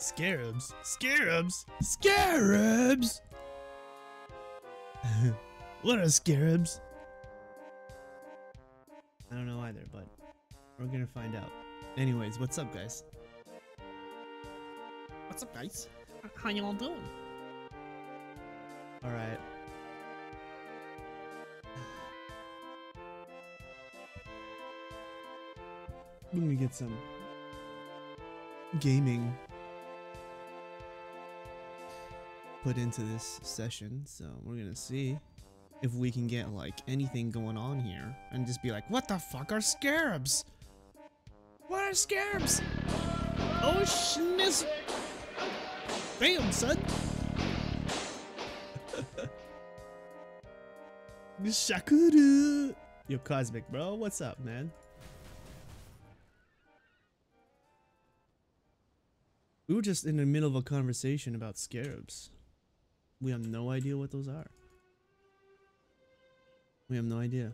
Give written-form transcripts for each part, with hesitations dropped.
Scarabs? Scarabs? Scarabs? What are scarabs? I don't know either, but we're gonna find out. Anyways, what's up, guys? What's up, guys? How you all doing? Alright. We're gonna get some gaming put into this session, so we're gonna see if we can get like anything going on here and just be like, what the fuck are scarabs? What are scarabs? Oh schniz. Bam, son. Shakuru. Yo, Cosmic, bro, what's up, man? We were just in the middle of a conversation about scarabs. We have no idea what those are. We have no idea.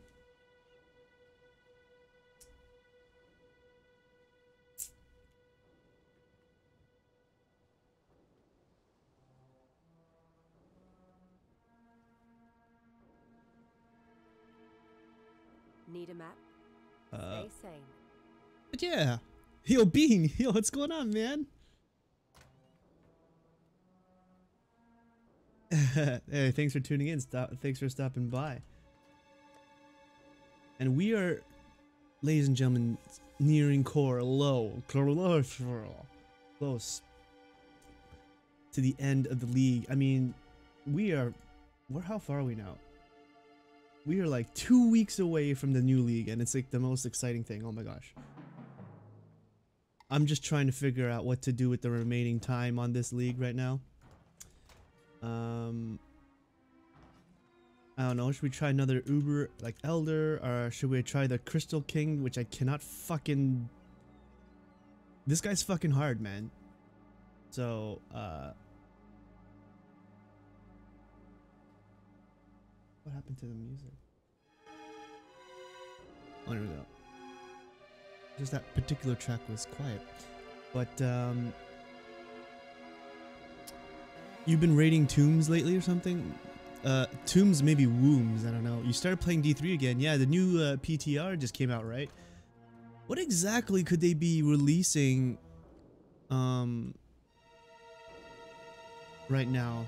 Need a map? Stay sane. But yeah. Yo, Bean. Yo, what's going on, man? Hey, thanks for tuning in. Thanks for stopping by. And we are, ladies and gentlemen, nearing close to the end of the league. I mean, how far are we now? We are like 2 weeks away from the new league, and it's like the most exciting thing. Oh my gosh. I'm just trying to figure out what to do with the remaining time on this league right now. I don't know, should we try another Uber, like Elder, or should we try the Crystal King, which I cannot fucking... This guy's fucking hard, man. So, what happened to the music? Oh, there we go. Just that particular track was quiet. But, you've been raiding tombs lately or something? Tombs, maybe wombs, I don't know. You started playing D3 again. Yeah, the new PTR just came out, right? What exactly could they be releasing right now?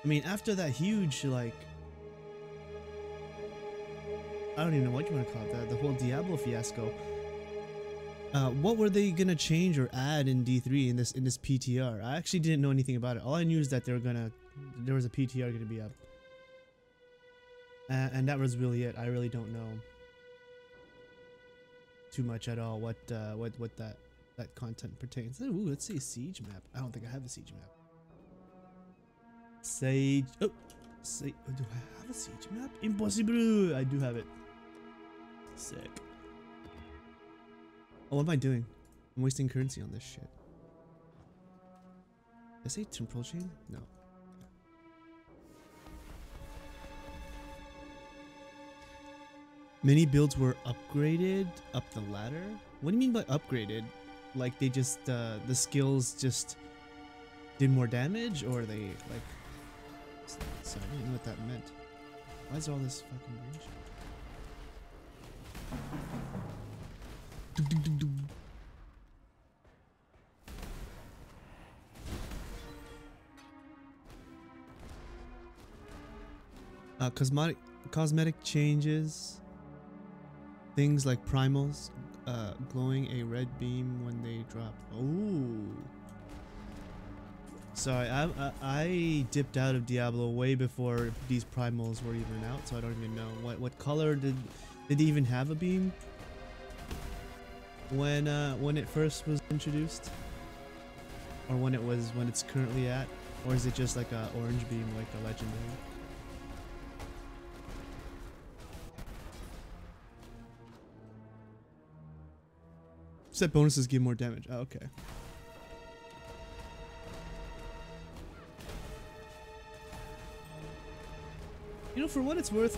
I mean, after that huge, like, I don't even know what you want to call it, the whole Diablo fiasco. What were they gonna change or add in D3 in this PTR? I actually didn't know anything about it. All I knew is that there was a PTR gonna be up, and that was really it. I really don't know too much at all what that content pertains. Ooh, let's see a siege map. I don't think I have a siege map. Sage. Oh, do I have a siege map? Impossible. I do have it. Sick. Oh, what am I doing? I'm wasting currency on this shit. Did I say temporal chain? No. Many builds were upgraded up the ladder? What do you mean by upgraded? Like they just, the skills just did more damage? Or they, like... Sorry, I didn't know what that meant. Why is all this fucking weird shit? Cosmetic changes, things like primals, glowing a red beam when they drop. Oh, sorry, I dipped out of Diablo way before these primals were even out, so I don't even know what color did they even have a beam when it first was introduced, or when it's currently at, or is it just like a orange beam like a legendary? Set bonuses give more damage. Oh, okay. You know, for what it's worth,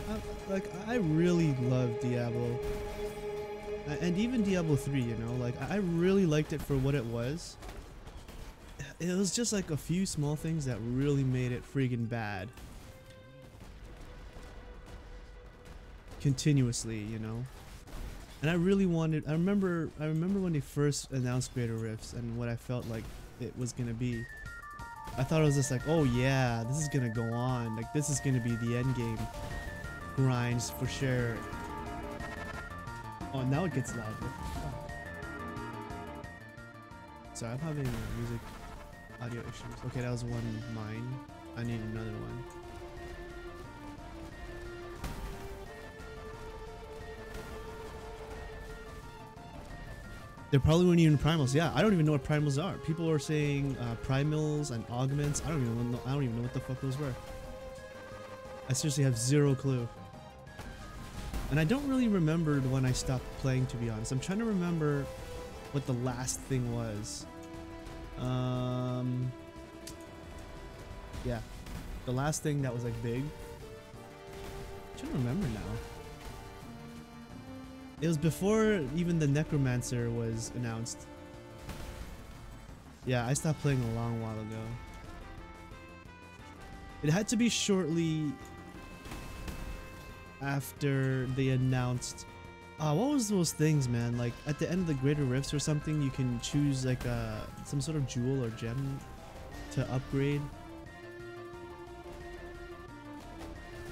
I really love Diablo. And even Diablo 3, you know, like I really liked it for what it was. It was just like a few small things that really made it freaking bad. Continuously, you know. And I really wanted, I remember when they first announced Greater Rifts and what I felt like it was gonna be. I thought it was just like, oh yeah, this is gonna go on. Like this is gonna be the end game grinds for sure. Oh, now it gets louder. Oh. Sorry, I'm having music audio issues. Okay, that was one mine. I need another one. There probably weren't even primals. Yeah, I don't even know what primals are. People are saying primals and augments. I don't even know what the fuck those were. I seriously have zero clue. And I don't really remember when I stopped playing, to be honest. I'm trying to remember what the last thing was. Yeah, the last thing that was like big. I'm trying to remember now. It was before even the Necromancer was announced. Yeah, I stopped playing a long while ago. It had to be shortly after they announced. What was those things, man? Like at the end of the Greater Rifts or something, you can choose like some sort of jewel or gem to upgrade.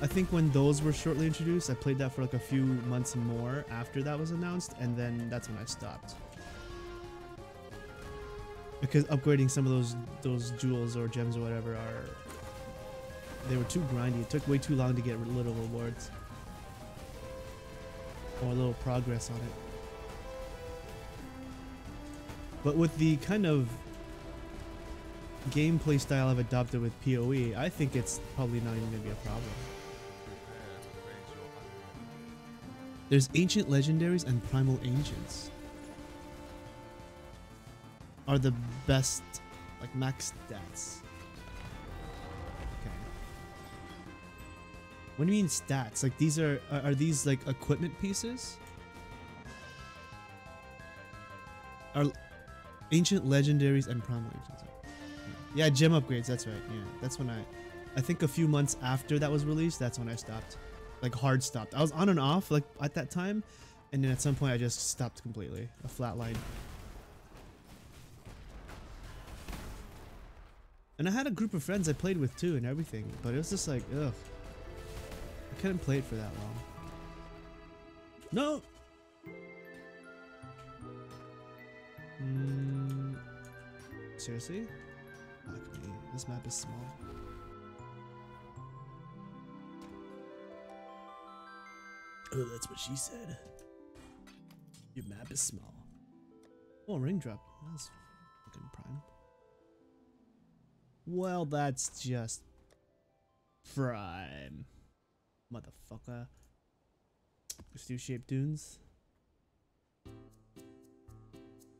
I think when those were shortly introduced, I played that for like a few months more after that was announced, and then that's when I stopped. Because upgrading some of those jewels or gems or whatever they were too grindy. It took way too long to get little rewards. Or a little progress on it. But with the kind of gameplay style I've adopted with PoE, I think it's probably not even going to be a problem. There's ancient legendaries and primal ancients. Are the best, like max stats. Okay. What do you mean stats? Like these are these like equipment pieces? Are ancient legendaries and primal ancients? Yeah, gem upgrades. That's right. Yeah, that's when I think a few months after that was released, that's when I stopped. Like hard stopped. I was on and off like at that time, and then at some point I just stopped completely. A flat line. And I had a group of friends I played with too and everything, but it was just like, ugh. I couldn't play it for that long. No! Seriously? Fuck me. This map is small. Oh, that's what she said. Your map is small. Oh, ring drop. That's fucking prime. Well, that's just prime. Motherfucker. Stew-shaped dunes.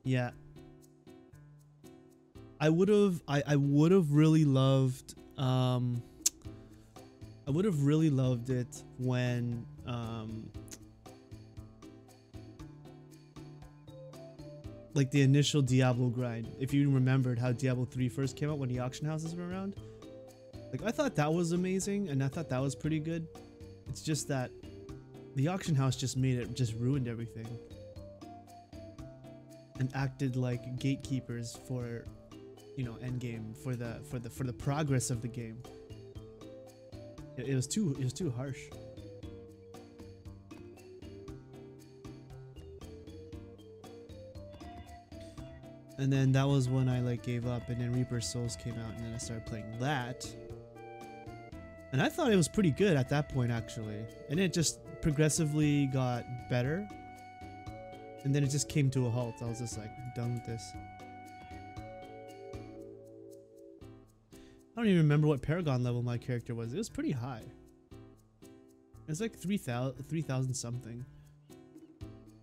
Yeah. I would have really loved it when like the initial Diablo grind. If you remembered how Diablo 3 first came out when the auction houses were around. Like I thought that was amazing and I thought that was pretty good. It's just that the auction house just ruined everything. And acted like gatekeepers for, you know, end game, for the progress of the game. It was too harsh. And then that was when I like gave up, and then Reaper's Souls came out, and then I started playing that. And I thought it was pretty good at that point actually. And it just progressively got better. And then it just came to a halt. I was just like, done with this. I don't even remember what Paragon level my character was. It was pretty high. It was like 3,000 something.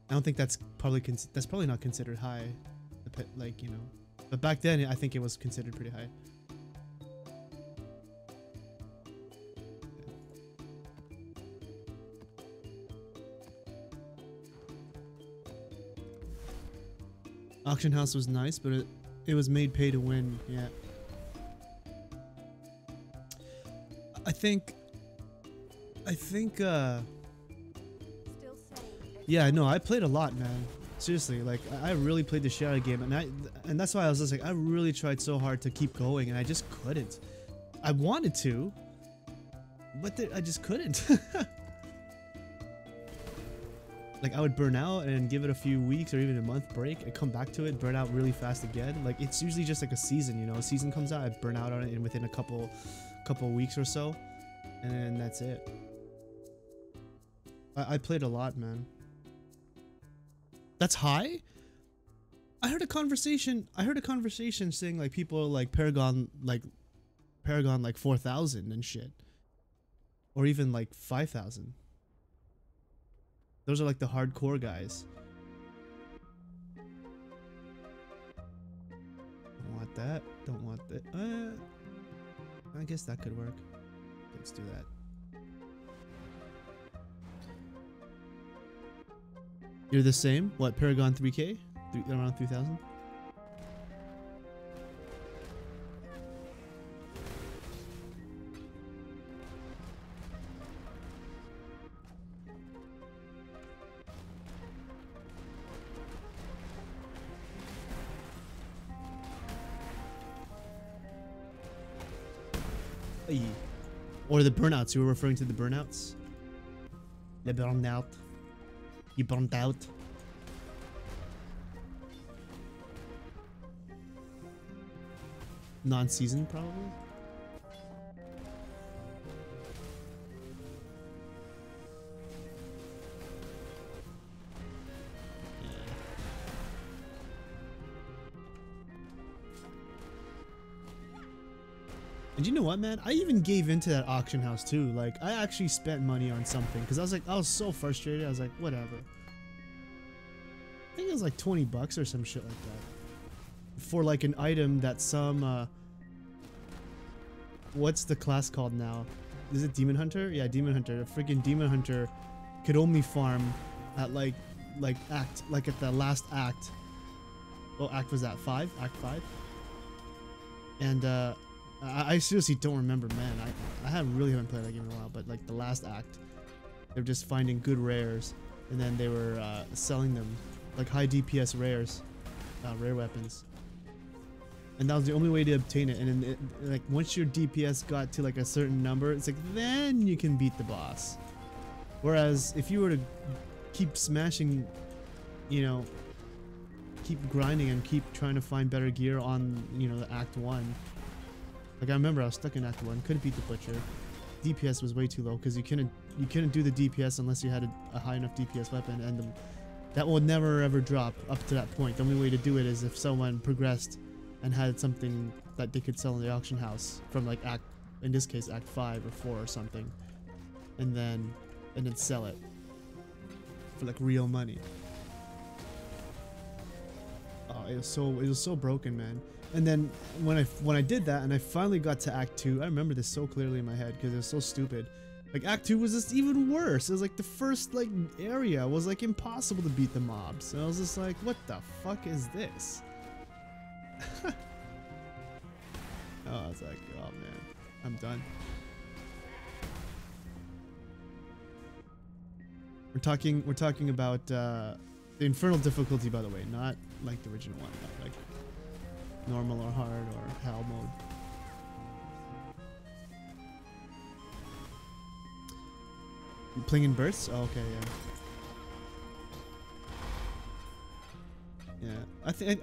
I don't think that's probably not considered high. Like, you know. But back then, I think it was considered pretty high. Auction house was nice, but it was made pay to win. Yeah. I think Still saying. yeah, no, I played a lot, man. Seriously, like I really played the shit out of the game, and that's why I was just like, I really tried so hard to keep going, and I just couldn't. I wanted to, but I just couldn't. Like I would burn out and give it a few weeks or even a month break and come back to it, burn out really fast again. Like it's usually just like a season, you know. A season comes out, I burn out on it, and within a couple weeks or so, and then that's it. I played a lot, man. That's high? I heard a conversation saying like people like Paragon like 4,000 and shit. Or even like 5,000. Those are like the hardcore guys. Don't want that. Don't want that. I guess that could work. Let's do that. You're the same? What, Paragon 3K? Around 3,000? Or the burnouts. You were referring to the burnouts? The burnout. You burned out. Non-season, probably? And you know what, man? I even gave into that auction house too. Like, I actually spent money on something because I was so frustrated. I was like, whatever. I think it was like 20 bucks or some shit like that for like an item that some what's the class called now? Is it Demon Hunter? Yeah, Demon Hunter. A freaking Demon Hunter could only farm at like at the last act. What act was that? 5? Act 5? And I seriously don't remember, man. I really haven't played that game in a while, but like the last act, they were just finding good rares, and then they were selling them, like high DPS rares, rare weapons. And that was the only way to obtain it. And then like once your DPS got to like a certain number, it's like then you can beat the boss. Whereas if you were to keep smashing, you know, keep grinding and keep trying to find better gear on, you know, the Act 1. Like I remember I was stuck in Act 1, couldn't beat the Butcher. DPS was way too low because you couldn't do the DPS unless you had a high enough DPS weapon, and that will never ever drop up to that point. The only way to do it is if someone progressed and had something that they could sell in the auction house from like in this case Act 5 or 4 or something, and then sell it for like real money. Oh, it was so broken, man. And then when I did that and I finally got to Act 2, I remember this so clearly in my head because it was so stupid. Like Act 2 was just even worse. It was like the first like area was like impossible to beat the mobs. And I was just like, what the fuck is this? Oh, I was like, oh man, I'm done. We're talking about the Infernal difficulty, by the way, not like the original one, not like normal or hard or hell mode. You playing in bursts? Oh, okay, yeah. Yeah,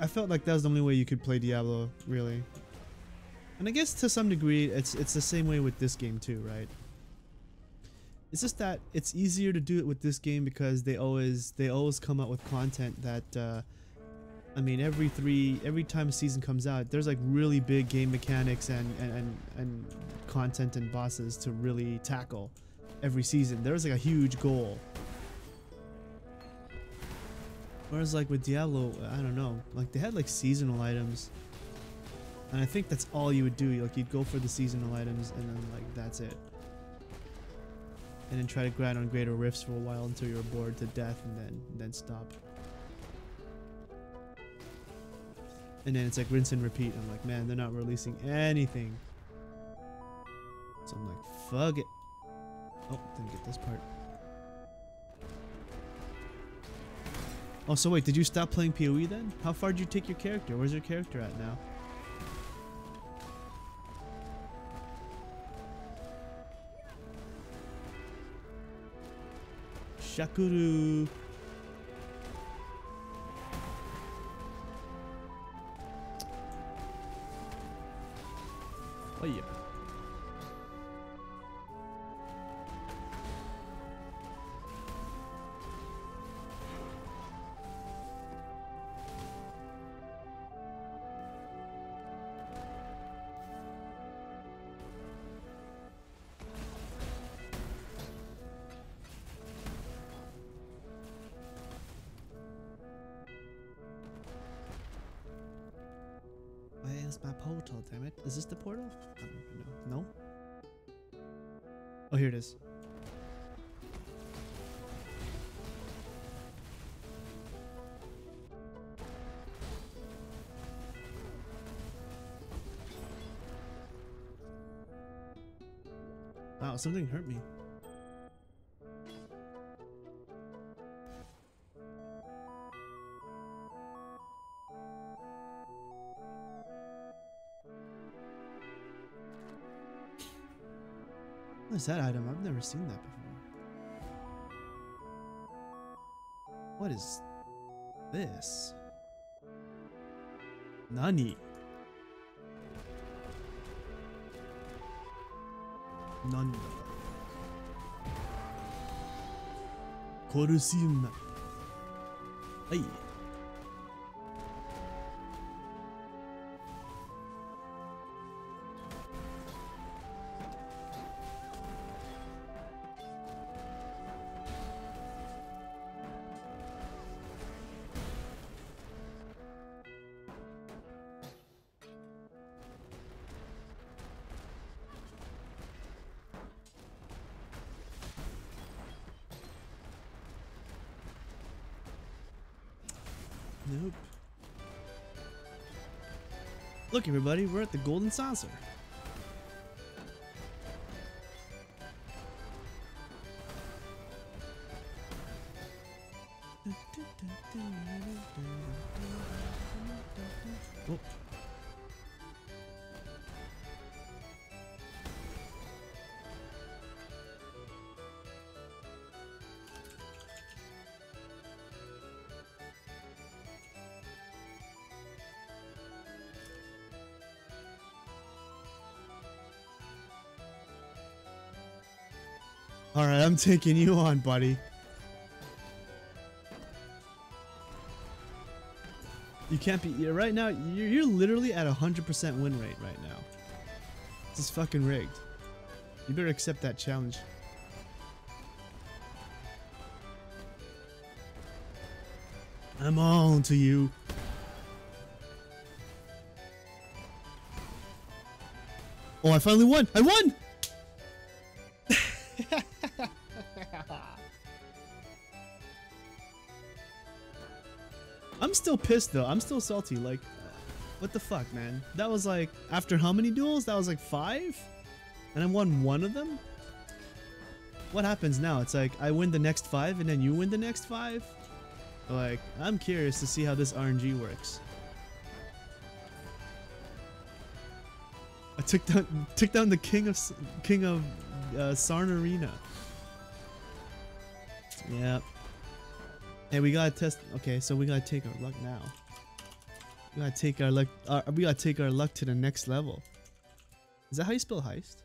I felt like that was the only way you could play Diablo, really. And I guess to some degree, it's the same way with this game too, right? It's just that it's easier to do it with this game because they always come out with content that I mean every time a season comes out, there's like really big game mechanics and content and bosses to really tackle every season. There's like a huge goal. Whereas like with Diablo, I don't know, like they had like seasonal items. And I think that's all you would do. Like you'd go for the seasonal items and then like that's it. And then try to grind on greater rifts for a while until you're bored to death and then stop. And then it's like rinse and repeat. I'm like, man, they're not releasing anything. So I'm like, fuck it. Oh, didn't get this part. Oh, so wait, did you stop playing PoE then? How far did you take your character? Where's your character at now? Shakuru. Oh yeah. Where's my portal, damn it? Is this the portal? I don't even know. No? Oh, here it is. Wow, something hurt me. What is that item? I've never seen that before. What is this? Nani? Nanda. Colosseum. Hey. Nope. Look, everybody, we're at the Golden Saucer. Oh. All right, I'm taking you on, buddy. You can't be right now. You're literally at 100% win rate right now. This is fucking rigged. You better accept that challenge. I'm on to you. Oh, I finally won! I won! I'm still pissed though. I'm still salty. Like, what the fuck, man? That was like, after how many duels? That was like 5? And I won 1 of them? What happens now? It's like, I win the next 5 and then you win the next 5? Like, I'm curious to see how this RNG works. I took down the king of Sarnarina. Yep. Hey, we gotta test. Okay, so we gotta take our luck now. We gotta take our luck. We gotta take our luck to the next level. Is that how you spell heist?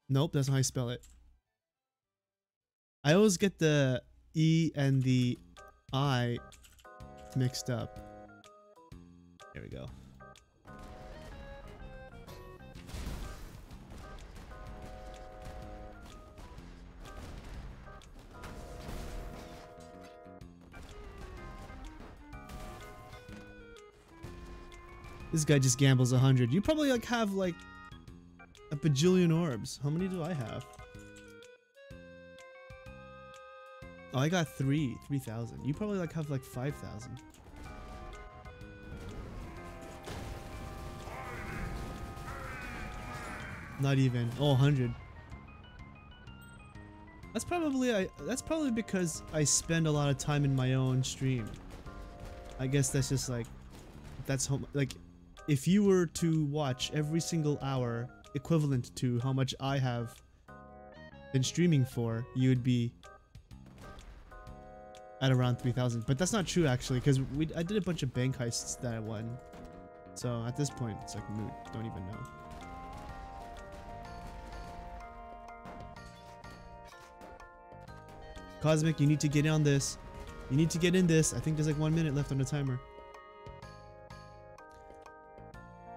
Nope, that's not how you spell it. I always get the E and the I mixed up. There we go. This guy just gambles 100. You probably like have like a bajillion orbs. How many do I have? Oh, I got 3,000. You probably like have like 5,000. Not even. Oh, 100. That's probably because I spend a lot of time in my own stream. I guess that's just like, like, if you were to watch every single hour equivalent to how much I have been streaming for, you would be at around 3,000. But that's not true actually, because I did a bunch of bank heists that I won. So at this point, it's like moot. Don't even know. Cosmic, you need to get on this. You need to get in this. I think there's like 1 minute left on the timer.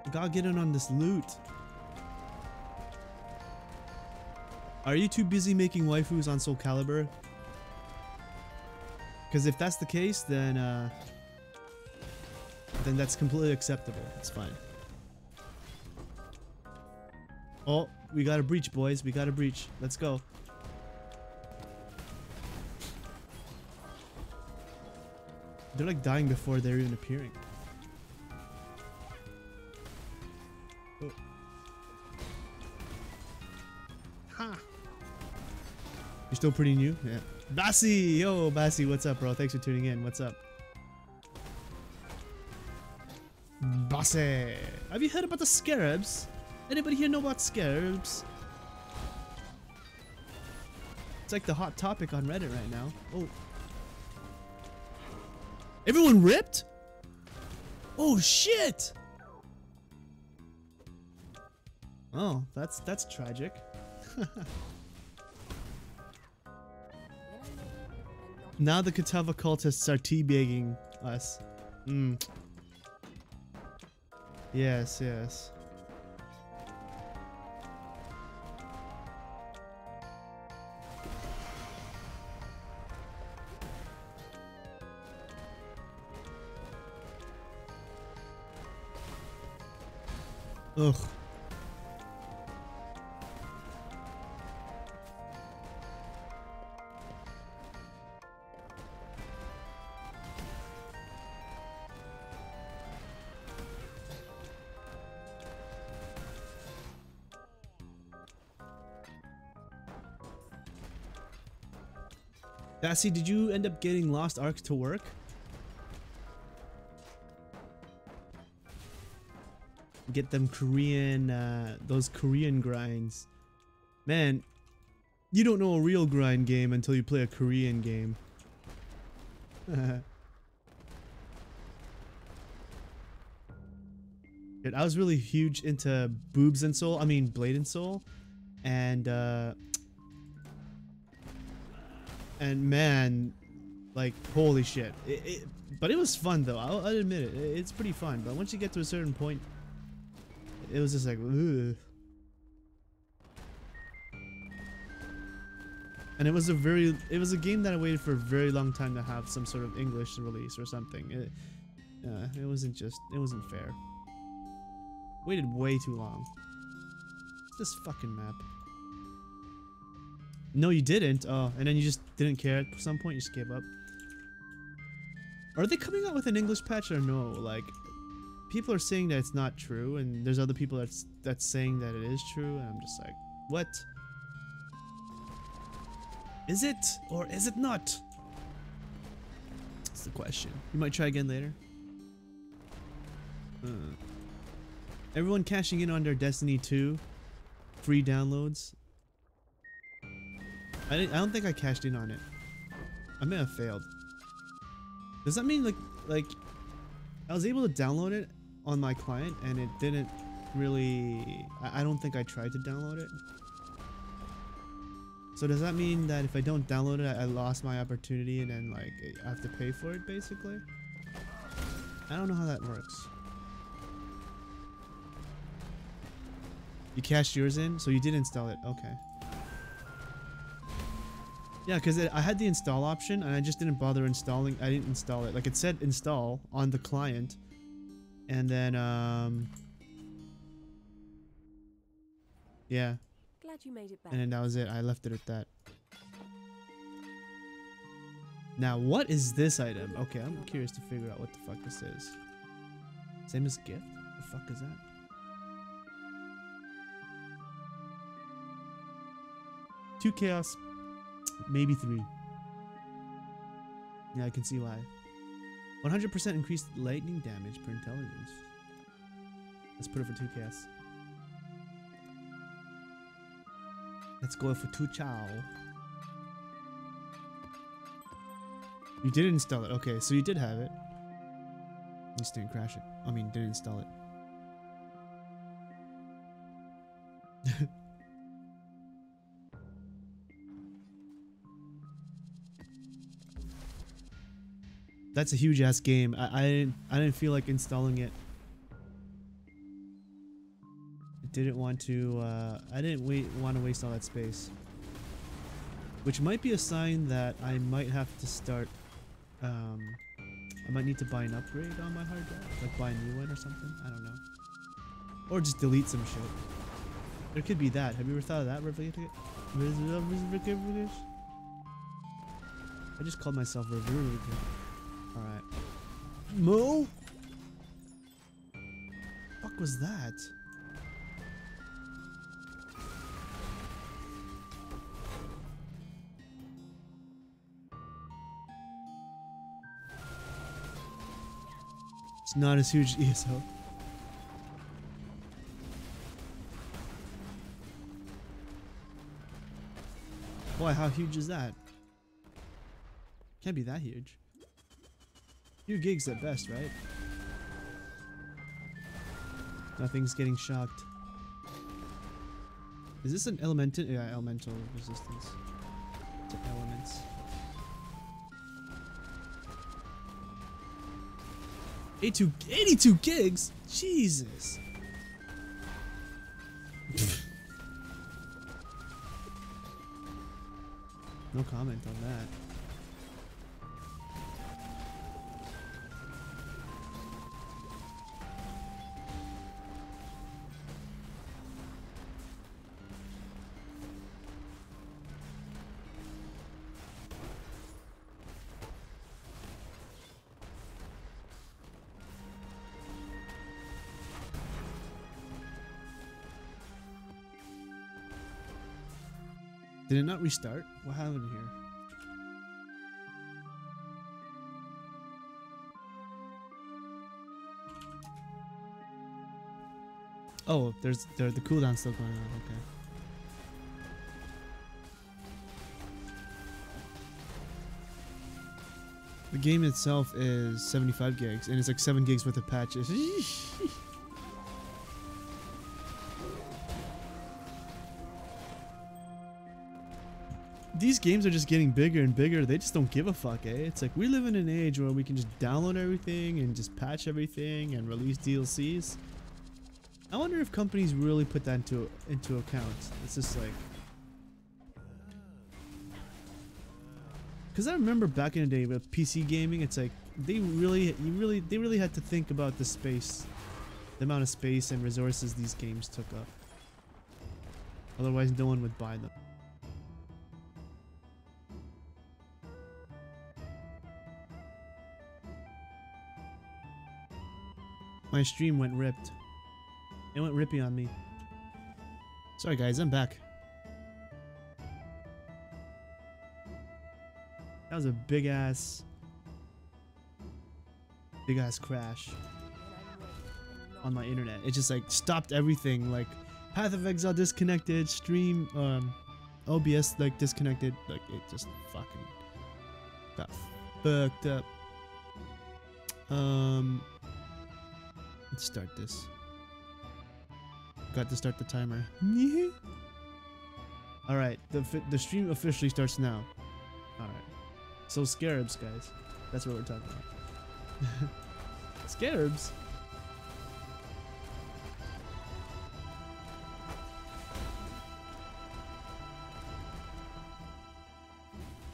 You gotta get in on this loot. Are you too busy making waifus on Soul Calibur? Because if that's the case, then that's completely acceptable. It's fine. Oh, we got a breach, boys. We got a breach. Let's go. They're like dying before they're even appearing. Oh. Ha! You're still pretty new? Yeah. Bassi! Yo, Bassi, what's up, bro? Thanks for tuning in. What's up? Bassi! Have you heard about the Scarabs? Anybody here know about Scarabs? It's like the hot topic on Reddit right now. Oh. Everyone ripped? Oh shit! Oh, that's tragic. Now the Katava cultists are teabagging us. Yes, yes. Ugh. Bassi, did you end up getting Lost Ark to work? Get them Korean, those Korean grinds. Man, you don't know a real grind game until you play a Korean game. Dude, I was really huge into Boobs and Soul, I mean Blade and Soul, and man, like, holy shit. But it was fun though, I'll admit it, it's pretty fun, but once you get to a certain point, it was just like, ugh. And it was a game that I waited for a very long time to have some sort of English release or something. It wasn't fair. Waited way too long. It's this fucking map. No, you didn't. Oh, and then you just didn't care at some point. You just gave up. Are they coming out with an English patch or no? Like, people are saying that it's not true, and there's other people that's saying that it is true, and I'm just like, what? Is it or is it not? That's the question. You might try again later. Everyone cashing in on their Destiny 2 free downloads. I don't think I cashed in on it. I may have failed. Does that mean like I was able to download it on my client and it didn't really, I don't think I tried to download it. So does that mean that if I don't download it, I lost my opportunity and then like I have to pay for it basically? I don't know how that works. You cashed yours in, so you did install it. Okay. Yeah, because I had the install option and I just didn't bother installing. I didn't install it. Like, it said install on the client. And then, yeah. Glad you made it back. And then that was it. I left it at that. Now, what is this item? Okay, I'm curious to figure out what the fuck this is. Same as gift? What the fuck is that? 2 chaos, maybe 3. Yeah, I can see why. 100% increased lightning damage per intelligence. Let's put it for 2 chaos. Let's go for 2 chow. You did install it. Okay, so you did have it. You just didn't crash it. I mean, didn't install it. That's a huge ass game. I didn't feel like installing it. Didn't want to. I didn't want to waste all that space. Which might be a sign that I might have to start. I might need to buy an upgrade on my hard drive, like buy a new one or something. I don't know. Or just delete some shit. There could be that. Have you ever thought of that? I just called myself Reverb. Alright. Mo? Fuck was that? It's not as huge as ESO. Boy, how huge is that? Can't be that huge. Few gigs at best, right? Nothing's getting shocked. Is this an elemental? Yeah, elemental resistance to elements. $82 gigs? Jesus. No comment on that. Did it not restart? What happened here? Oh, there's the cooldown still going on. Okay. The game itself is 75 gigs, and it's like 7 gigs worth of patches. These games are just getting bigger and bigger. They just don't give a fuck, eh? It's like we live in an age where we can just download everything and just patch everything and release DLCs. I wonder if companies really put that into account. It's just like, because I remember back in the day with PC gaming, it's like they really had to think about the space, the amount of space and resources these games took up. Otherwise, no one would buy them. My stream went ripped. It went rippy on me. Sorry guys, I'm back. That was a big ass crash on my internet. It just like stopped everything. Like Path of Exile disconnected, stream, OBS like disconnected. Like it just fucking got fucked up. Let's start this. Got to start the timer. Alright, the stream officially starts now. Alright. So Scarabs, guys. That's what we're talking about. Scarabs?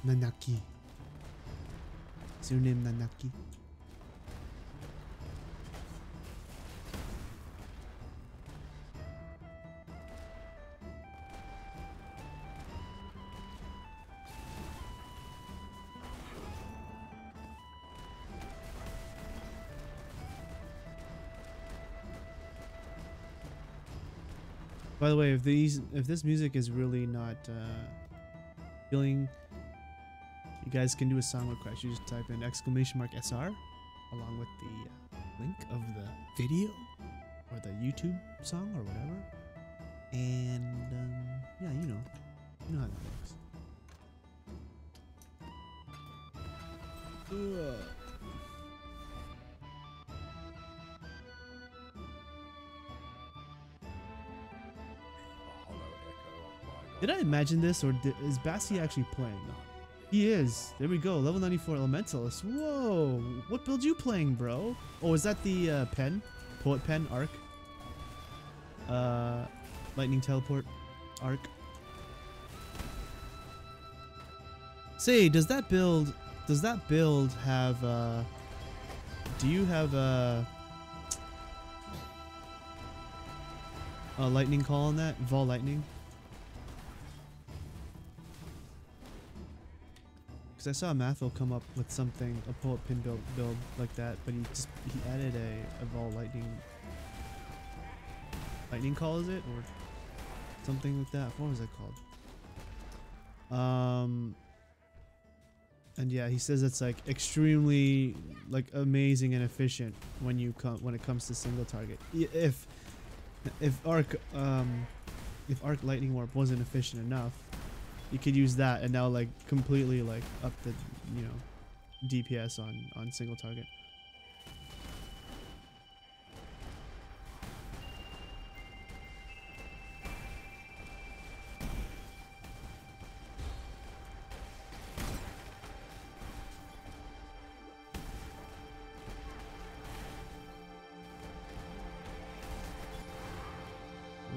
Nanaki. Is your name Nanaki? By the way, if this music is really not feeling you guys can do a song request. You just type in !SR along with the link of the video or the YouTube song or whatever. And yeah, you know how that works. Did I imagine this, or is Bassi actually playing? He is. There we go. Level 94 Elementalist. Whoa. What build you playing, bro? Oh, is that the pen? Poet pen? Arc? Lightning teleport? Arc? Say, does that build have, do you have a lightning call on that? Vol lightning? Because I saw Mathil come up with something, a poet pin build like that, but he added a Vol lightning call, is it? Or something like that. What was it called? And yeah, he says it's like extremely like amazing and efficient when it comes to single target. If arc lightning warp wasn't efficient enough, you could use that and now like completely like up the DPS on single target.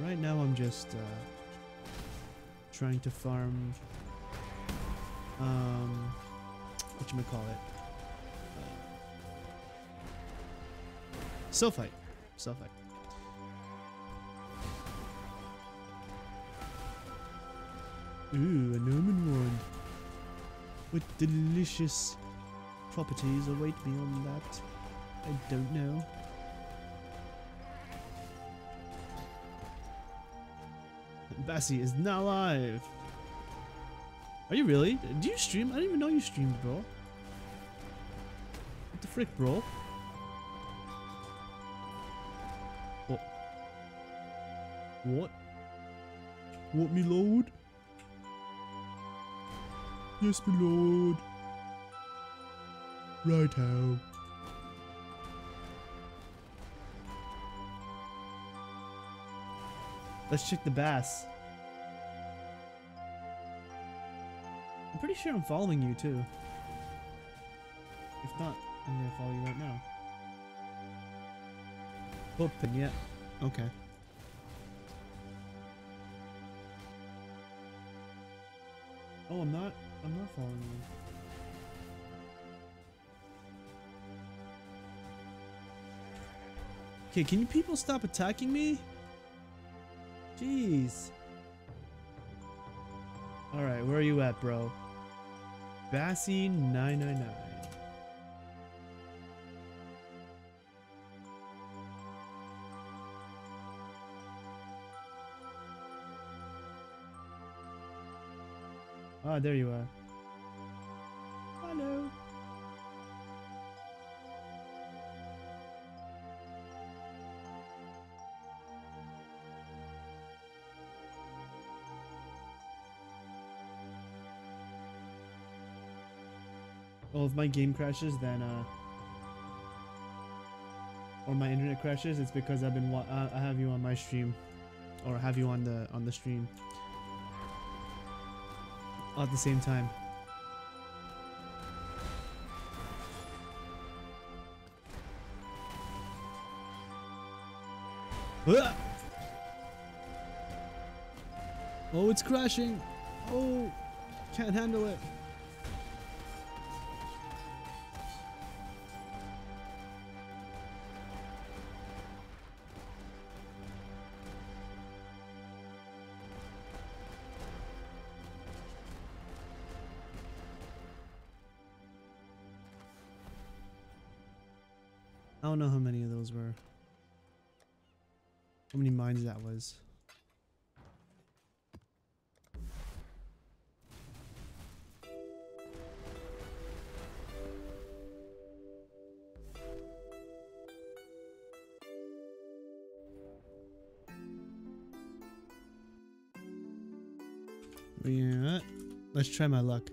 Right now I'm just trying to farm whatchamacallit, Sulfite. Ooh, a Norman one. What delicious properties await me on that? I don't know. Bassi is now live. Are you really? Do you stream? I didn't even know you streamed, bro. What the frick, bro? What? What? What, me lord? Yes, me lord. Righto. Let's check the bass. I'm pretty sure I'm following you too. If not, I'm gonna follow you right now. Open, yeah. Okay. Oh, I'm not following you. Okay, can you people stop attacking me? Jeez. Alright, where are you at, bro? Bassi 999. Ah, there you are. Hello. Well, if my game crashes, then or my internet crashes, it's because I've been I have you on my stream, or have you on the stream all at the same time. Ah! Oh, it's crashing. Oh, can't handle it. I don't know how many of those were. How many mines that was. Yeah. Let's try my luck.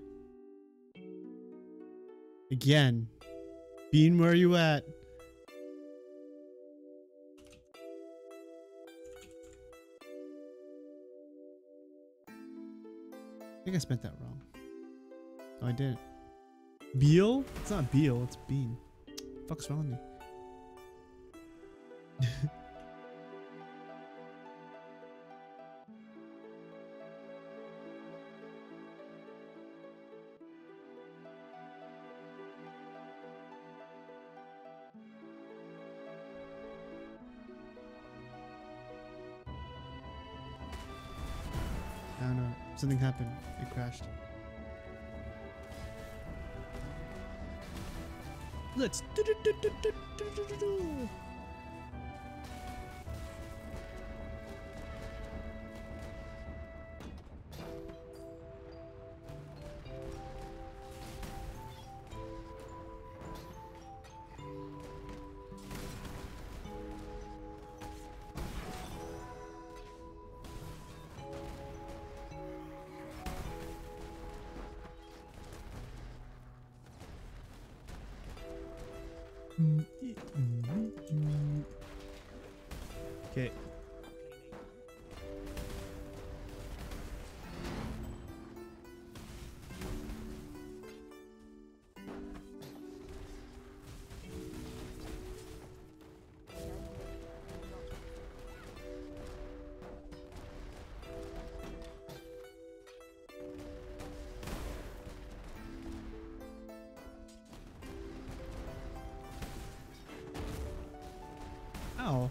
Again. Bean, where are you at? I think I spent that wrong. Oh, I didn't. Beal? It's not Beal, it's Bean. Fuck's wrong with me? I don't know. Something happened. It crashed. Let's do. Okay. Ow.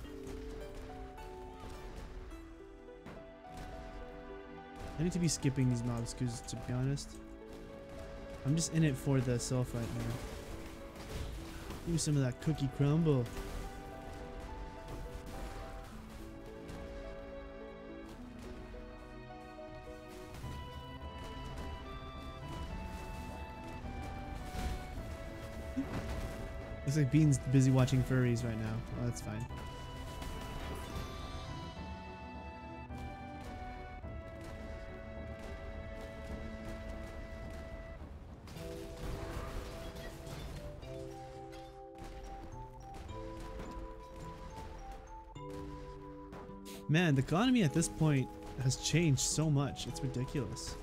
I need to be skipping these mobs because, to be honest, I'm just in it for the self right now. Do some of that cookie crumble. Looks like Bean's busy watching furries right now. Oh, that's fine. Man, the economy at this point has changed so much. It's ridiculous.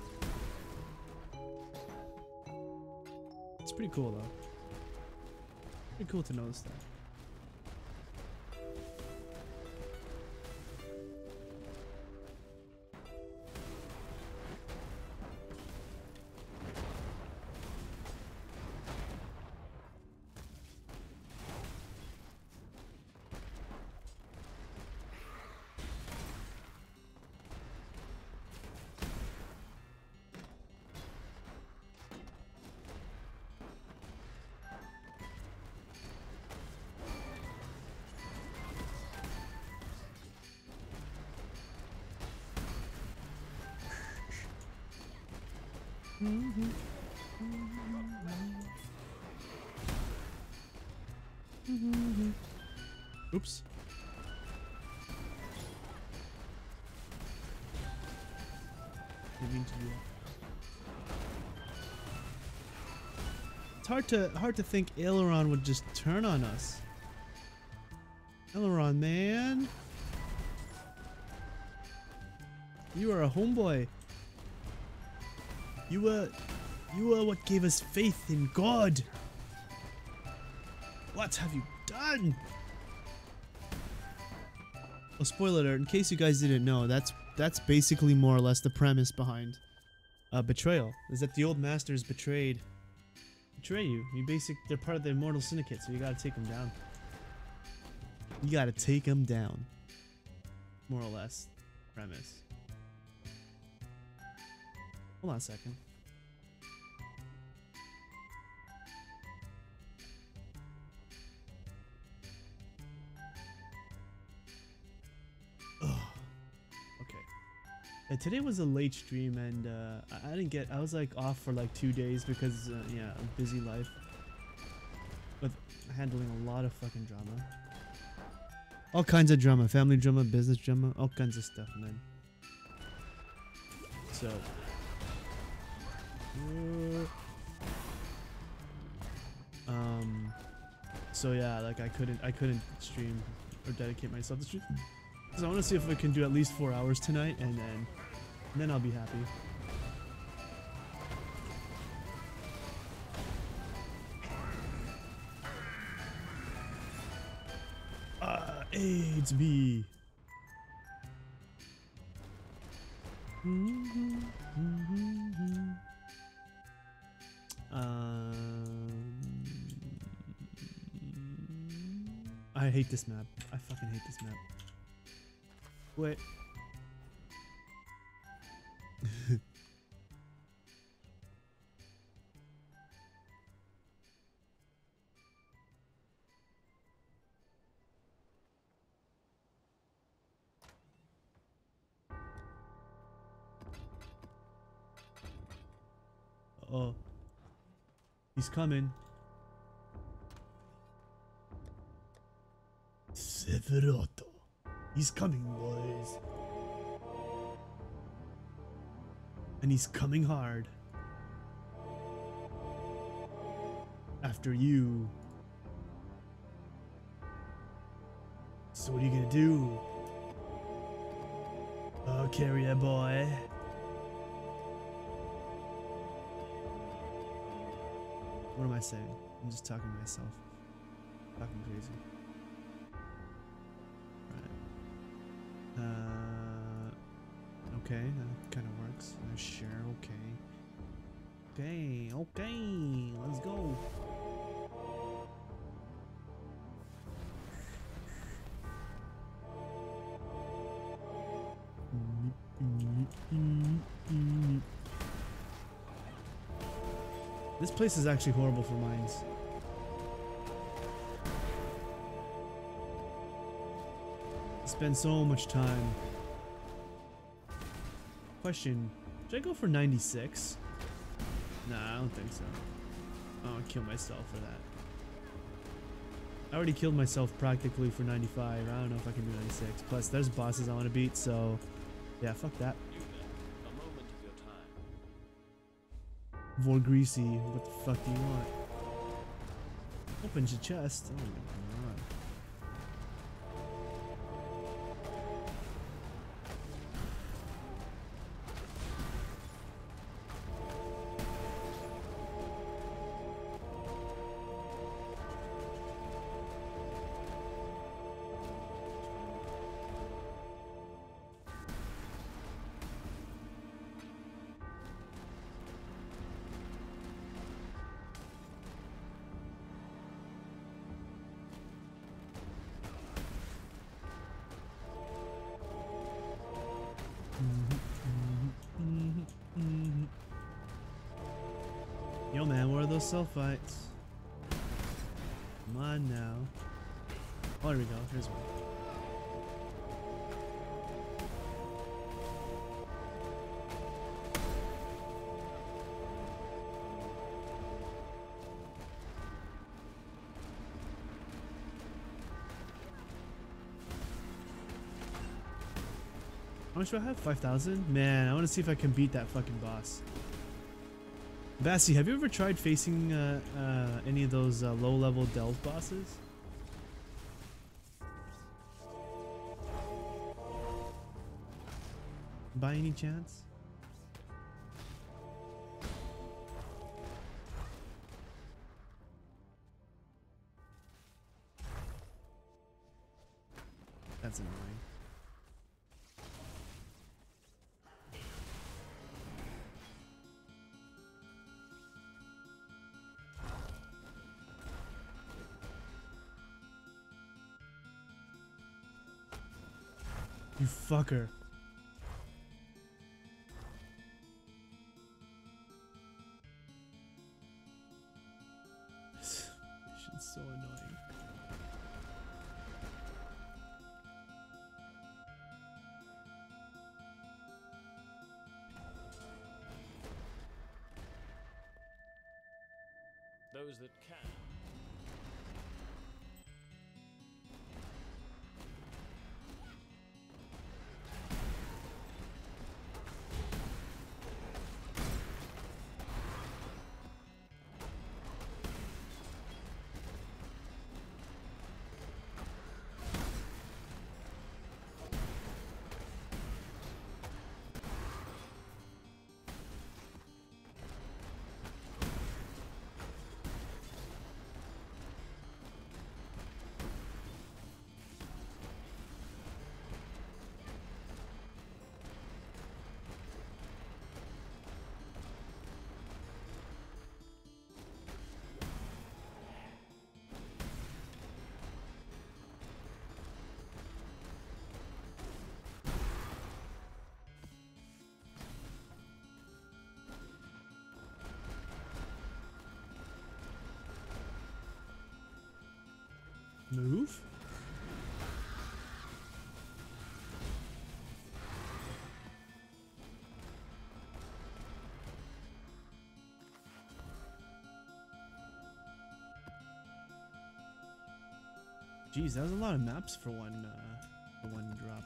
It's pretty cool though. Pretty cool to notice that. Oops. Didn't mean to do that. It's hard to think Aileron would just turn on us. Aileron, man. You are a homeboy. You are what gave us faith in God. What have you done? Well, spoiler alert, in case you guys didn't know, that's basically more or less the premise behind betrayal. Is that the old masters betray you. They're part of the immortal syndicate, so you gotta take them down. You gotta take them down. More or less. Premise. Hold on a second. And today was a late stream, and I was like off for like 2 days because yeah, a busy life with handling a lot of fucking drama, all kinds of drama, family drama, business drama, all kinds of stuff, man. So So yeah, like I couldn't stream or dedicate myself to stream. So I want to see if I can do at least 4 hours tonight, and then I'll be happy. AIDS B. I hate this map. I fucking hate this map. Wait. Oh. He's coming. Sephiroth. He's coming, boys. And he's coming hard. After you. So what are you gonna do? Oh, carrier boy. What am I saying? I'm just talking to myself. Talking crazy. Okay, that kind of works. Sure, okay. Okay, let's go. This place is actually horrible for mines. Spend so much time. Question, should I go for 96? Nah, I don't think so. I'll kill myself for that. I already killed myself practically for 95. I don't know if I can do 96. Plus, there's bosses I want to beat, so yeah, fuck that. Vorgreasy, what the fuck do you want? Opens your chest. Oh my god. Yo man, where are those sulfites? Come on now. Oh, there we go. Here's one. How much do I have? 5,000? Man, I want to see if I can beat that fucking boss. Bassie, have you ever tried facing any of those low-level delve bosses? By any chance? That's annoying. You fucker. This mission's so annoying. Those that can. Move? Jeez, that was a lot of maps for one drop.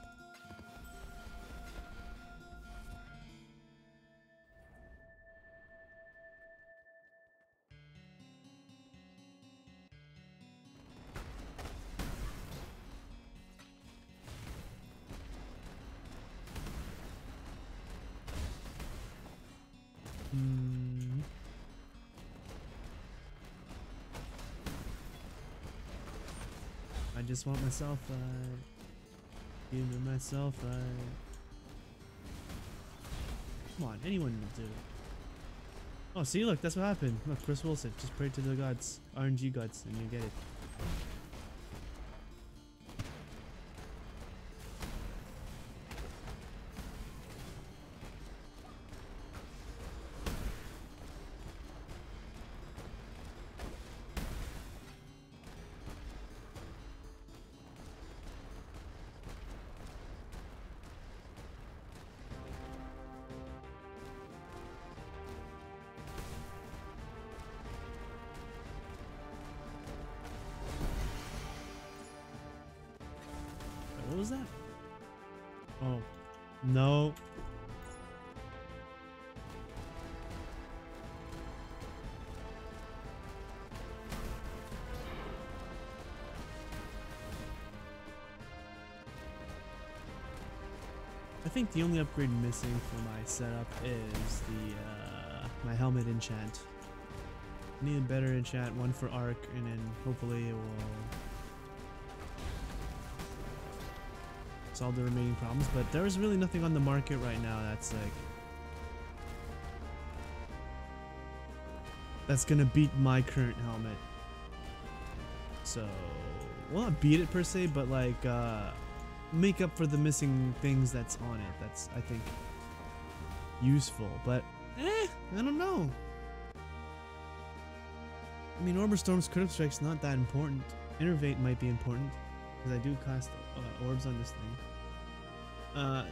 I just want myself give me myself come on, anyone will do it. Oh, see, look, that's what happened. Look, Chris Wilson, just pray to the gods, RNG gods, and you get it. What was that? Oh, no. I think the only upgrade missing for my setup is the my helmet enchant. I need a better enchant, one for arc, and then hopefully it will solve the remaining problems. But there is really nothing on the market right now that's like that's gonna beat my current helmet. So, well, not beat it per se, but like make up for the missing things that's on it. That's, I think, useful. But I don't know. I mean, Orb Storm's critical strike's not that important. Innervate might be important because I do cast orbs on this thing.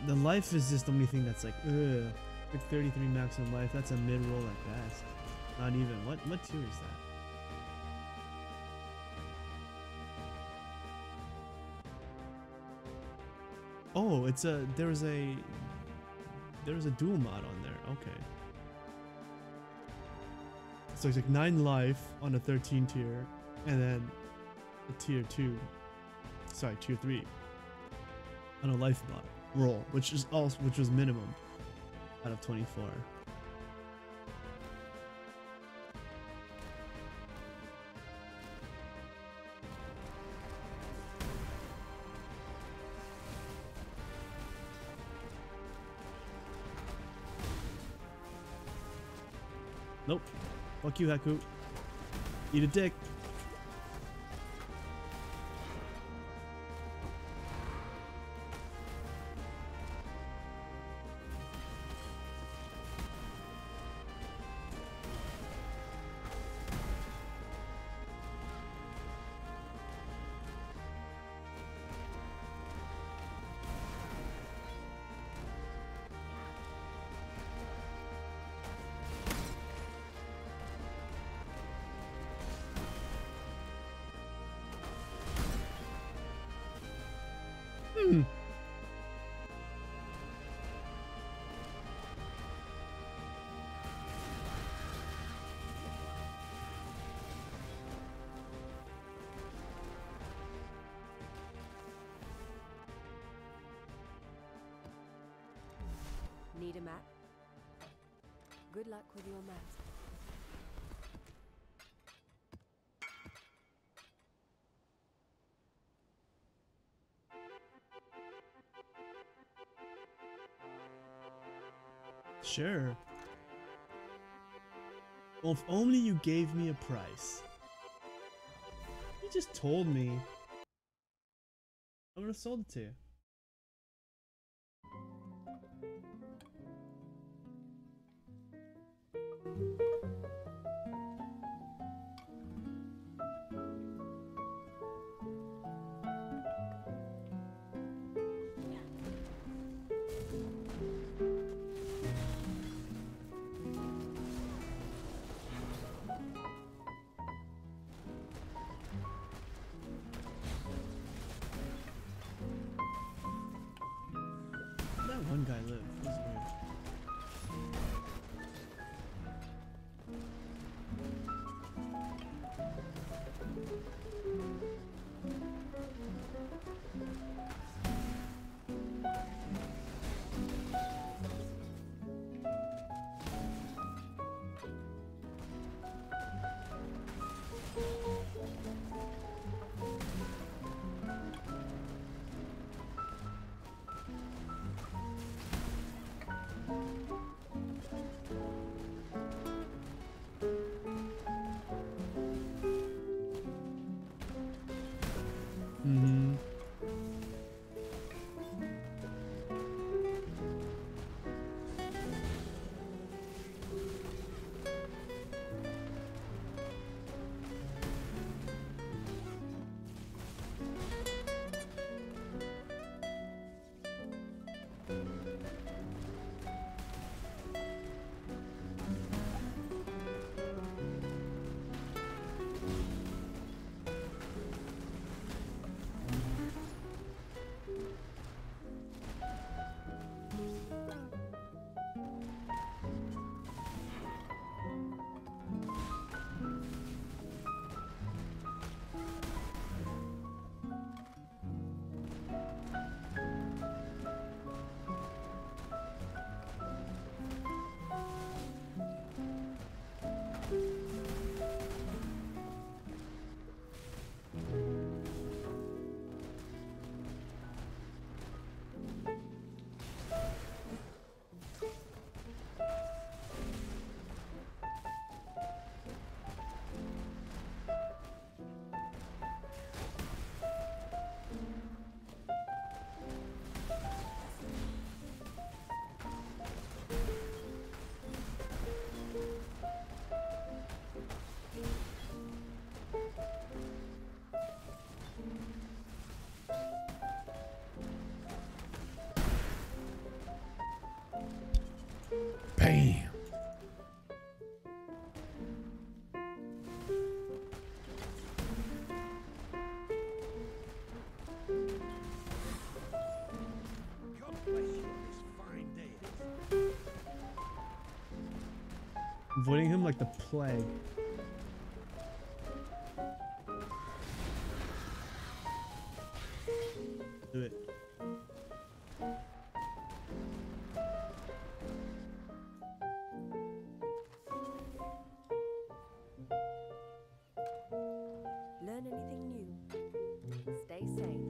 The life is just the only thing that's like, ugh. Like 33 maximum life. That's a mid-roll at best. Not even. What tier is that? Oh, it's a there's a dual mod on there. Okay. So it's like 9 life on a 13 tier, and then a tier 2. Sorry, tier 3 on a life mod roll, which was minimum out of 24. Nope. Fuck you, Haku. Eat a dick. Need a map? Good luck with your maps. Sure. Well, if only you gave me a price. You just told me. I would have sold it to you. guy live? This is weird. Mm-hmm. Bam. God bless you on this fine day. Avoiding him like the plague. Do it. Learn anything new? Stay sane.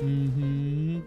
Mm-hmm.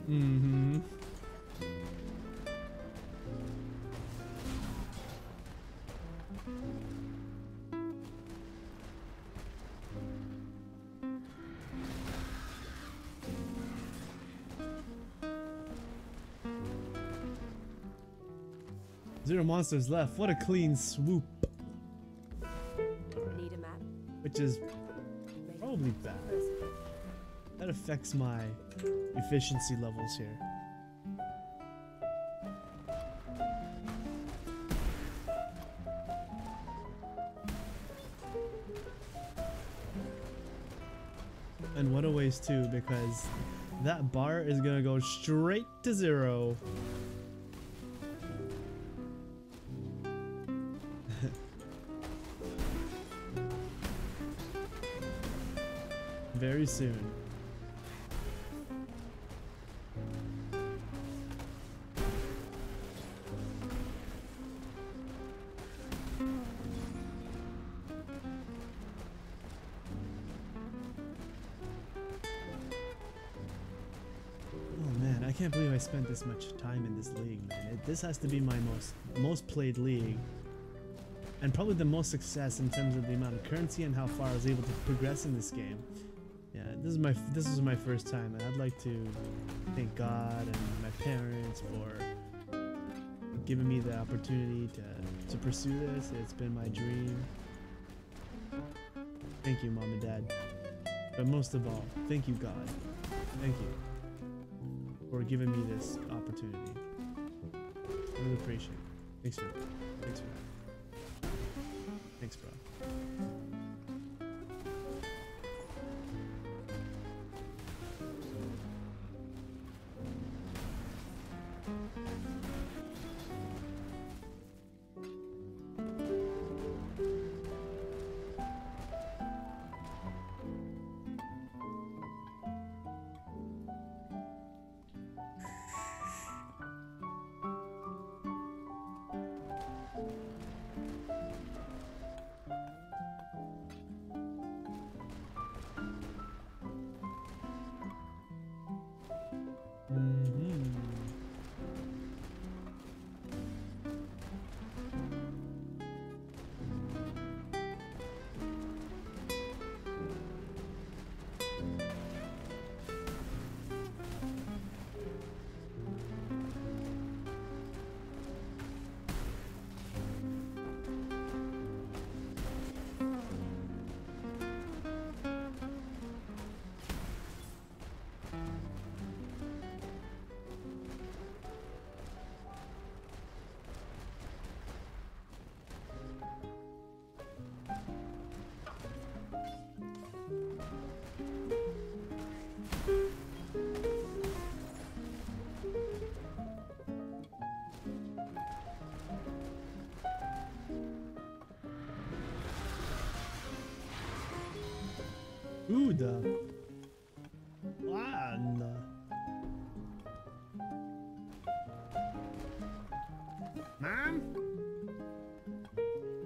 Mm-hmm. Zero monsters left. What a clean swoop. Need a map? Which is Maybe. probably bad. That affects my efficiency levels here. And what a waste too, because that bar is gonna go straight to 0. Very soon. Oh man, I can't believe I spent this much time in this league, man. This has to be my most played league. And probably the most success in terms of the amount of currency and how far I was able to progress in this game. Yeah, this was my first time, and I'd like to thank God and my parents for giving me the opportunity to pursue this. It's been my dream. Thank you, Mom and Dad. But most of all, thank you, God. Thank you for giving me this opportunity. I really appreciate it. Thanks for that. Thanks, bro. Ooh, the one. Mom?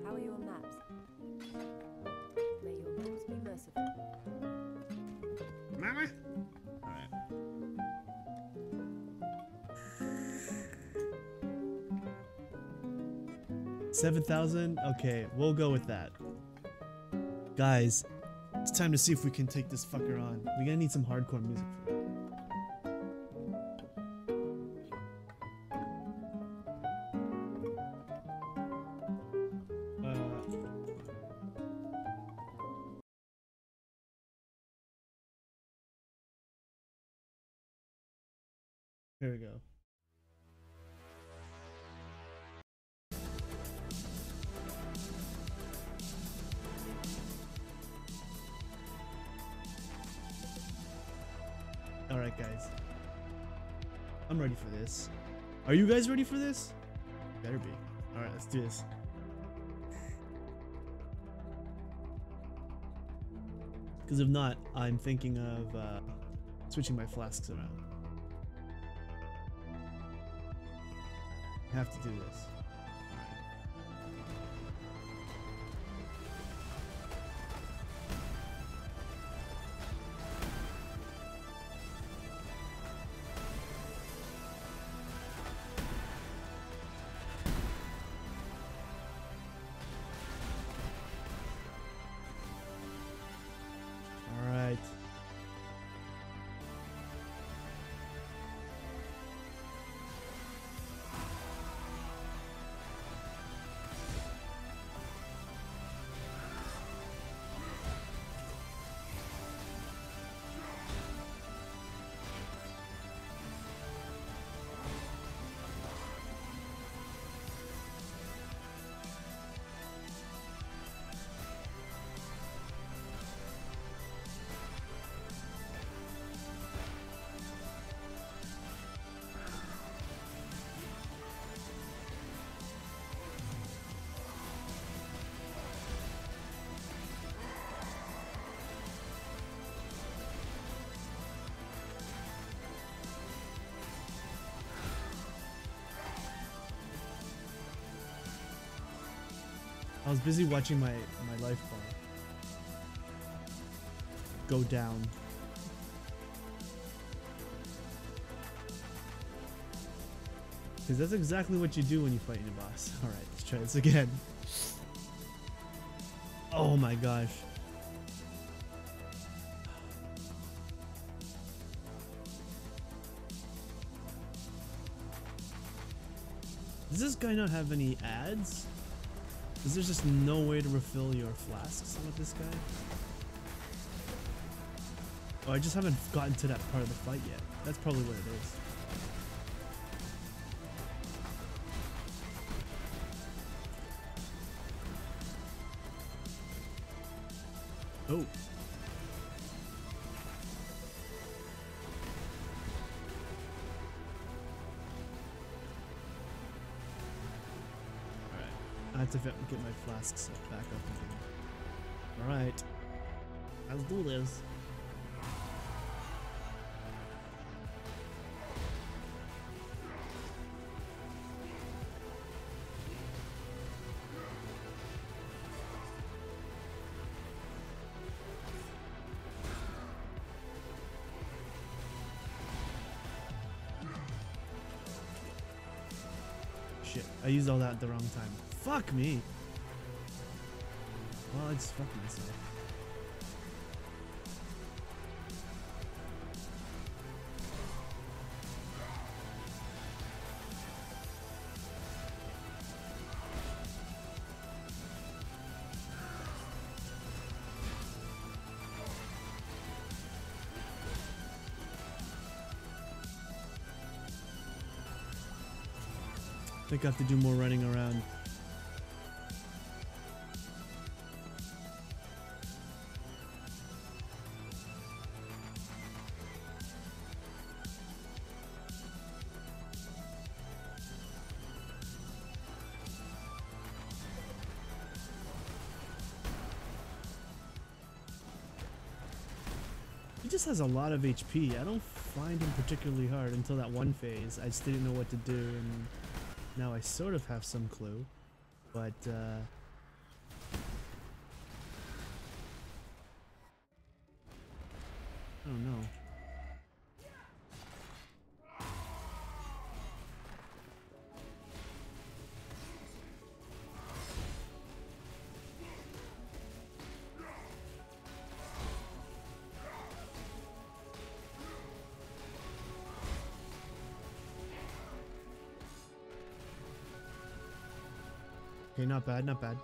How are your maps? May your laws be merciful. Mama? Alright. $7,000? Okay, we'll go with that. Guys, it's time to see if we can take this fucker on. We're gonna need some hardcore music for that. Here we go. Alright guys, I'm ready for this. Are you guys ready for this? Better be. Alright, let's do this. Because if not, I'm thinking of switching my flasks around. I have to do this. was busy watching my life bar go down. Because that's exactly what you do when you fight your boss. Alright, let's try this again. Oh my gosh. Does this guy not have any ads? Is there just no way to refill your flasks with this guy? Oh, I just haven't gotten to that part of the fight yet. That's probably what it is. Oh. I have to get my flasks back up again. Alright. Let's do this. Shit, I used all that at the wrong time. Fuck me. Well, I just fucked myself. I think I have to do more running around. He just has a lot of HP. I don't find him particularly hard until that one phase. I just didn't know what to do, and now I sort of have some clue, but I don't know. Okay, not bad, not bad.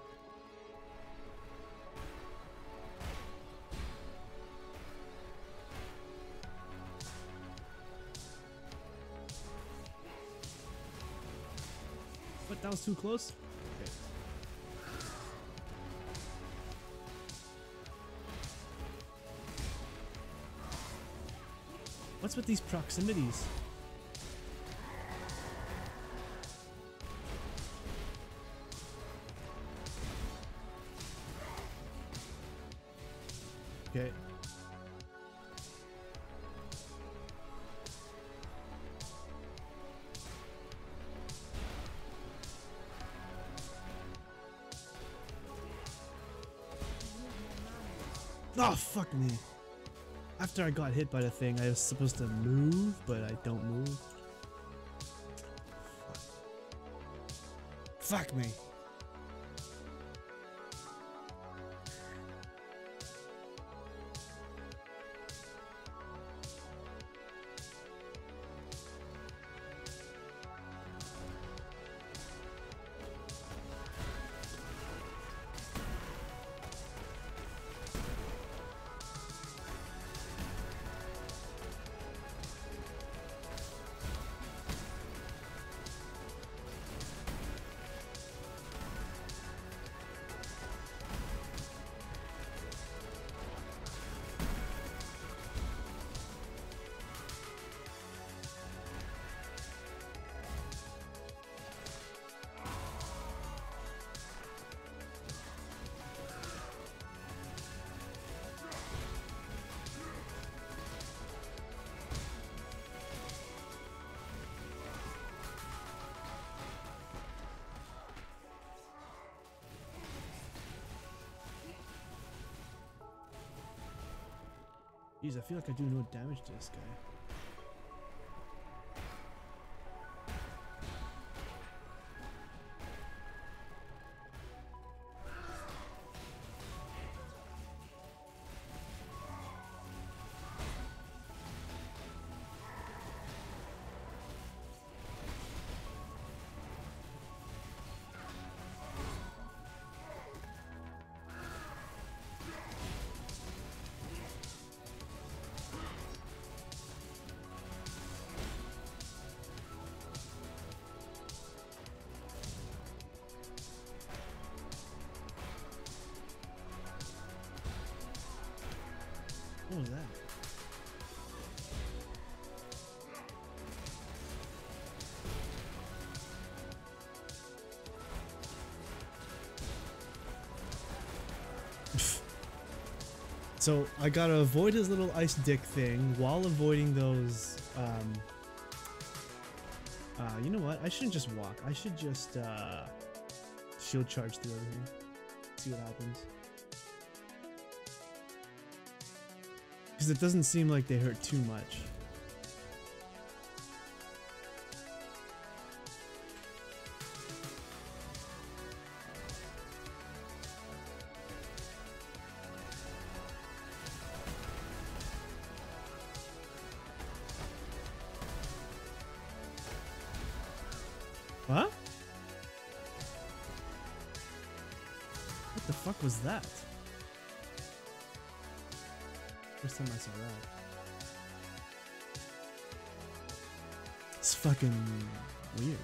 What, that was too close? Okay. What's with these proximities? Okay. Oh, fuck me. After I got hit by the thing, I was supposed to move, but I don't move. Fuck me. Jeez, I feel like I do no damage to this guy. What was that? So I gotta avoid his little ice dick thing while avoiding those. You know what? I shouldn't just walk. I should just shield charge through everything. See what happens. Because it doesn't seem like they hurt too much. What? What the fuck was that? First time I saw that. It's fucking weird.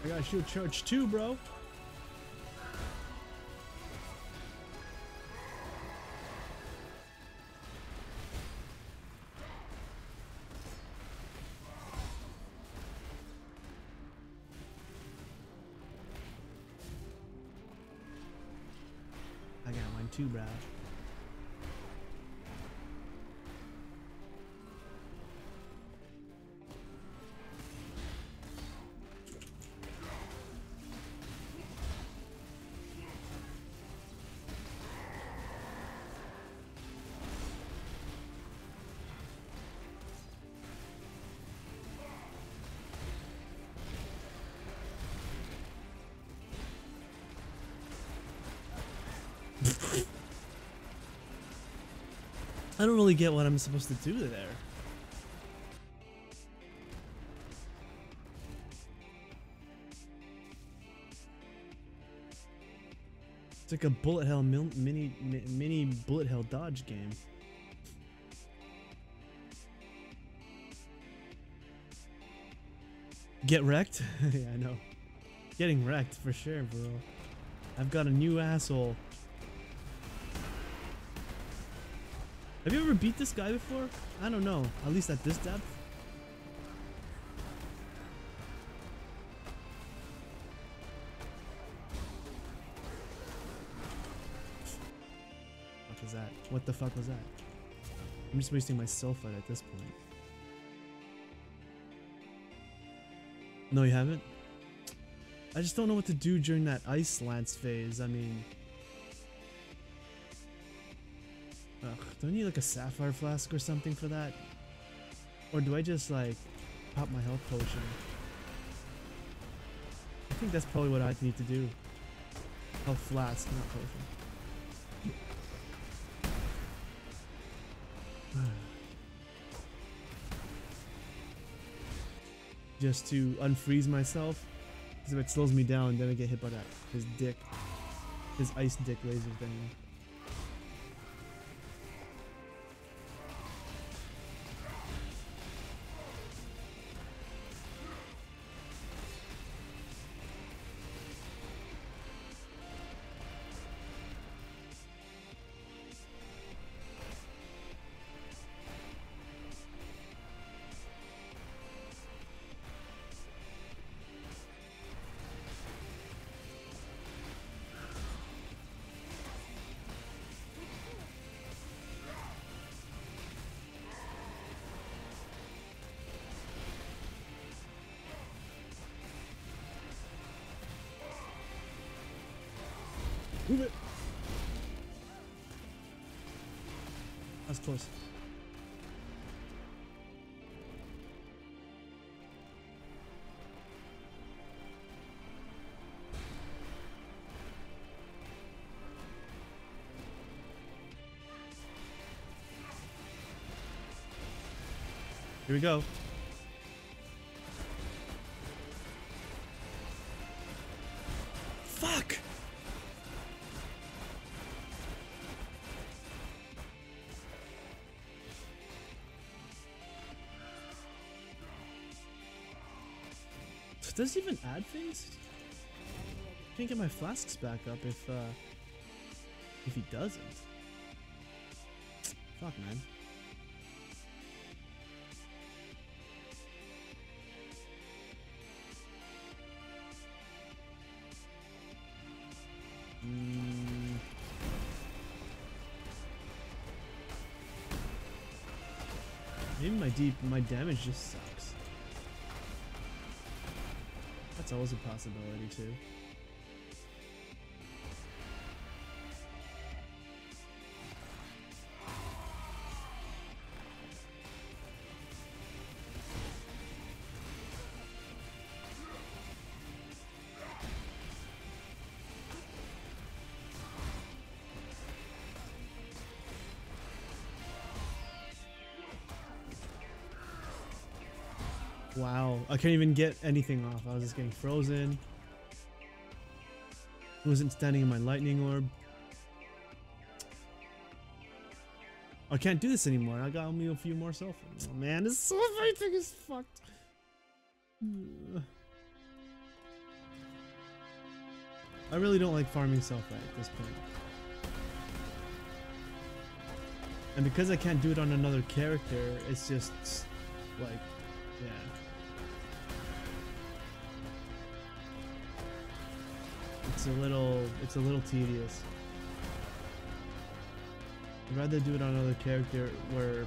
I got shield charge too, bro. I got mine too, bro. I don't really get what I'm supposed to do there. It's like a bullet hell mini bullet hell dodge game. Get wrecked? Yeah, I know. Getting wrecked for sure, bro. I've got a new asshole. Have you ever beat this guy before? I don't know. At least at this depth. What was that? What the fuck was that? I'm just wasting my sulfite at this point. No, you haven't? I just don't know what to do during that ice lance phase. I mean... Ugh, do I need like a sapphire flask or something for that? Or do I just like pop my health potion? I think that's probably what I need to do. Health flask, not potion. Just to unfreeze myself. Because if it slows me down, then I get hit by that. His dick. His ice dick laser thing. Move it! That's close. Here we go. Fuck! Does it even add things? Can't get my flasks back up if he doesn't. Fuck, man. Maybe my damage just sucks. That's always a possibility too. Wow, I can't even get anything off. I was just getting frozen. I wasn't standing in my lightning orb. I can't do this anymore. I got only a few more cell phones. Oh man, this everything is fucked. I really don't like farming Selfie at this point. And because I can't do it on another character, it's just like, yeah. It's a little tedious. I'd rather do it on another character where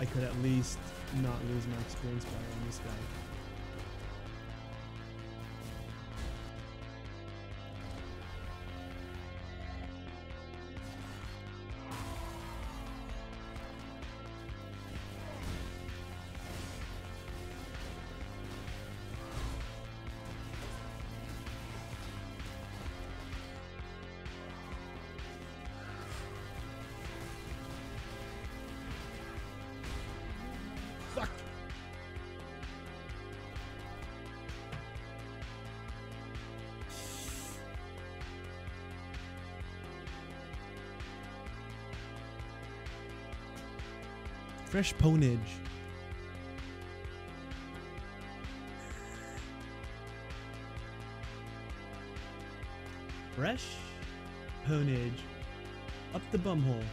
I could at least not lose my experience bar on this guy. Fuck! Fresh ponage. Fresh ponage. Up the bumhole.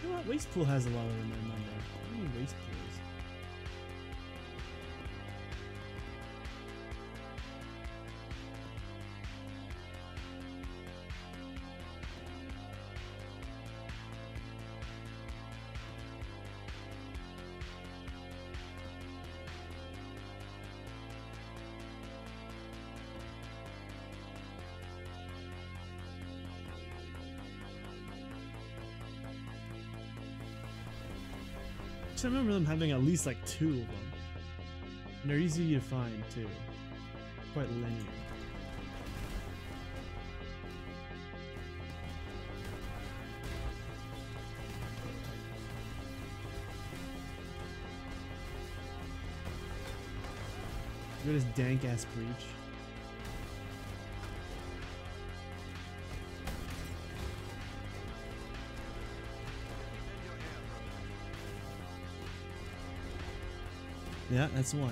You know what? Waste pool has a lot of them in there. How many waste pools? I remember them having at least like 2 of them. And they're easy to find too. Quite linear. Look at this dank ass breach. Yeah, that's one.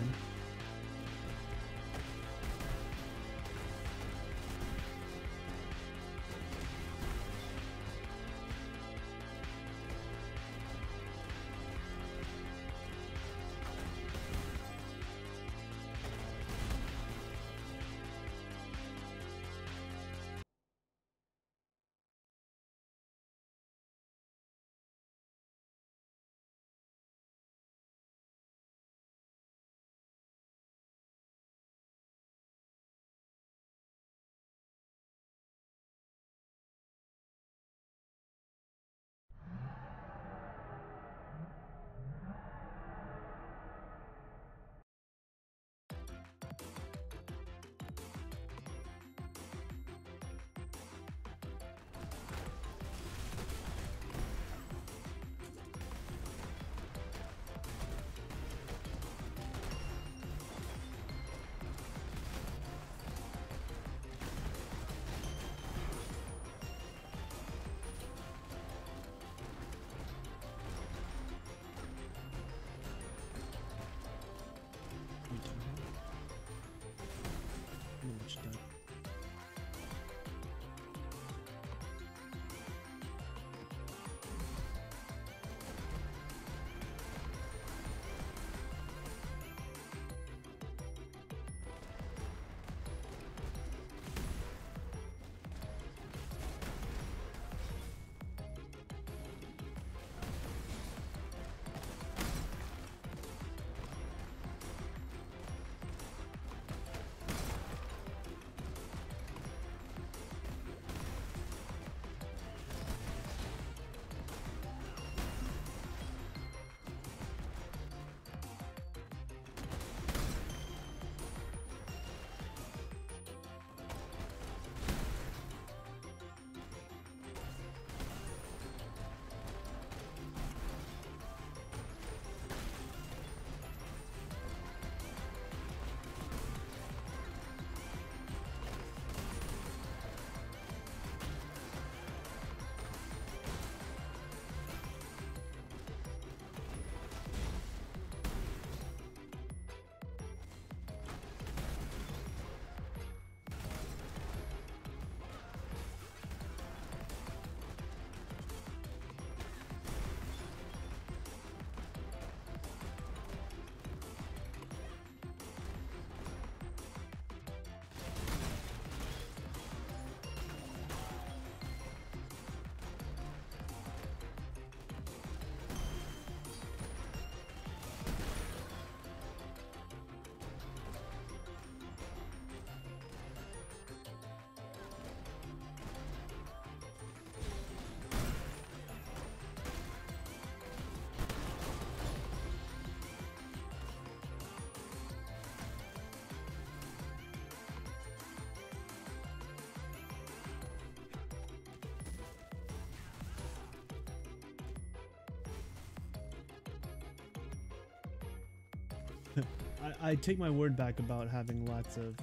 I take my word back about having lots of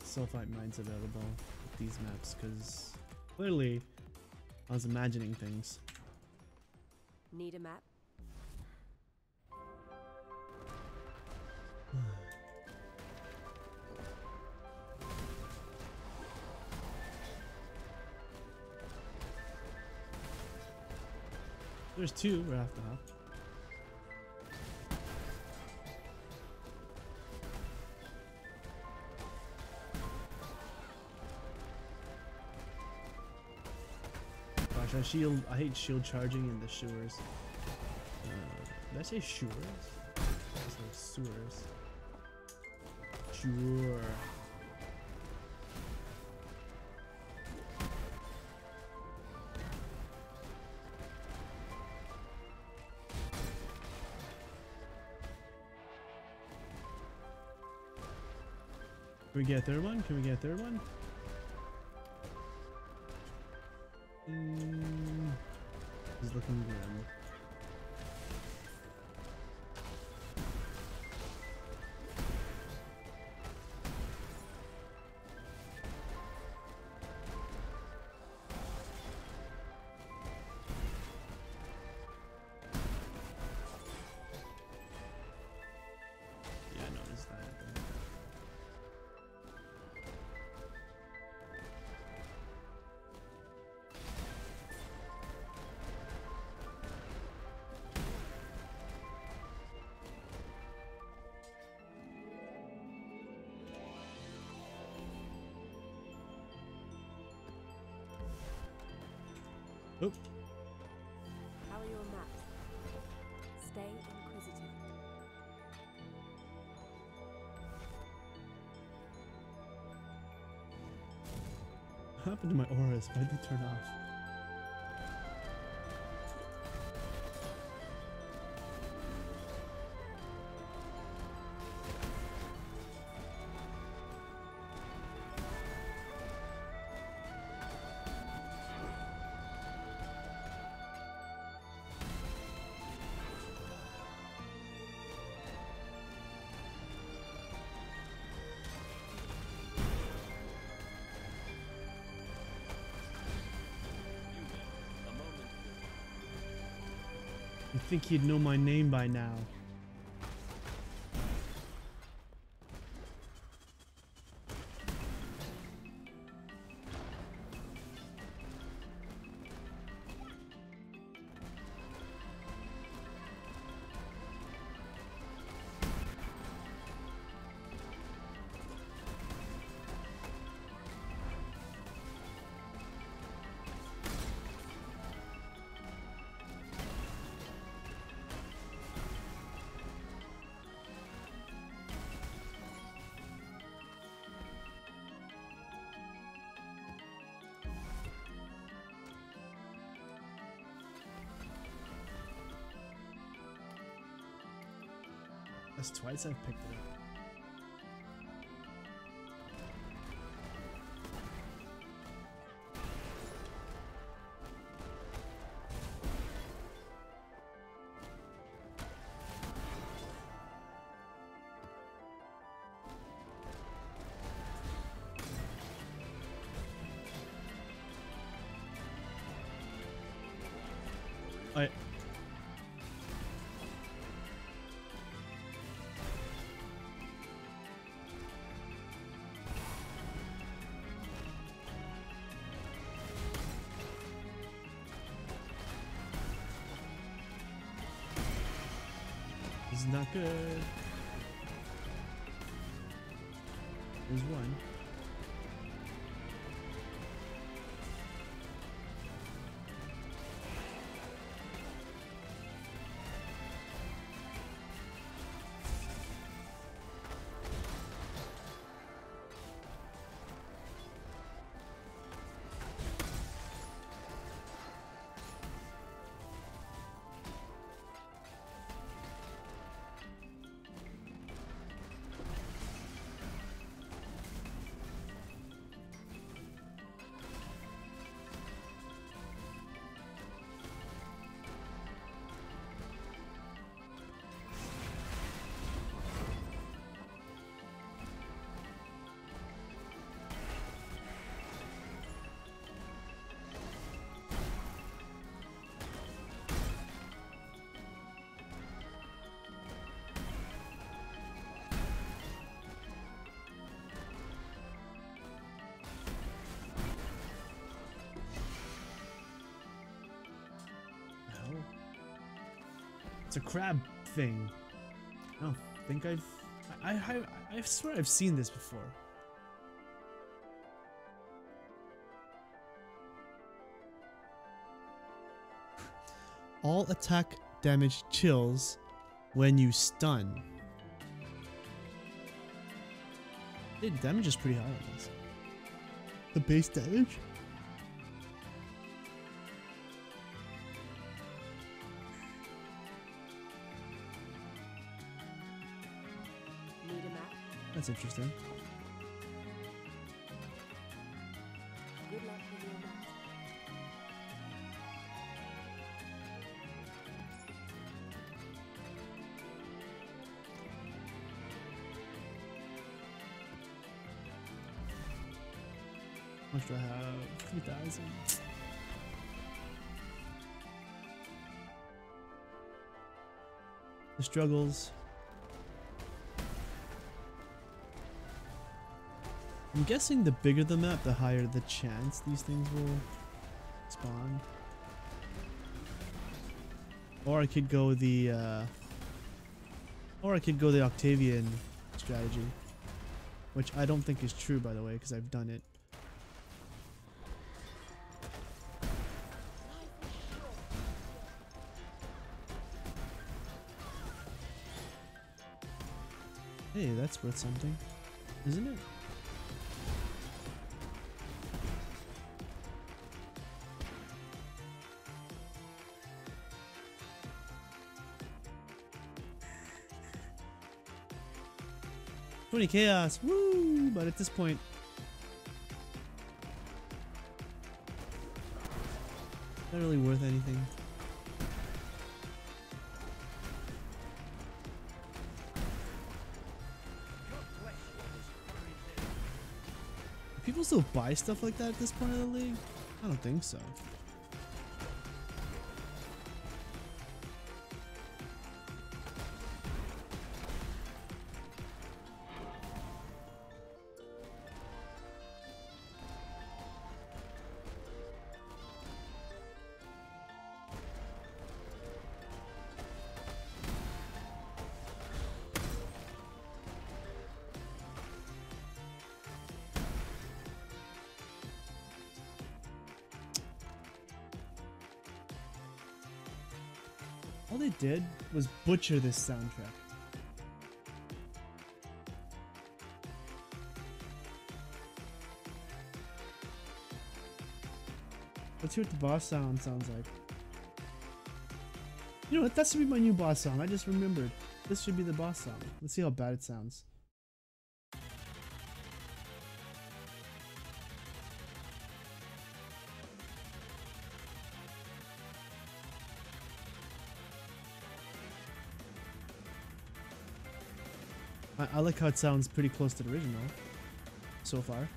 sulfite mines available with these maps, because clearly I was imagining things. Need a map? There's 2 right off the hop. Gosh, I hate shield charging in the sewers. Did I say sewers? I said sewers. Sure. Can we get a third one? Can we get a third one? He's looking grim. Yeah, I noticed that. Oh, How are your maps? Stay inquisitive. what happened to my auras? Why did they turn off? You'd think he'd know my name by now. That's twice I've picked it up. I This is not good. There's one. It's a crab thing. I don't think I swear I've seen this before. All attack damage chills when you stun. The damage is pretty high on this. The base damage? Need a map? That's interesting. much do I have? 3,000. The struggles. I'm guessing the bigger the map, the higher the chance these things will spawn. Or I could go the Octavian strategy, which I don't think is true, by the way, because I've done it. Hey, that's worth something, isn't it? Chaos, woo! But at this point, not really worth anything. Do people still buy stuff like that at this point of the league? I don't think so. All they did was butcher this soundtrack. Let's hear what the boss sound sounds like. You know what? That should be my new boss song. I just remembered. This should be the boss song. Let's see how bad it sounds. I like how it sounds pretty close to the original so far.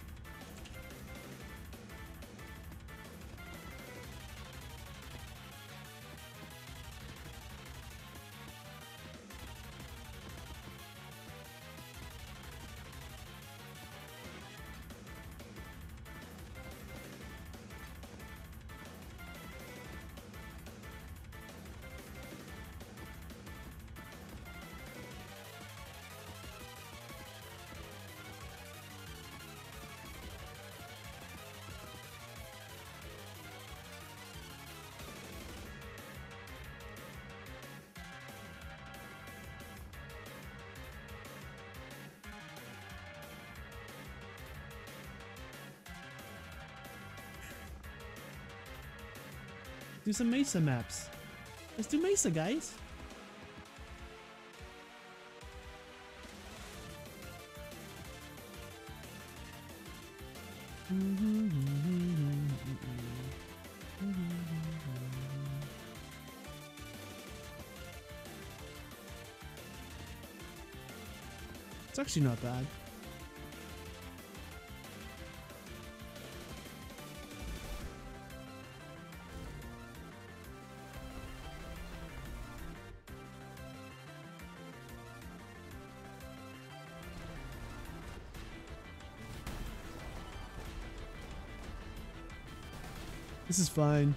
Do some Mesa maps. Let's do Mesa, guys. It's actually not bad. This is fine.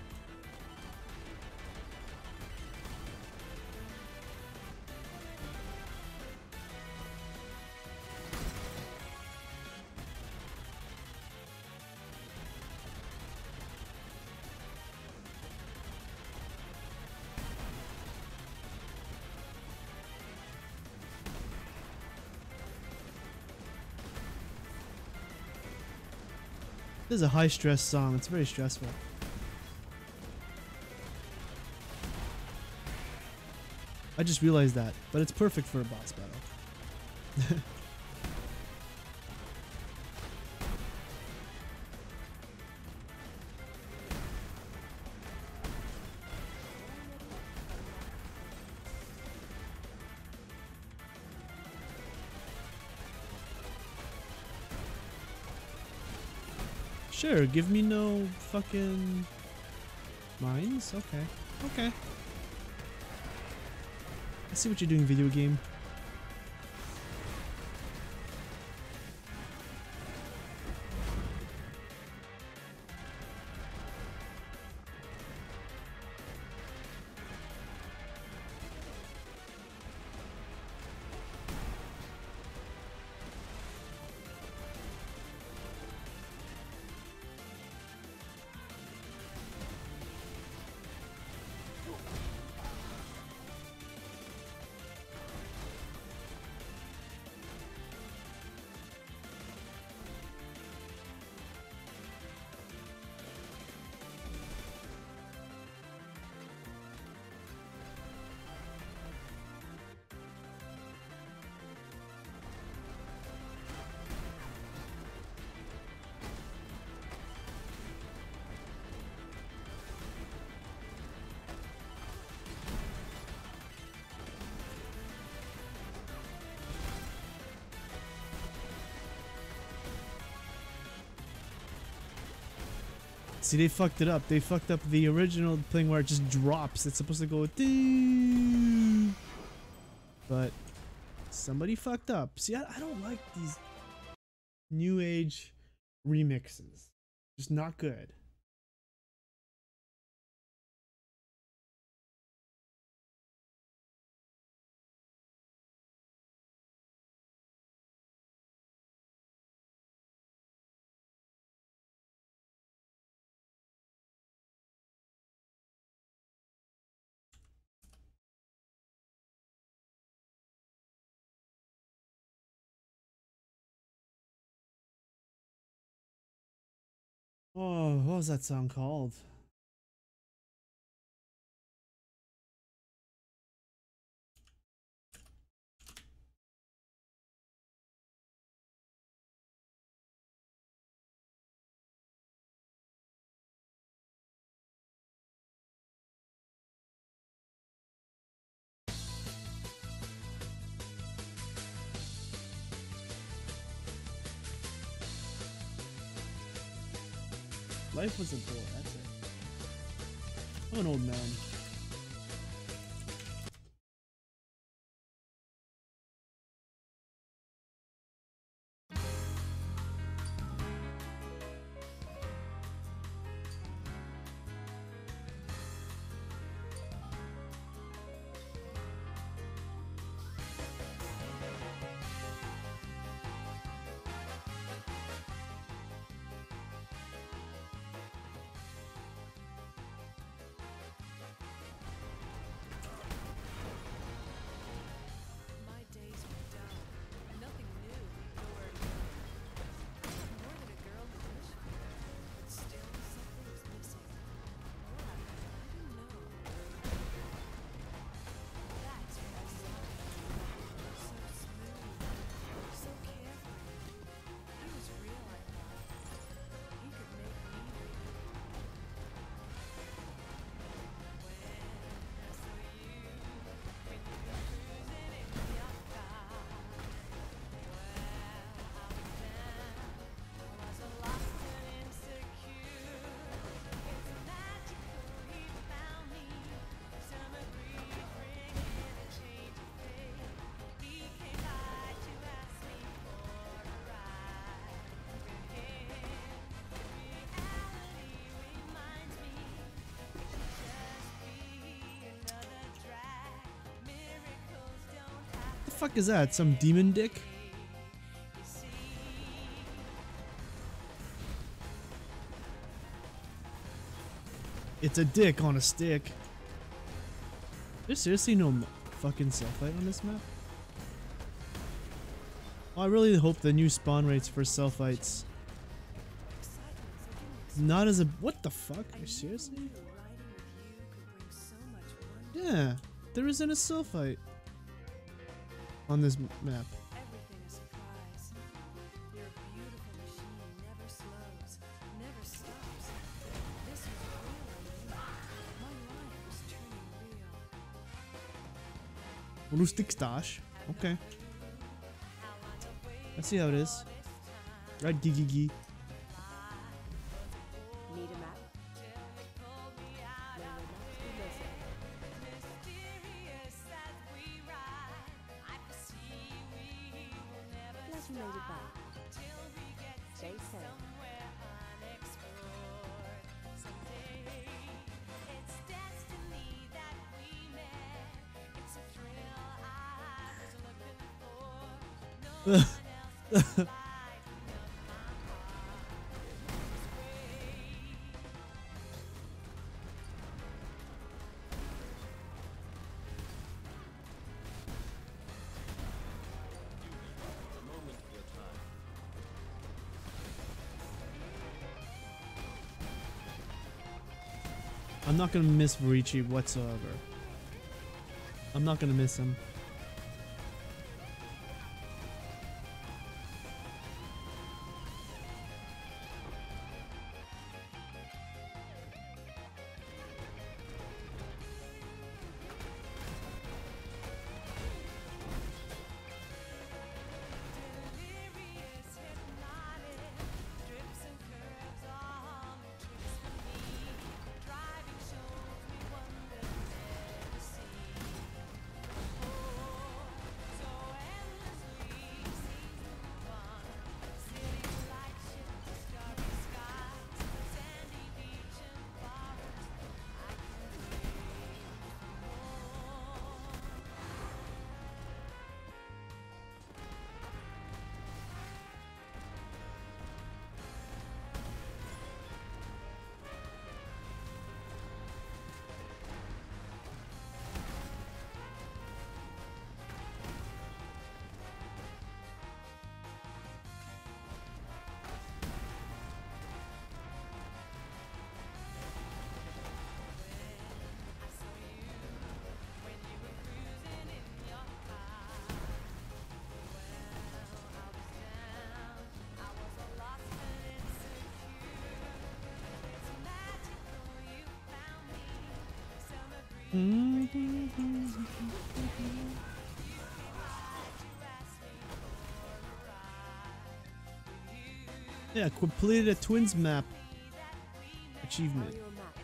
This is a high stress song. It's very stressful. I just realized that, but it's perfect for a boss battle. Sure, give me no fucking mines. Okay. Okay. I see what you're doing, video game. See, they fucked it up. They fucked up the original thing where it just drops. It's supposed to go ding. But somebody fucked up. See, I don't like these new age remixes. Just not good. Oh, what was that song called? Life was a bore, that's it. I'm an old man. The fuck is that? Some demon dick? It's a dick on a stick. There's seriously no fucking self-fight on this map? Well, I really hope the new spawn rates for self-fights not as a— what the fuck? Seriously? Yeah, there isn't a self-fight on this map. Everything a surprise. Your beautiful machine never slows, never stops. This was real. My life was turning real. Rustic stash. Okay. I see how it is. Right, gee. you made it back. Stay safe. I'm not gonna miss Varici whatsoever. I'm not gonna miss him. Yeah, completed a twins map achievement Your maps.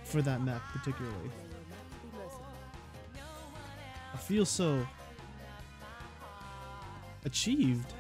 for that map particularly. May your maps be merciful. I feel so achieved.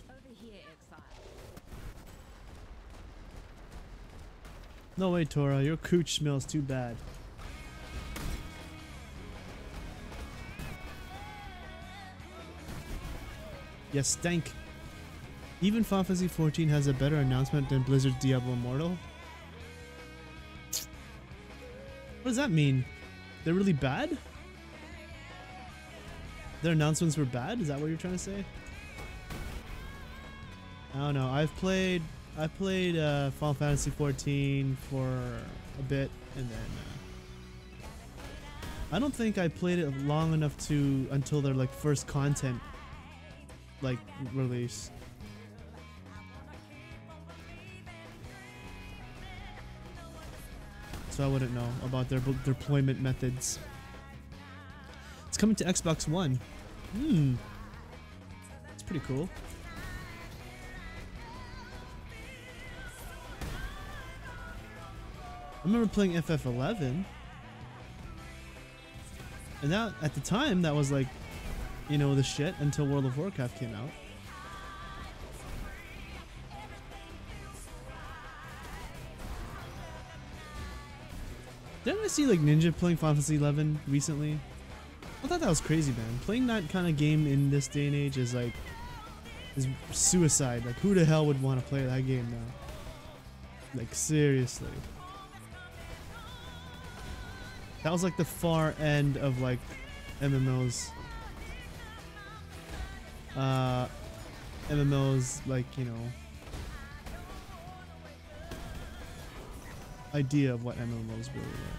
Over here, exile. No way, Tora, your cooch smells too bad. Yes, stank. Even Final Fantasy 14 has a better announcement than Blizzard's Diablo Immortal. What does that mean? They're really bad? Their announcements were bad? Is that what you're trying to say? I don't know. I've played Final Fantasy 14 for a bit, and then I don't think I played it long enough to until their like first content like release. So I wouldn't know about their deployment methods. It's coming to Xbox One. It's pretty cool. I remember playing FF11, and that at the time that was like, you know, the shit until World of Warcraft came out. Didn't I see like Ninja playing Final Fantasy 11 recently? I thought that was crazy, man. Playing that kind of game in this day and age is like is suicide. Like, who the hell would want to play that game now? Like, seriously. That was like the far end of like MMOs. MMOs, like, you know, idea of what MMOs really were.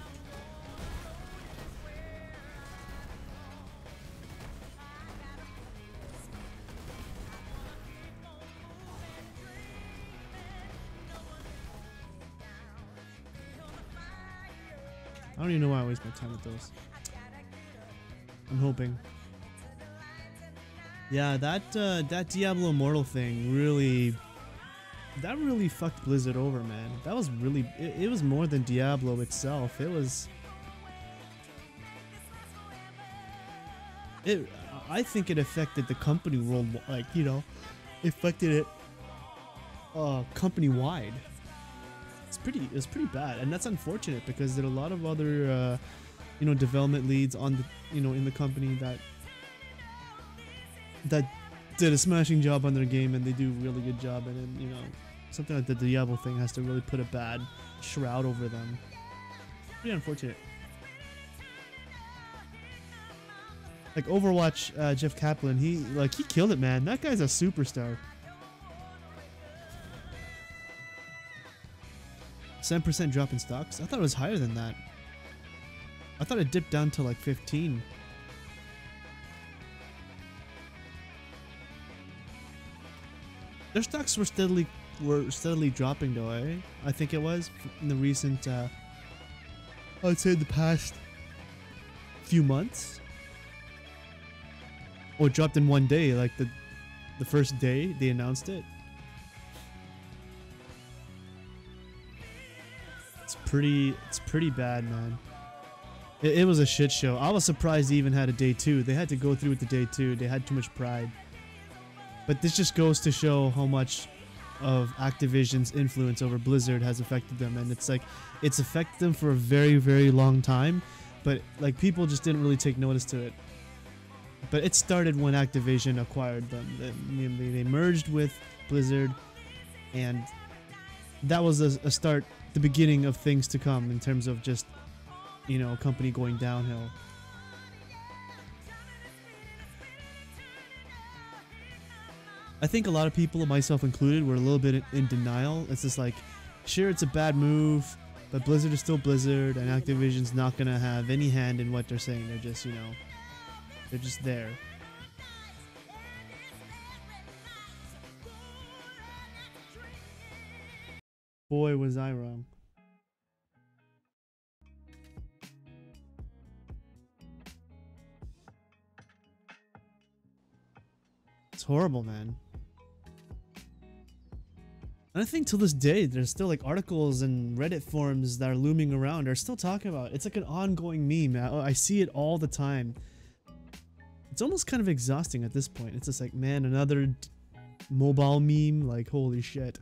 I don't even know why I waste my time with those. I'm hoping. Yeah, that Diablo Immortal thing really fucked Blizzard over, man. That was really it was more than Diablo itself. I think it affected the company world, like, you know, affected it company wide. It's pretty bad, and that's unfortunate because there are a lot of other you know, development leads on the, you know, in the company that did a smashing job on their game, and they do a really good job, and then, you know, something like the Diablo thing has to really put a bad shroud over them. Pretty unfortunate. Like Overwatch, Jeff Kaplan, he killed it, man. That guy's a superstar. 7% drop in stocks? I thought it was higher than that. I thought it dipped down to like 15. Their stocks were steadily dropping though, eh? I think it was in the recent I would say the past few months. Oh, it dropped in one day, like the first day they announced it. It's pretty bad, man. It was a shit show. I was surprised they even had a day 2. They had to go through with the day 2. They had too much pride. But this just goes to show how much of Activision's influence over Blizzard has affected them, and it's like it's affected them for a very, very long time, but like people just didn't really take notice to it. But it started when Activision acquired them. They merged with Blizzard, and that was a start, the beginning of things to come in terms of just, you know, a company going downhill. I think a lot of people, myself included, were a little bit in denial. It's just like, sure, it's a bad move, but Blizzard is still Blizzard, and Activision's not gonna have any hand in what they're saying. They're just, you know, they're just there. Boy, was I wrong. It's horrible, man. And I think till this day, there's still like articles and Reddit forums that are looming around. Are still talking about it. It's like an ongoing meme. I see it all the time. It's almost kind of exhausting at this point. It's just like, man, another mobile meme. Like, holy shit.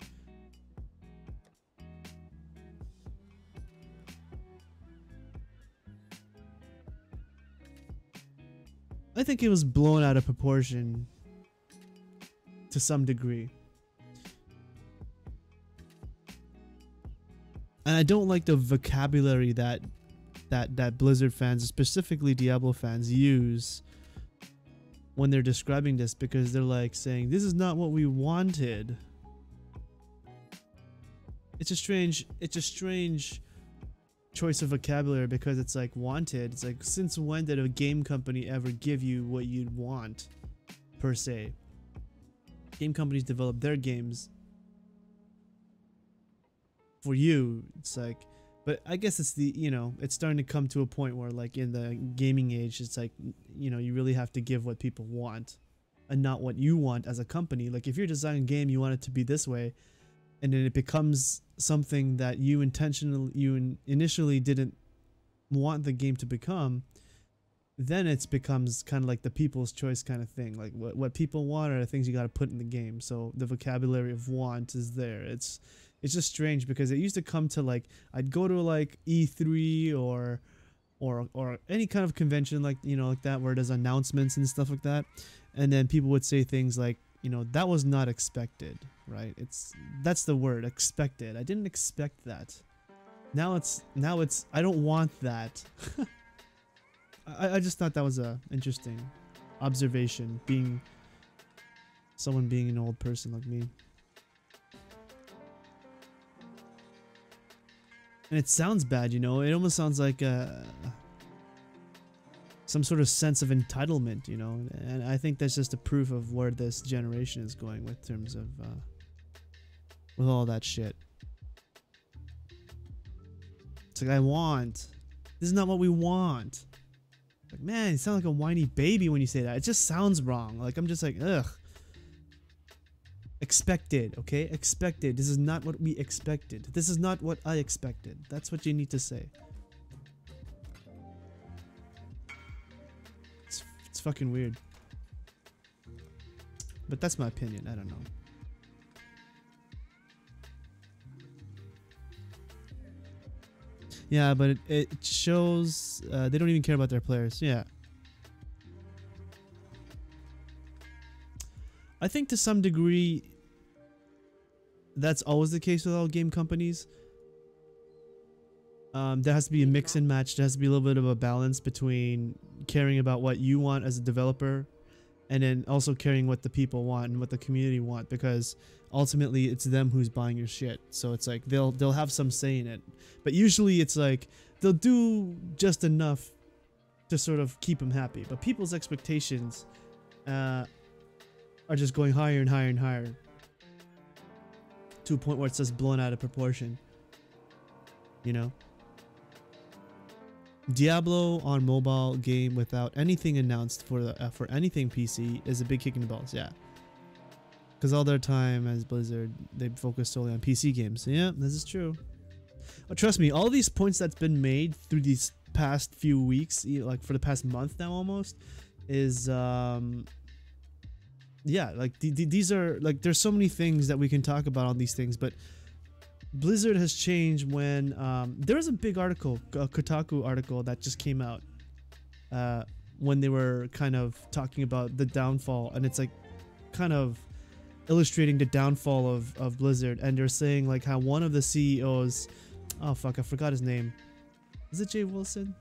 I think it was blown out of proportion to some degree. And I don't like the vocabulary that Blizzard fans, specifically Diablo fans, use when they're describing this, because they're like saying, this is not what we wanted. It's a strange choice of vocabulary, because it's like wanted. It's like, since when did a game company ever give you what you'd want, per se? Game companies develop their games for you. It's like, but I guess it's the, you know, it's starting to come to a point where, like, in the gaming age, it's like, you know, you really have to give what people want and not what you want as a company. Like, if you're designing a game, you want it to be this way, and then it becomes something that you initially didn't want the game to become, then it becomes kind of like the people's choice kind of thing. Like, what people want are the things you got to put in the game. So the vocabulary of want is there. It's just strange, because it used to come to, like, I'd go to like E3 or any kind of convention, like, you know, like that, where there's announcements and stuff like that, and then people would say things like, you know, that was not expected, right? That's the word, expected. I didn't expect that. Now it's I don't want that. I just thought that was a interesting observation, being someone being an old person like me. And it sounds bad, you know. It almost sounds like some sort of sense of entitlement, you know. And I think that's just a proof of where this generation is going with terms of with all that shit. It's like, I want. This is not what we want. Like, man, you sound like a whiny baby when you say that. It just sounds wrong. Like, I'm just like, ugh. Expected, okay? Expected. This is not what we expected. This is not what I expected. That's what you need to say. It's fucking weird. But that's my opinion. I don't know. Yeah, but it shows they don't even care about their players. Yeah. I think to some degree that's always the case with all game companies. There has to be a mix and match. There has to be a little bit of a balance between caring about what you want as a developer and then also caring what the people want and what the community want, because ultimately it's them who's buying your shit. So it's like they'll have some say in it, but usually it's like they'll do just enough to sort of keep them happy, but people's expectations are just going higher and higher and higher to a point where it's just blown out of proportion, you know. Diablo on mobile game without anything announced for anything PC is a big kick in the balls. Yeah, because all their time as Blizzard, they focus solely on PC games. Yeah, this is true. Oh, trust me, all these points that's been made through these past few weeks, like for the past month now almost, is yeah, like these are like, there's so many things that we can talk about on these things, but Blizzard has changed when there was a big article, a Kotaku article that just came out when they were kind of talking about the downfall, and it's like kind of illustrating the downfall of Blizzard, and they're saying like how one of the CEOs, oh fuck, I forgot his name. Is it Jay Wilson?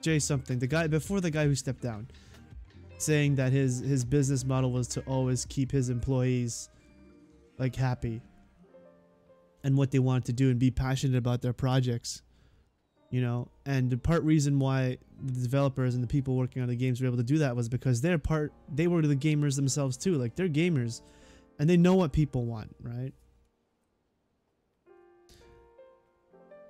Jay something, the guy before the guy who stepped down, saying that his business model was to always keep his employees like happy and what they wanted to do and be passionate about their projects, you know. And the part reason why the developers and the people working on the games were able to do that was because they were the gamers themselves too. Like, they're gamers and they know what people want, right?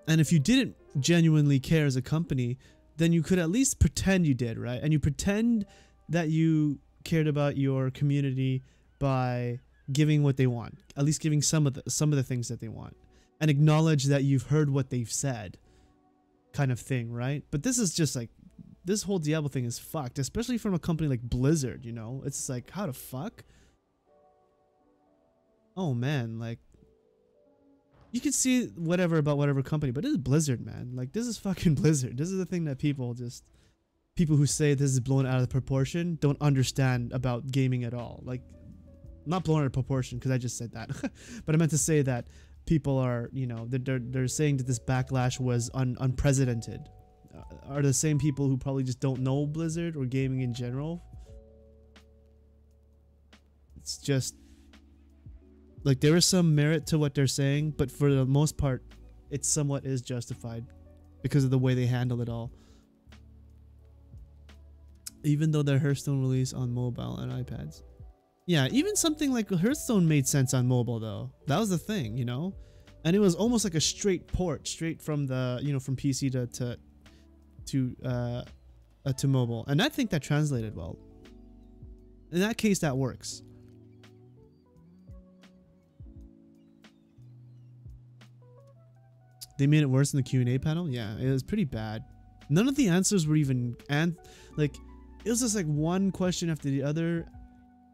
And if you didn't genuinely care as a company, then you could at least pretend you did, right? And you pretend that you cared about your community by giving what they want, at least giving some of the things that they want, and acknowledge that you've heard what they've said, kind of thing, right? But this is just like, this whole Diablo thing is fucked, especially from a company like Blizzard, you know? It's like, how the fuck? Oh man, like, you can see whatever about whatever company, but this is Blizzard, man. Like, this is fucking Blizzard. This is the thing that people who say this is blown out of proportion don't understand about gaming at all. Like, not blown out of proportion because I just said that, but I meant to say that people are, you know, they're saying that this backlash was unprecedented. Are the same people who probably just don't know Blizzard or gaming in general. It's just like, there is some merit to what they're saying, but for the most part, it somewhat is justified because of the way they handle it all. Even though their Hearthstone release on mobile and iPads. Yeah, even something like Hearthstone made sense on mobile though. That was the thing, you know? And it was almost like a straight port, straight from the, you know, from PC to mobile. And I think that translated well. In that case, that works. They made it worse in the Q&A panel? Yeah, it was pretty bad. None of the answers were even, like, it was just like one question after the other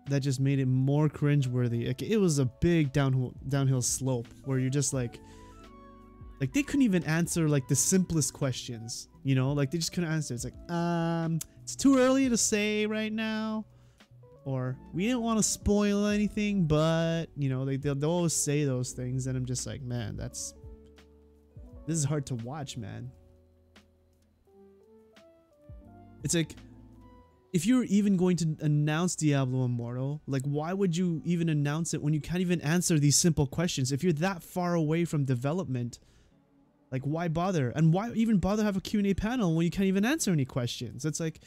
that just made it more cringeworthy. Like, it was a big downhill slope where you're just like they couldn't even answer like the simplest questions, you know? Like, they just couldn't answer. It's like, it's too early to say right now. or we didn't want to spoil anything, but you know, they'll always say those things, and I'm just like, man, this is hard to watch, man. It's like, if you're even going to announce Diablo Immortal, like, why would you even announce it when you can't even answer these simple questions? If you're that far away from development, like, why bother? And why even bother have a Q&A panel when you can't even answer any questions? It's like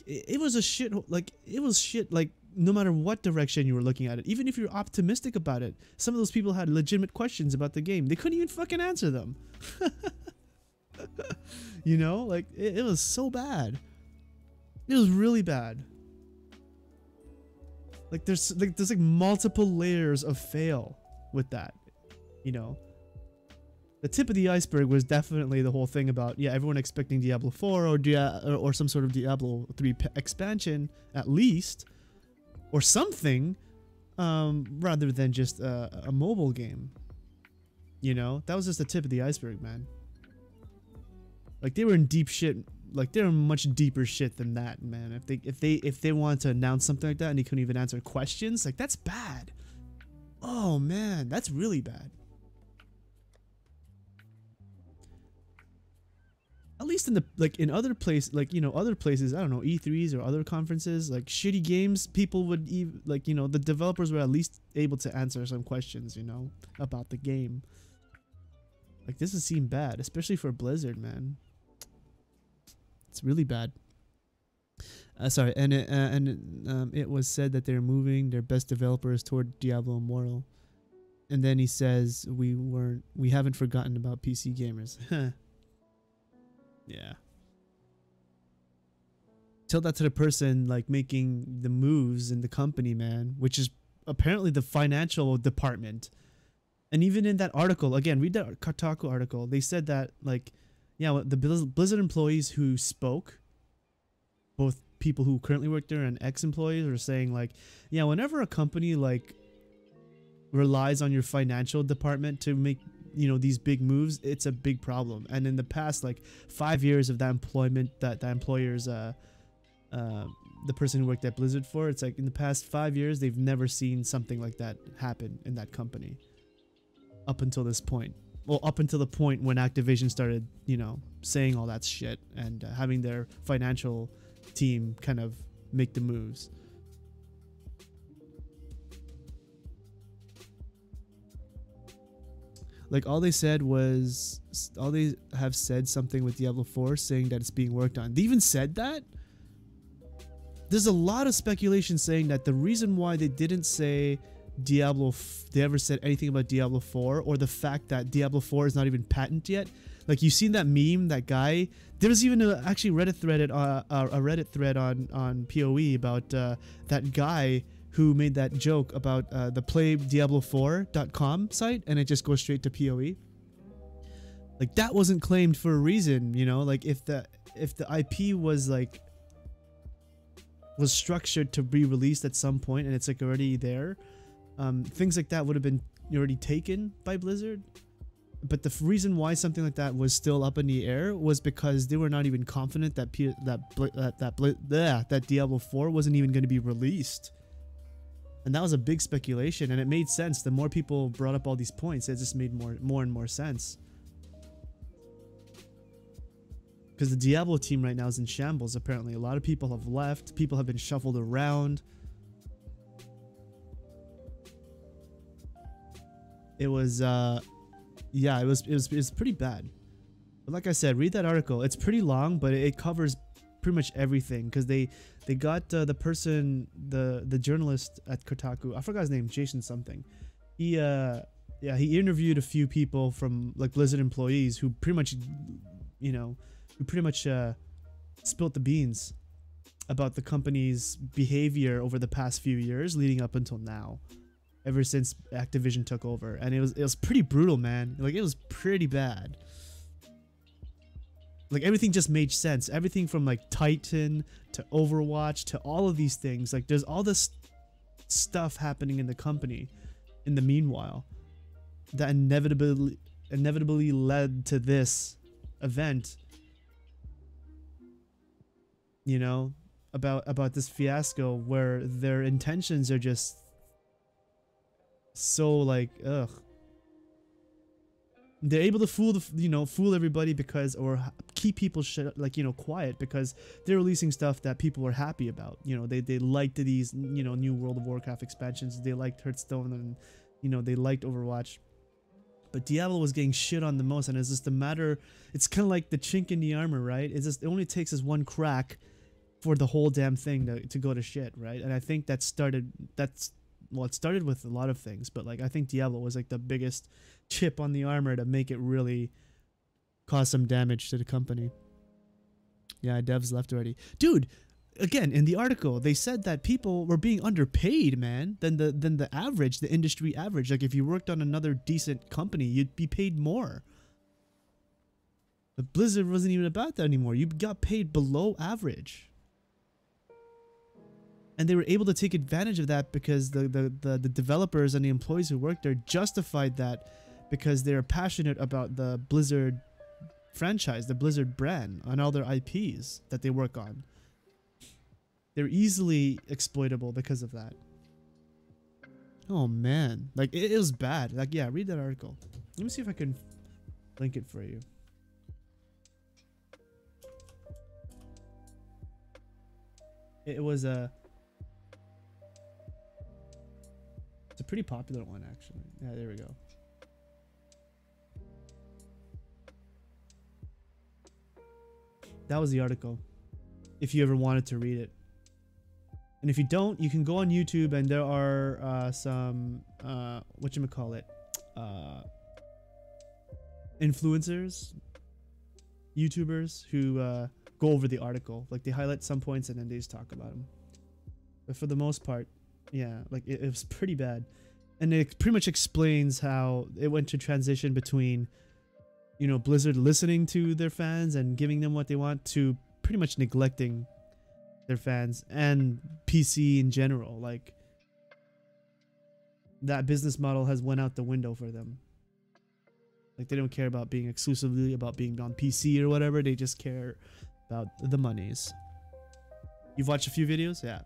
it was a shit, like, it was shit, like, no matter what direction you were looking at it, even if you're optimistic about it, some of those people had legitimate questions about the game. They couldn't even fucking answer them. You know, like, it was so bad. It was really bad. Like, there's like multiple layers of fail with that, you know. The tip of the iceberg was definitely the whole thing about, yeah, everyone expecting Diablo 4 or some sort of Diablo 3 expansion at least, or something, rather than just a mobile game. You know, that was just the tip of the iceberg, man. Like, they were in deep shit. Like, they're in much deeper shit than that, man. If they wanted to announce something like that and they couldn't even answer questions, like, that's bad. Oh man, that's really bad. At least in other places, like, you know, other places, I don't know, E3s or other conferences, like, shitty games, people would even, like, you know, the developers were at least able to answer some questions, you know, about the game. Like, this has seemed bad, especially for Blizzard, man. It's really bad. Sorry, and it was said that they're moving their best developers toward Diablo Immortal, and then he says we haven't forgotten about PC gamers. Yeah. Tell that to the person, like, making the moves in the company, man, which is apparently the financial department. And even in that article, again, read that Kotaku article, they said that, like, yeah, the Blizzard employees who spoke, both people who currently work there and ex-employees, are saying, like, yeah, whenever a company, like, relies on your financial department to make, you know, these big moves, it's a big problem. And in the past, like, 5 years of that employment, that employer's, the person who worked at Blizzard for, it's like, in the past 5 years, they've never seen something like that happen in that company. Up until this point. Well, up until the point when Activision started, you know, saying all that shit and having their financial team kind of make the moves. Like, all they have said something with Diablo 4 saying that it's being worked on. They even said that? There's a lot of speculation saying that the reason why they didn't say they ever said anything about Diablo 4, or the fact that Diablo 4 is not even patent yet. Like, you've seen that meme, that guy. There was even a Reddit thread on PoE about that guy who made that joke about the playdiablo4.com site, and it just goes straight to PoE. Like, that wasn't claimed for a reason, you know. Like, if the IP was, like, was structured to be released at some point and it's, like, already there, things like that would have been already taken by Blizzard. But the reason why something like that was still up in the air was because they were not even confident that Diablo 4 wasn't even going to be released. And that was a big speculation, and it made sense. The more people brought up all these points, it just made more and more sense. Because the Diablo team right now is in shambles, apparently. A lot of people have left. People have been shuffled around. It was, yeah, it was pretty bad. But like I said, read that article. It's pretty long, but it covers pretty much everything. Because they got the person, the journalist at Kotaku, I forgot his name, Jason something. He interviewed a few people from, like, Blizzard employees who pretty much, you know, spilt the beans about the company's behavior over the past few years leading up until now, ever since Activision took over. And it was pretty brutal, man. Like, it was pretty bad. Like, everything just made sense. Everything from, like, Titan to Overwatch to all of these things. Like, there's all this stuff happening in the company in the meanwhile that inevitably led to this event. You know, about this fiasco where their intentions are just so like ugh. They're able to fool fool everybody because or keep people like quiet because they're releasing stuff that people were happy about. They liked these new World of Warcraft expansions. They liked Hearthstone and they liked Overwatch. But Diablo was getting shit on the most, and it's just a matter. It's kind of like the chink in the armor, right? It's just it only takes us one crack for the whole damn thing to go to shit, right? And I think it started with a lot of things, but like I think Diablo was like the biggest chip on the armor to make it really cause some damage to the company. Yeah, devs left already, dude. Again, in the article, they said that people were being underpaid, man, than the average, the industry average. Like if you worked on another decent company, you'd be paid more. But Blizzard wasn't even about that anymore. You got paid below average. And they were able to take advantage of that because the developers and the employees who worked there justified that because they're passionate about the Blizzard franchise, the Blizzard brand, and all their IPs that they work on. They're easily exploitable because of that. Oh man, like it was bad. Like yeah, read that article. Let me see if I can link it for you. It was it's a pretty popular one actually. Yeah, there we go. That was the article. If you ever wanted to read it. And if you don't, you can go on YouTube and there are some whatchamacallit, influencers, YouTubers who go over the article. Like they highlight some points and then they just talk about them. But for the most part, yeah, like it was pretty bad. And it pretty much explains how it went to transition between, Blizzard listening to their fans and giving them what they want to pretty much neglecting their fans and PC in general. Like that business model has went out the window for them. Like they don't care about being exclusively about being on PC or whatever. They just care about the monies. You've watched a few videos? Yeah.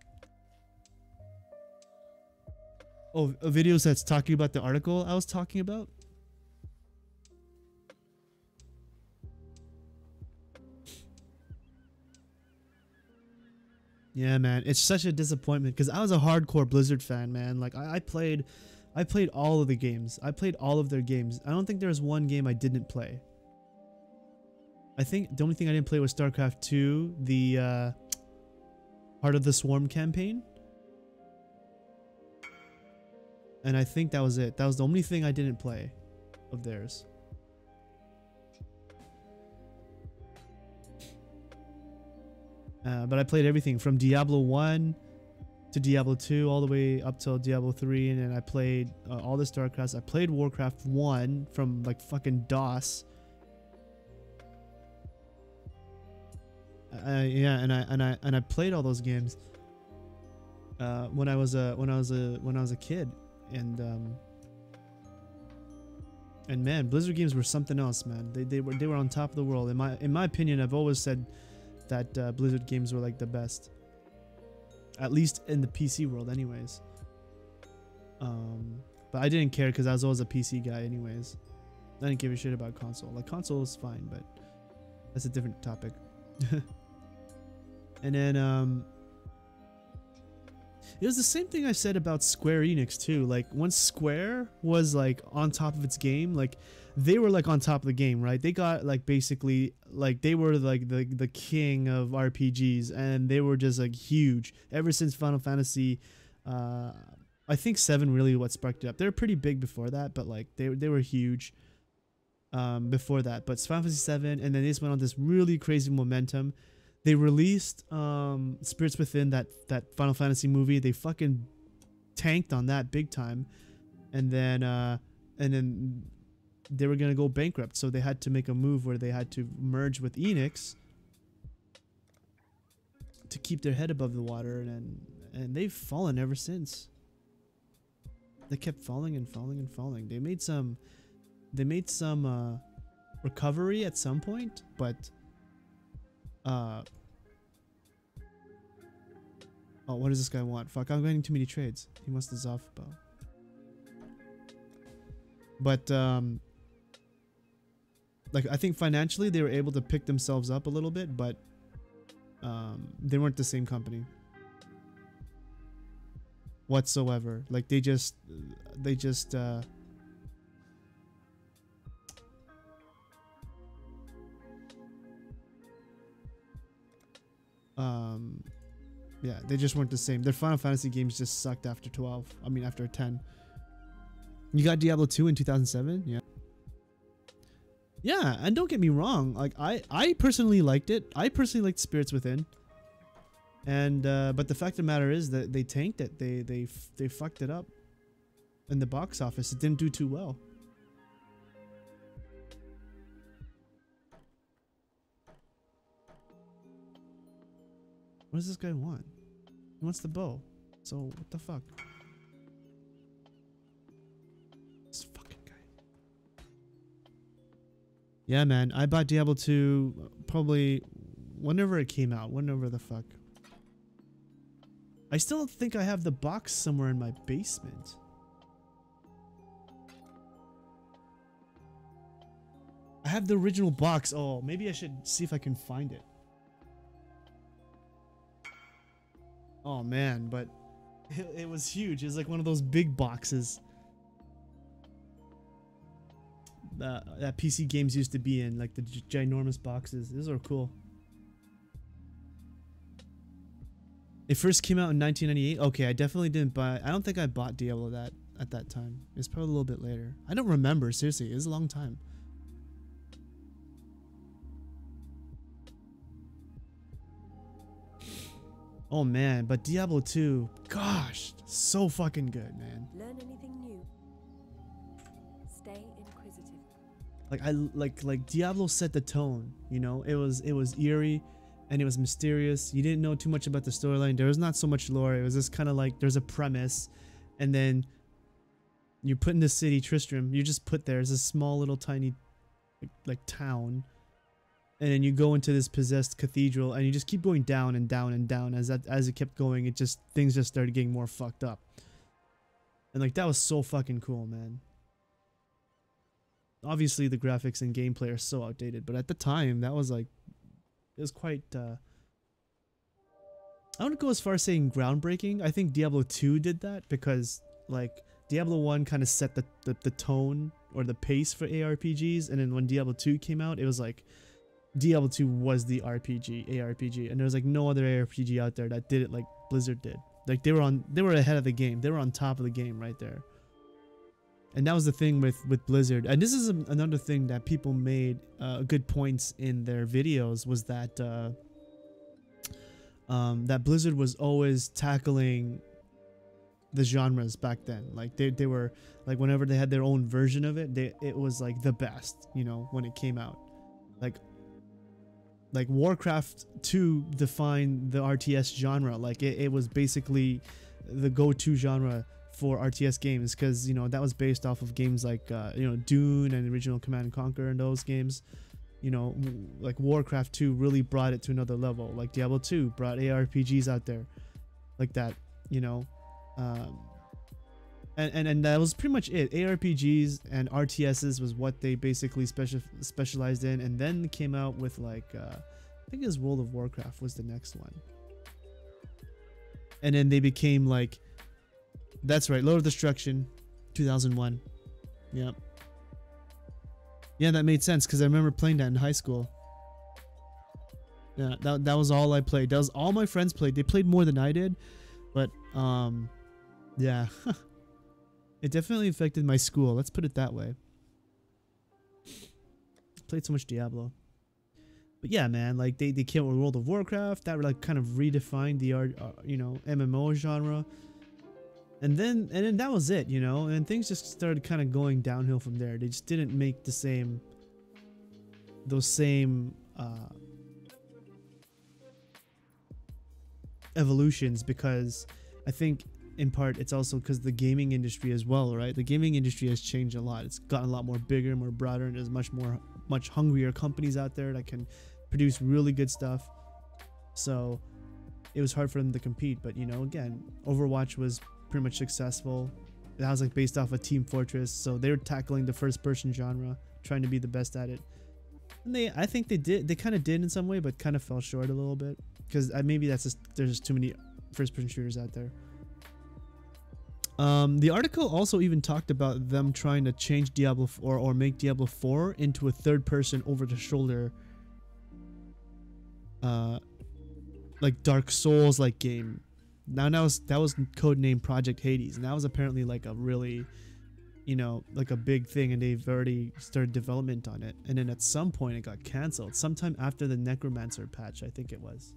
Oh, videos that's talking about the article I was talking about? Yeah, man, it's such a disappointment because I was a hardcore Blizzard fan, man. Like I played all of the games. I played all of their games. I don't think there was one game I didn't play. I think the only thing I didn't play was StarCraft 2, the Heart of the Swarm campaign. And I think that was it. That was the only thing I didn't play of theirs. But I played everything from Diablo 1 to Diablo 2 all the way up till Diablo 3, and then I played all the StarCrafts. I played Warcraft 1 from like fucking DOS. Yeah, and I played all those games when I was a kid, and man, Blizzard games were something else, man. They were on top of the world. In my opinion, I've always said that Blizzard games were like the best, at least in the PC world anyways. But I didn't care because I was always a PC guy anyways. I didn't give a shit about console. Like console is fine, but that's a different topic. And then it was the same thing I said about Square Enix too. Like once Square was like on top of its game, like they were like on top of the game, right? They got like basically like they were like the king of RPGs, and they were just like huge ever since Final Fantasy. I think 7 really what sparked it up. They were pretty big before that, but like they were huge before that. But Final Fantasy 7, and then they just went on this really crazy momentum. They released Spirits Within, that Final Fantasy movie. They fucking tanked on that big time, and then they were gonna go bankrupt, so they had to make a move where they had to merge with Enix to keep their head above the water, and they've fallen ever since. They kept falling and falling and falling. They made some recovery at some point, but Oh, what does this guy want? Fuck, I'm getting too many trades. He wants the Zoff bow. But, like, I think financially they were able to pick themselves up a little bit, but they weren't the same company whatsoever. Like, they just yeah, they just weren't the same. Their Final Fantasy games just sucked after 12. I mean, after 10. You got Diablo 2 in 2007? Yeah. Yeah, and don't get me wrong. Like, I personally liked it. I personally liked Spirits Within. And, but the fact of the matter is that they tanked it. They fucked it up in the box office. It didn't do too well. What does this guy want? He wants the bow. So, what the fuck? This fucking guy. Yeah, man. I bought Diablo 2 probably whenever it came out. Whenever the fuck. I still think I have the box somewhere in my basement. I have the original box. Oh, maybe I should see if I can find it. Oh man, but it was huge. It was like one of those big boxes that PC games used to be in, like the ginormous boxes. Those are cool. It first came out in 1998. Okay, I definitely didn't buy. I don't think I bought Diablo at that time. It's probably a little bit later. I don't remember. Seriously, it was a long time. Oh man, but Diablo 2, gosh, so fucking good, man. Learn anything new. Stay inquisitive. Like Diablo set the tone, you know. It was eerie and it was mysterious. You didn't know too much about the storyline. There was not so much lore. It was just kind of like there's a premise and then you put in the city Tristram, you just put there as a small little tiny like town. And then you go into this possessed cathedral, and you just keep going down and down and down. As it kept going, things just started getting more fucked up. And like that was so fucking cool, man. Obviously, the graphics and gameplay are so outdated, but at the time, that was like, it was quite. I wouldn't go as far as saying groundbreaking. I think Diablo 2 did that because like Diablo 1 kind of set the tone or the pace for ARPGs, and then when Diablo 2 came out, it was like. Diablo 2 was the ARPG, and there was like no other ARPG out there that did it like Blizzard did. Like they were ahead of the game. They were on top of the game right there. And that was the thing with Blizzard. And this is another thing that people made good points in their videos was that that Blizzard was always tackling the genres back then. Like they were like whenever they had their own version of it, it was like the best, you know, when it came out. Like Warcraft 2 defined the RTS genre. Like it was basically the go-to genre for RTS games because, you know, that was based off of games like, you know, Dune and original Command and Conquer and those games. You know, like Warcraft 2 really brought it to another level. Like Diablo 2 brought ARPGs out there like that, you know. And that was pretty much it. ARPGs and RTSs was what they basically specialized in, and then came out with like I think it was World of Warcraft was the next one, and then they became like, that's right, Lord of Destruction, 2001. Yep. Yeah, that made sense because I remember playing that in high school. Yeah, that was all I played. That was all my friends played. They played more than I did, but yeah. It definitely affected my school. Let's put it that way. Played so much Diablo. But yeah, man, like they came with World of Warcraft. That like kind of redefined the you know, MMO genre. And then that was it, you know. And things just started kind of going downhill from there. They just didn't make those same evolutions because I think in part it's also because the gaming industry as well, right? The gaming industry has changed a lot. It's gotten a lot more bigger, more broader, and there's much hungrier companies out there that can produce really good stuff. So it was hard for them to compete. But you know, again, Overwatch was pretty much successful. That was like based off of Team Fortress, so they were tackling the first-person genre, trying to be the best at it. And I think they kind of did in some way, but kind of fell short a little bit because maybe that's just there's just too many first-person shooters out there. The article also even talked about them trying to change Diablo 4 or make Diablo 4 into a third-person over-the-shoulder, like Dark Souls-like game. Now that was codenamed Project Hades, and that was apparently like a really, you know, like a big thing, and they've already started development on it. And then at some point it got cancelled, sometime after the Necromancer patch, I think it was.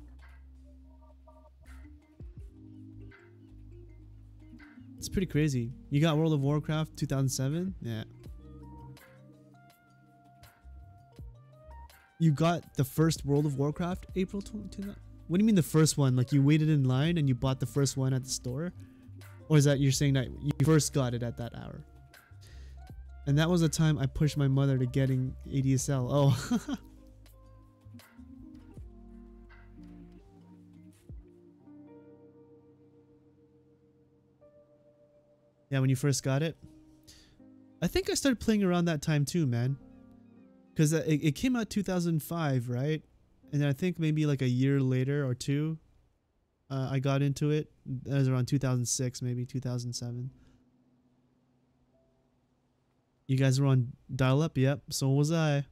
It's pretty crazy. You got World of Warcraft 2007? Yeah. You got the first World of Warcraft April 2000? What do you mean the first one? Like you waited in line and you bought the first one at the store? Or is that you're saying that you first got it at that hour? And that was the time I pushed my mother to getting ADSL. Oh. Yeah, when you first got it. I think I started playing around that time too, man. Because it came out 2005, right? And then I think maybe like a year later or two, I got into it. That was around 2006, maybe 2007. You guys were on dial-up? Yep, so was I.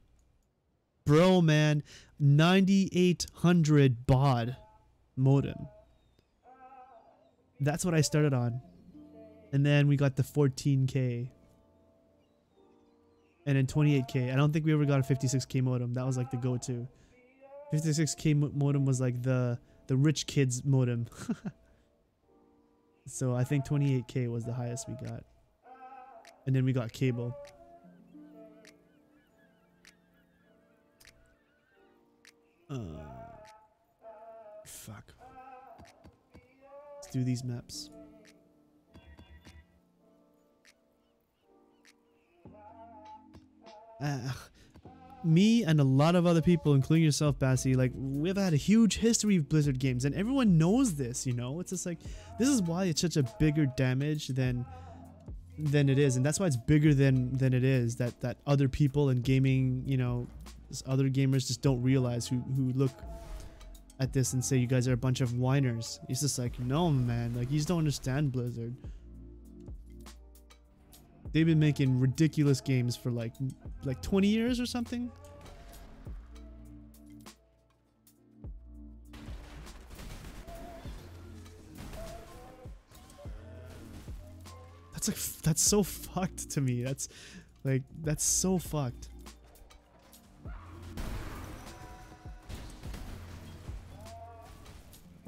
Bro, man, 9800 baud modem. That's what I started on. And then we got the 14K. And then 28K. I don't think we ever got a 56K modem. That was like the go-to. 56K modem was like the rich kids modem. So I think 28K was the highest we got. And then we got cable. Fuck. Let's do these maps. Me and a lot of other people, including yourself, Bassie, like we've had a huge history of Blizzard games, and everyone knows this, you know. It's just like this is why it's such a bigger damage than it is, and that's why it's bigger than it is. That other people in gaming, you know, other gamers just don't realize who look at this and say you guys are a bunch of whiners. It's just like, no, man, like you just don't understand Blizzard. They've been making ridiculous games for like 20 years or something. That's so fucked to me. That's so fucked. But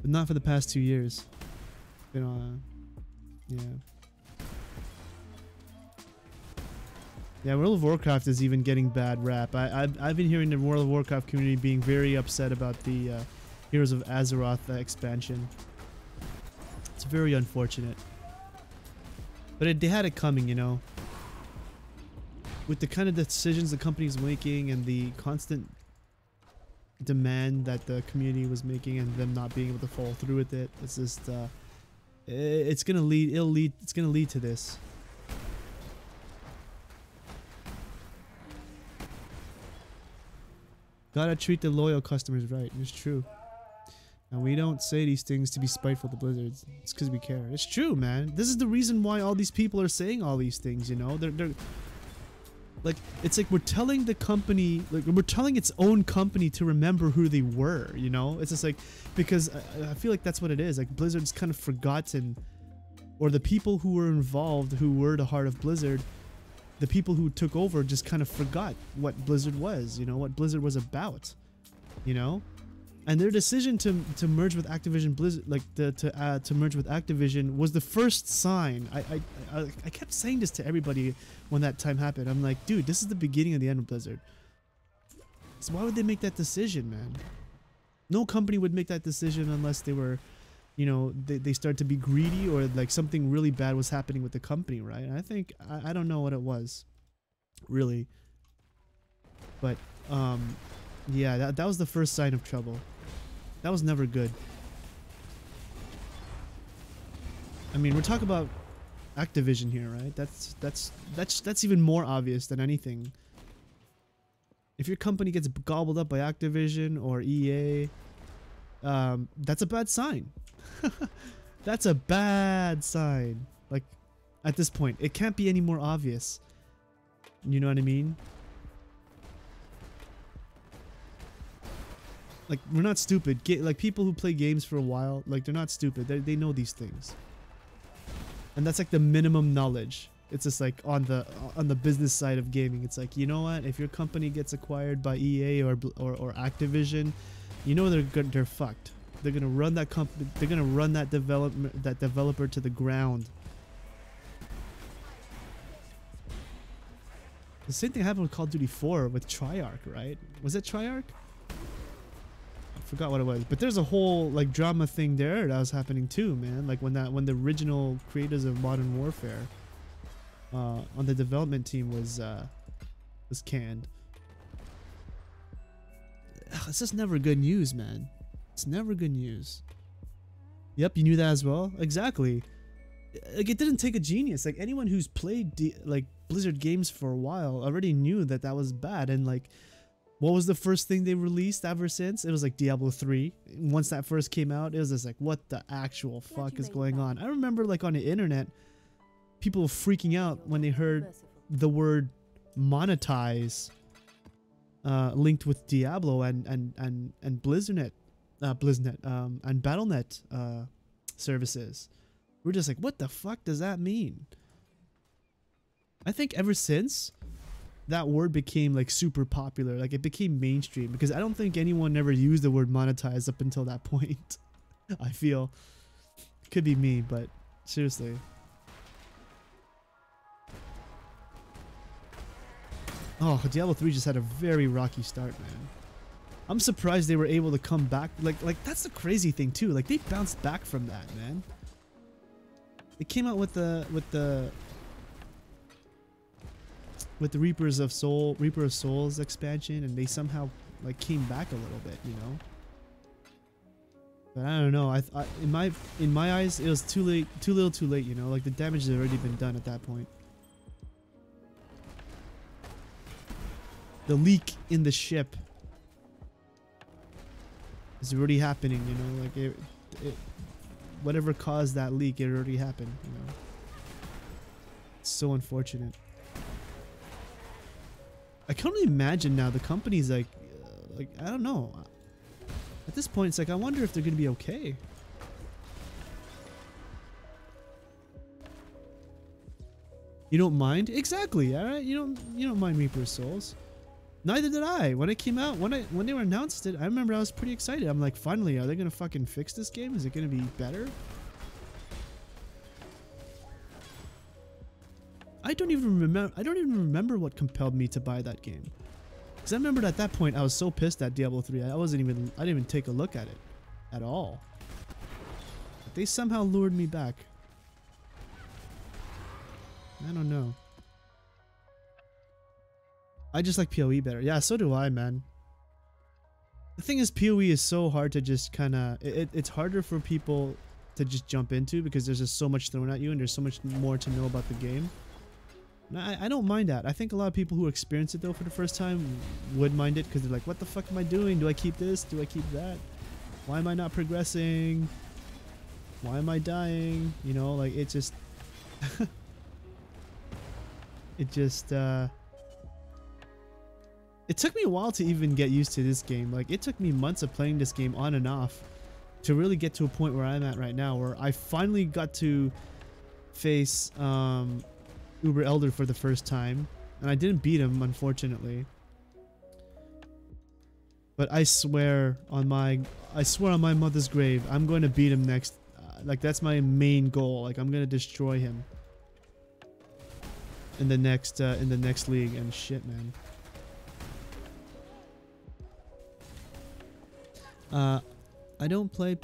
not for the past 2 years. You know, yeah. Yeah, World of Warcraft is even getting bad rap. I've been hearing the World of Warcraft community being very upset about the Heroes of Azeroth expansion. It's very unfortunate. But they had it coming, you know. With the kind of decisions the company's making and the constant demand that the community was making and them not being able to follow through with it, it's just it's gonna lead to this. Gotta treat the loyal customers right. It's true. And we don't say these things to be spiteful to Blizzards. It's because we care. It's true, man. This is the reason why all these people are saying all these things, you know? They're like, it's like we're telling the company, like we're telling its own company to remember who they were, you know? It's just like, because I feel like that's what it is. Like Blizzard's kind of forgotten, or the people who were involved, who were the heart of Blizzard, the people who took over just kind of forgot what Blizzard was, you know, what Blizzard was about, you know? And their decision to merge with Activision Blizzard, like to merge with Activision, was the first sign. I kept saying this to everybody when that time happened. I'm like, dude, this is the beginning of the end of Blizzard. So why would they make that decision, man? No company would make that decision unless they were, you know, they started to be greedy, or like something really bad was happening with the company, right? And I think I don't know what it was, really. But yeah, that was the first sign of trouble. That was never good. I mean, we're talking about Activision here, right? That's even more obvious than anything. If your company gets gobbled up by Activision or EA, that's a bad sign. That's a bad sign. Like, at this point, it can't be any more obvious. You know what I mean? Like, we're not stupid. Like, people who play games for a while, like, they're not stupid. They know these things. And that's like the minimum knowledge. It's just like on the business side of gaming. It's like, you know what? If your company gets acquired by EA or Activision, you know they're fucked. They're gonna run that company. They're gonna run that developer to the ground. The same thing happened with Call of Duty 4 with Treyarch, right? Was it Treyarch? I forgot what it was, but there's a whole like drama thing there that was happening too, man. Like when the original creators of Modern Warfare on the development team was canned. It's just never good news, man. It's never good news. Yep, you knew that as well. Exactly. Like, it didn't take a genius. Like, anyone who's played like Blizzard games for a while already knew that that was bad. And like, what was the first thing they released ever since? It was like Diablo 3. Once that first came out, it was just like, what the actual fuck is going on? I remember like on the internet, people were freaking out when they heard the word monetize linked with Diablo and BlizzNet and BattleNet services. We're just like, what the fuck does that mean? I think ever since that word became like super popular, like it became mainstream, because I don't think anyone ever used the word monetize up until that point. I feel it could be me, but seriously. Oh, Diablo 3 just had a very rocky start, man. I'm surprised they were able to come back. Like that's the crazy thing too. Like, they bounced back from that, man. It came out with the Reaper of Souls expansion, and they somehow like came back a little bit, you know. But I don't know. In my eyes, it was too little, too late. You know, like the damage had already been done at that point. The leak in the ship is already happening. You know, like it whatever caused that leak, it already happened. You know, it's so unfortunate. I can only imagine now the company's like I don't know. At this point, it's like I wonder if they're gonna be okay. You don't mind? Exactly. All right. You don't mind Reaper of Souls. Neither did I. When it came out, when they were announced it, I remember I was pretty excited. I'm like, finally, are they gonna fucking fix this game? Is it gonna be better? I don't even remember what compelled me to buy that game. Because I remembered at that point I was so pissed at Diablo 3. I didn't even take a look at it at all. But they somehow lured me back. I don't know. I just like PoE better. Yeah, so do I, man. The thing is, PoE is so hard to just kind of... It's harder for people to just jump into because there's just so much thrown at you and there's so much more to know about the game. And I don't mind that. I think a lot of people who experience it, though, for the first time would mind it because they're like, what the fuck am I doing? Do I keep this? Do I keep that? Why am I not progressing? Why am I dying? You know, like, it just... it just... It took me a while to even get used to this game. Like, it took me months of playing this game on and off to really get to a point where I'm at right now, where I finally got to face Uber Elder for the first time, and I didn't beat him, unfortunately. But I swear on my mother's grave, I'm going to beat him next. Like, that's my main goal. Like, I'm going to destroy him in the next league. And shit, man. I don't play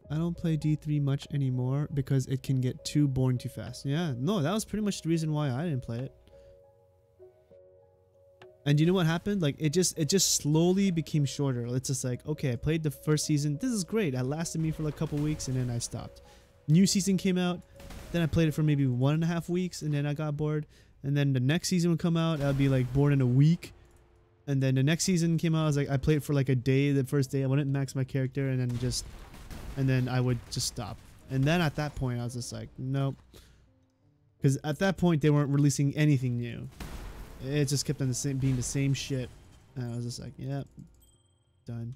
I don't play D3 much anymore because it can get too boring too fast. Yeah, no, that was pretty much the reason why I didn't play it. And you know what happened? Like, it just slowly became shorter. It's just like, okay, I played the first season. This is great. It lasted me for like a couple weeks and then I stopped. new season came out. Then I played it for maybe 1.5 weeks, and then I got bored. And then the next season would come out. I'd be like bored in a week. And then the next season came out. I was like, I played it for like a day. The first day, I wouldn't max my character, and then I would just stop. And then at that point, I was just like, nope. Because at that point, they weren't releasing anything new. It just kept on being the same shit. And I was just like, yep, done.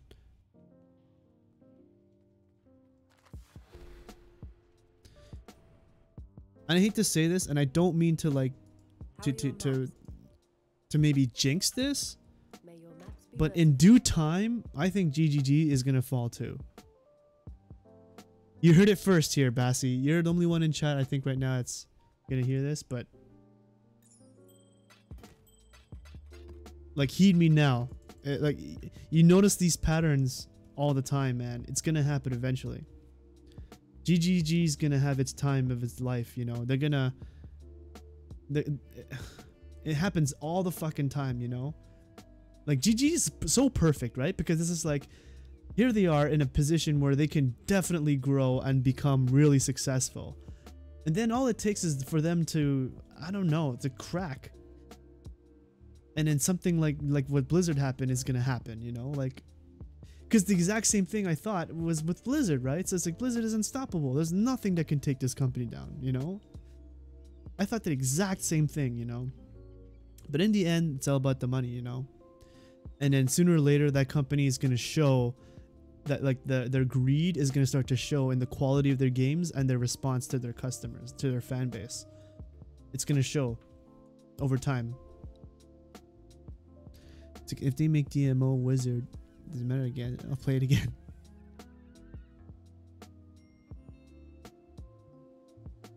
And I hate to say this, and I don't mean to like to maybe jinx this, May your maps be but ready. in due time, I think GGG is gonna fall too. You heard it first here, Bassie. You're the only one in chat I think right now that's gonna hear this, but like heed me now. Like you notice these patterns all the time, man. It's gonna happen eventually. GGG is gonna have its time of its life, you know. They're gonna. It happens all the fucking time, you know. Like GG is so perfect, right? Because this is like, here they are in a position where they can definitely grow and become really successful, and then all it takes is for them to, I don't know, to crack. And then something like what Blizzard happened is gonna happen, you know, like. Because the exact same thing I thought was with Blizzard, right? So it's like Blizzard is unstoppable. There's nothing that can take this company down, you know? I thought the exact same thing, you know? But in the end, it's all about the money, you know? And then sooner or later, that company is going to show that like their greed is going to start to show in the quality of their games and their response to their customers, to their fan base. It's going to show over time. It's like if they make DMO Wizard, doesn't matter again. I'll play it again.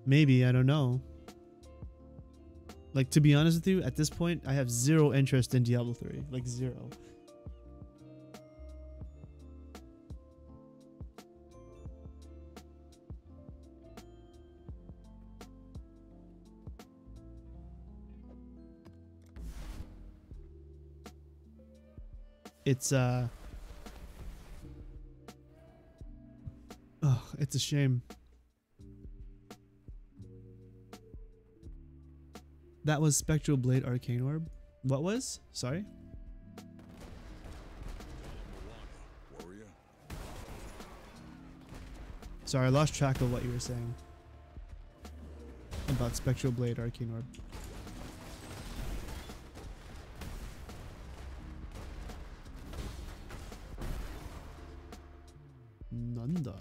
Maybe, I don't know. Like, to be honest with you, at this point, I have zero interest in Diablo 3. Like, zero. It's, oh, it's a shame. That was Spectral Blade Arcane Orb. What was? Sorry? Warrior. Sorry, I lost track of what you were saying. About Spectral Blade Arcane Orb. Nanda.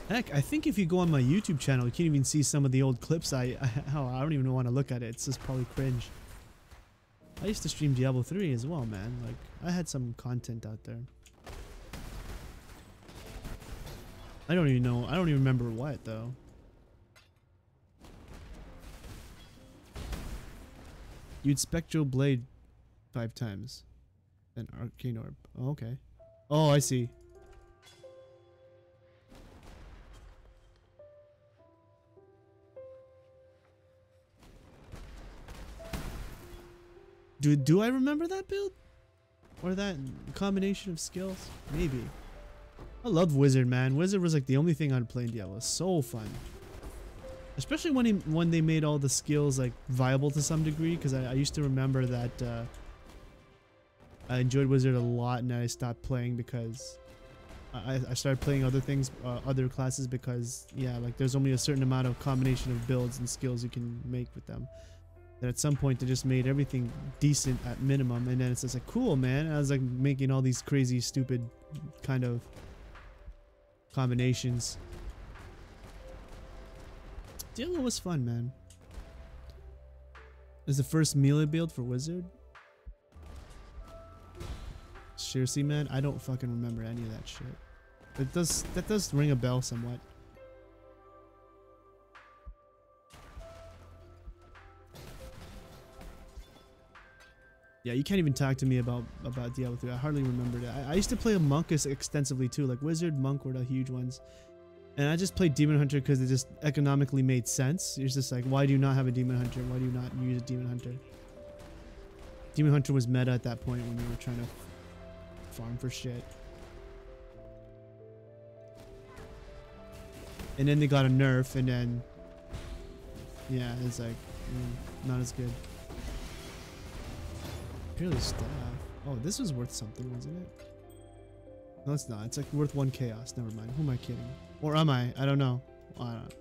Heck, I think if you go on my YouTube channel, you can even see some of the old clips. I don't even want to look at it. It's just probably cringe. I used to stream Diablo 3 as well, man. Like, I had some content out there. I don't even know. I don't even remember what, though. You'd Spectral Blade 5 times. Then Arcane Orb. Oh, okay. Oh, I see. Do I remember that build? Or that combination of skills? Maybe. I loved Wizard, man. Wizard was like the only thing I'd play in Diablo. So fun. Especially when they made all the skills like viable to some degree, because I used to remember that I enjoyed Wizard a lot, and I stopped playing because I started playing other things, other classes, because yeah, like there's only a certain amount of combination of builds and skills you can make with them. That at some point they just made everything decent at minimum, and then it's just like, cool, man. And I was like making all these crazy, stupid kind of combinations. Diablo was fun, man. It was the first melee build for Wizard. Seriously, man, I don't fucking remember any of that shit. That does ring a bell somewhat. Yeah, you can't even talk to me about Diablo 3. I hardly remember that. I used to play a monk extensively too. Like Wizard, Monk were the huge ones. And I just played Demon Hunter because it just economically made sense. It's just like, why do you not have a Demon Hunter? Why do you not use a Demon Hunter? Demon Hunter was meta at that point when we were trying to farm for shit. And then they got a nerf, and then yeah, it's like not as good. Purely staff. Oh, this was worth something, wasn't it? No, it's not. It's like worth 1 chaos. Never mind. Who am I kidding? Or am I? I don't know. I don't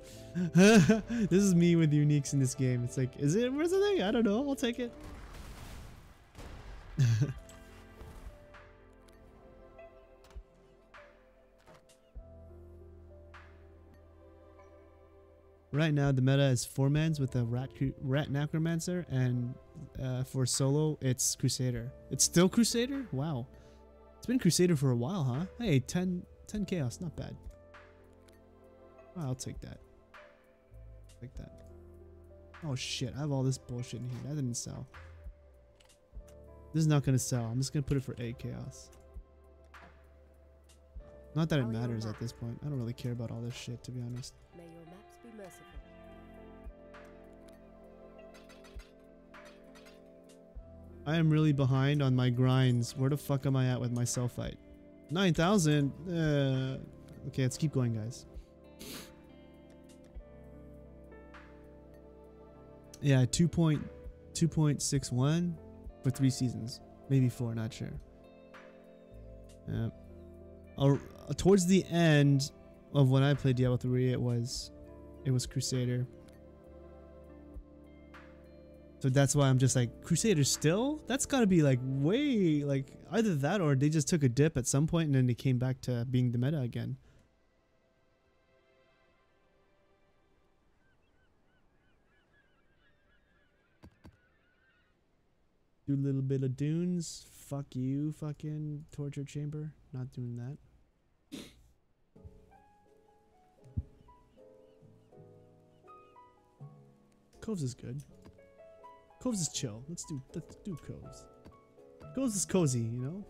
know. This is me with uniques in this game. It's like, is it worth something? I don't know. I'll take it. Right now, the meta is 4-mans with a rat necromancer, and for solo, it's Crusader. It's still Crusader? Wow. It's been Crusader for a while, huh? Hey, 10 chaos, not bad. Oh, I'll take that. Take that. Oh shit, I have all this bullshit in here. That didn't sell. This is not gonna sell. I'm just gonna put it for 8 chaos. Not that it matters at this point. I don't really care about all this shit, to be honest. May your maps be merciful. I am really behind on my grinds. Where the fuck am I at with my self fight? 9,000? Okay, let's keep going, guys. Yeah, 2.61 for 3 seasons. Maybe 4, not sure. Towards the end of when I played Diablo 3, it was Crusader. So that's why I'm just like, Crusader still? That's gotta be like way, like either that or they just took a dip at some point and then they came back to being the meta again. Do a little bit of dunes. Fuck you, fucking torture chamber. Not doing that. Coves is good. Coves is chill. Let's do Coves. Coves is cozy, you know?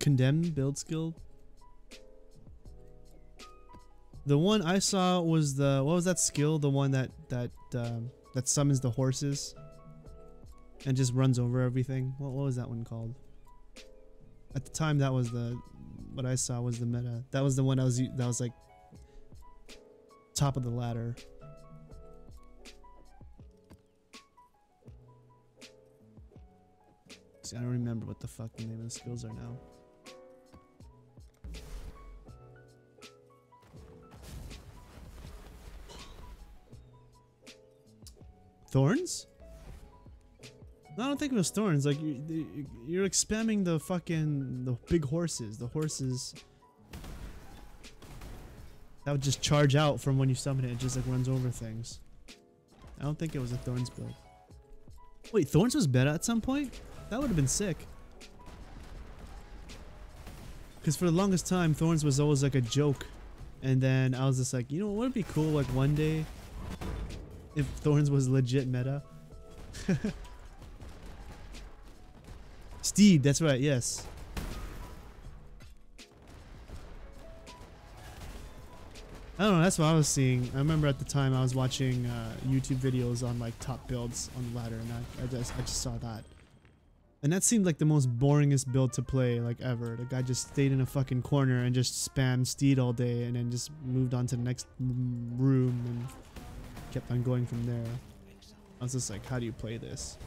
Condemn build skill. The one I saw was the, what was that skill? The one that summons the horses and just runs over everything. What was that one called? At the time, that was what I saw was the meta. That was the one that was like top of the ladder. See, I don't remember what the fuck the name of the skills are now. Thorns? No, I don't think it was thorns. Like you're spamming the big horses. The horses that would just charge out from when you summon it. It just like runs over things. I don't think it was a thorns build. Wait, thorns was better at some point? That would have been sick. Because for the longest time, thorns was always like a joke, and then I was just like, you know, what would be cool like one day if thorns was legit meta. Steed, that's right, yes. I don't know, that's what I was seeing. I remember at the time I was watching YouTube videos on like top builds on the ladder, and I just saw that. And that seemed like the most boringest build to play like ever. The guy just stayed in a fucking corner and just spammed Steed all day and then just moved on to the next room and kept on going from there. I was just like, how do you play this?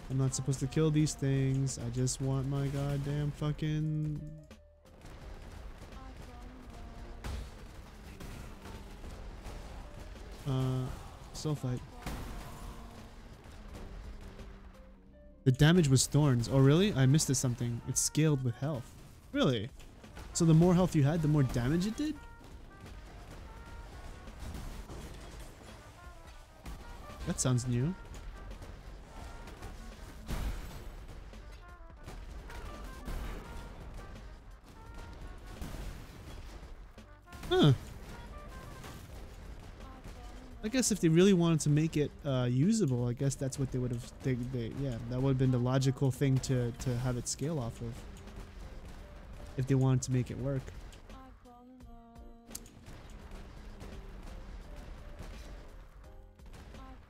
I'm not supposed to kill these things. I just want my goddamn fucking... soul fight. The damage was thorns. Oh really? I missed it something. It's scaled with health. Really? So the more health you had, the more damage it did? That sounds new. guess if they really wanted to make it usable, I guess that's what they would have. Yeah, that would have been the logical thing to have it scale off of. If they wanted to make it work.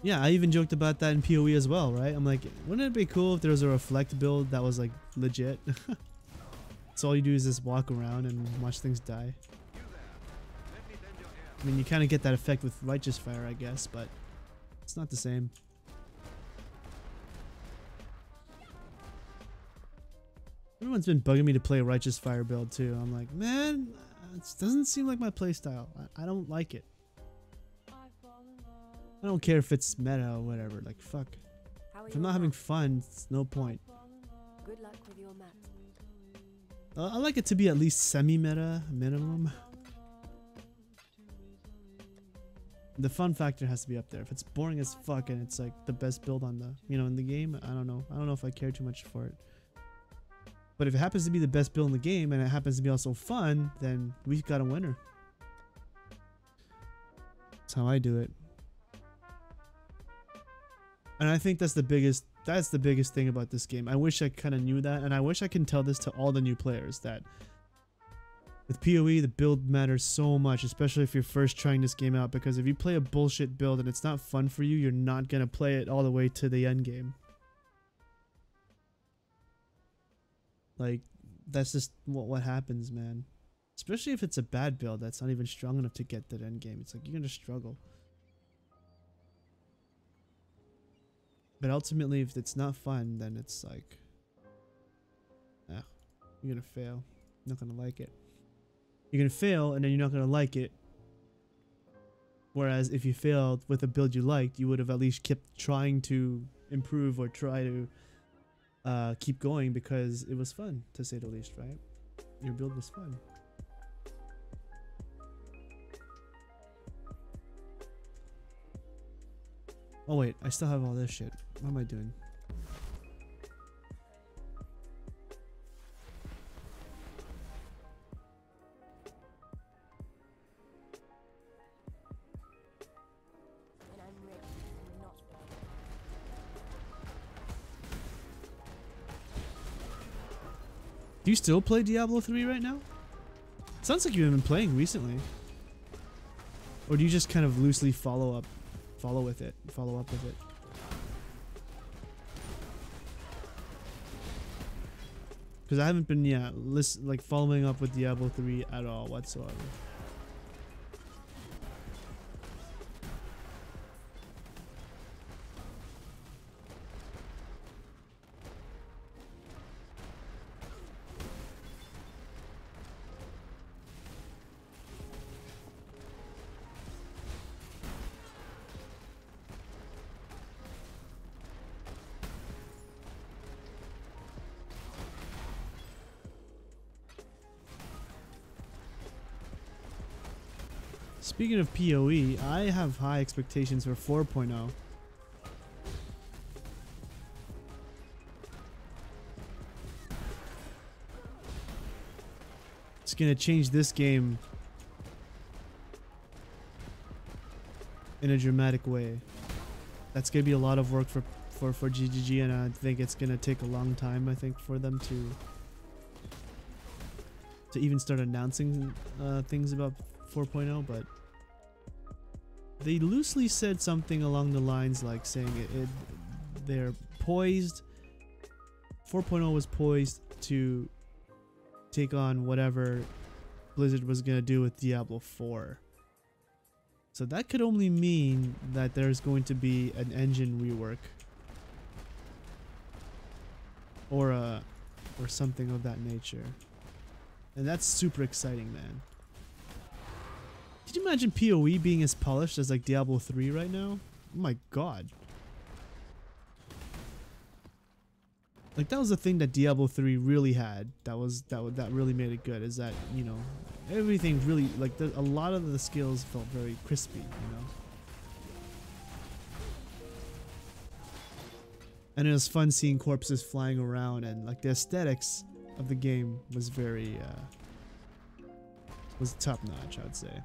Yeah, I even joked about that in PoE as well, right? I'm like, wouldn't it be cool if there was a reflect build that was like legit? So all you do is just walk around and watch things die. I mean, you kind of get that effect with Righteous Fire, I guess, but it's not the same. Everyone's been bugging me to play a Righteous Fire build too. I'm like, man, it doesn't seem like my playstyle. I don't like it. I don't care if it's meta or whatever. Like, fuck. If I'm not having fun, it's no point. Good luck with your map. I like it to be at least semi-meta minimum. The fun factor has to be up there. If it's boring as fuck and it's like the best build on the, you know, in the game, I don't know. I don't know if I care too much for it. But if it happens to be the best build in the game and it happens to be also fun, then we've got a winner. That's how I do it. And I think that's the biggest thing about this game. I wish I kind of knew that, and I wish I can tell this to all the new players, that with PoE the build matters so much, especially if you're first trying this game out, because if you play a bullshit build and it's not fun for you, you're not gonna play it all the way to the end game. Like, that's just what happens, man. Especially if it's a bad build that's not even strong enough to get to the end game. It's like, you're gonna struggle. But ultimately, if it's not fun, then it's like, you're gonna fail. You're not gonna like it. You're gonna fail, and then you're not gonna like it. Whereas if you failed with a build you liked, you would have at least kept trying to improve or try to keep going because it was fun, to say the least, right? Your build was fun. Oh wait, I still have all this shit. What am I doing? And I'm ready and not bothered. Do you still play Diablo 3 right now? Sounds like you've been playing recently. Or do you just kind of loosely follow up with it? Because I haven't been, like following up with Diablo 3 at all whatsoever. Speaking of PoE, I have high expectations for 4.0. It's gonna change this game in a dramatic way. That's gonna be a lot of work for GGG, and I think it's gonna take a long time, I think, for them to even start announcing things about 4.0, but they loosely said something along the lines like saying they're poised. 4.0 was poised to take on whatever Blizzard was gonna do with Diablo 4. So that could only mean that there's going to be an engine rework or something of that nature. And that's super exciting, man. Could you imagine PoE being as polished as like Diablo 3 right now? Oh my god. Like, that was the thing that Diablo 3 really had. That really made it good, is that, you know, everything really, like, a lot of the skills felt very crispy, you know. And it was fun seeing corpses flying around, and like the aesthetics of the game was very was top notch, I'd say.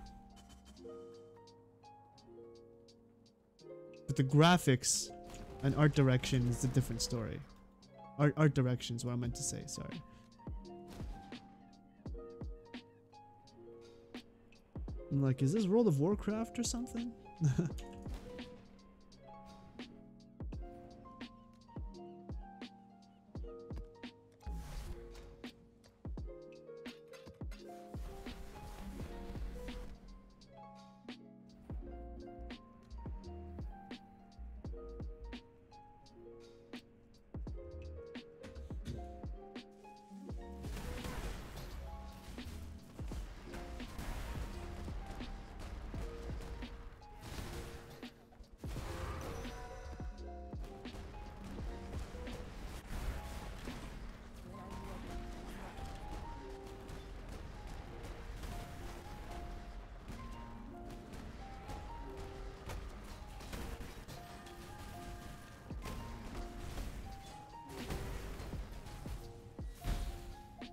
But the graphics and art direction is a different story. Art direction is what I meant to say, sorry. I'm like, is this World of Warcraft or something?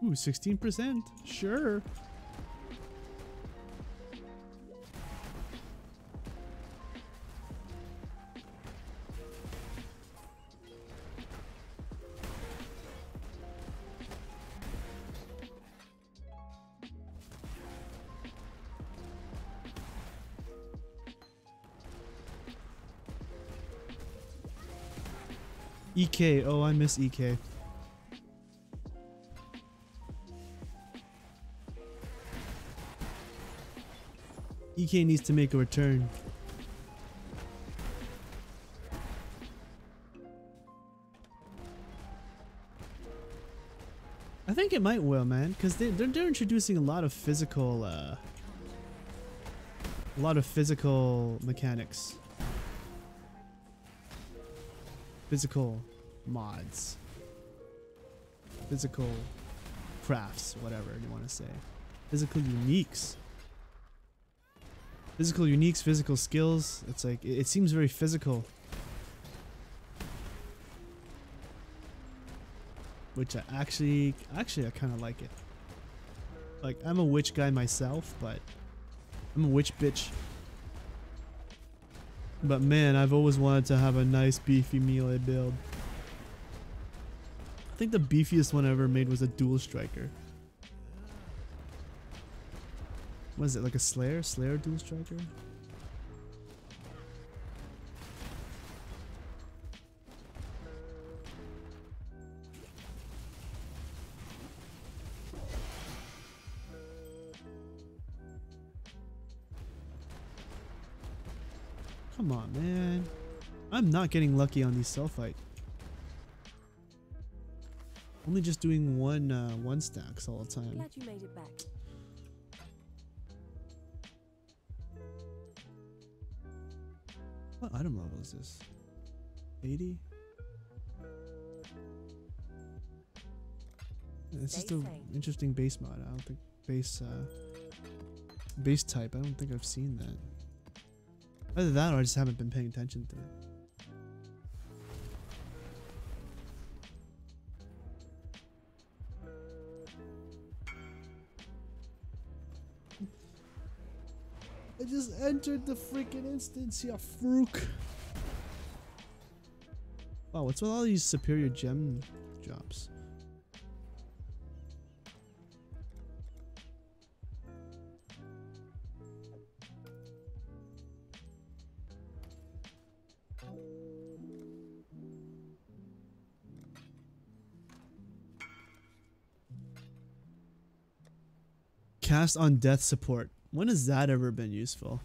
Ooh, 16%. Sure. EK. Oh, I miss EK. EK needs to make a return. I think it might will, man, because they're introducing a lot of physical mechanics, physical mods, physical crafts, whatever you want to say, physical uniques. Physical uniques, physical skills. It's like, it seems very physical. Which I actually I kind of like it. Like, I'm a witch guy myself, but I'm a witch bitch. But man, I've always wanted to have a nice beefy melee build. I think the beefiest one I ever made was a dual striker. What is it, like a Slayer? Slayer dual striker? Come on, man. I'm not getting lucky on these Selphite. Only just doing one stacks all the time. Glad you made it back. What item level is this? 80? It's just an interesting base mod. I don't think base type. I don't think I've seen that. Either that or I just haven't been paying attention to it. I just entered the freaking instance, ya frook. Wow, what's with all these superior gem drops? Cast on death support. When has that ever been useful?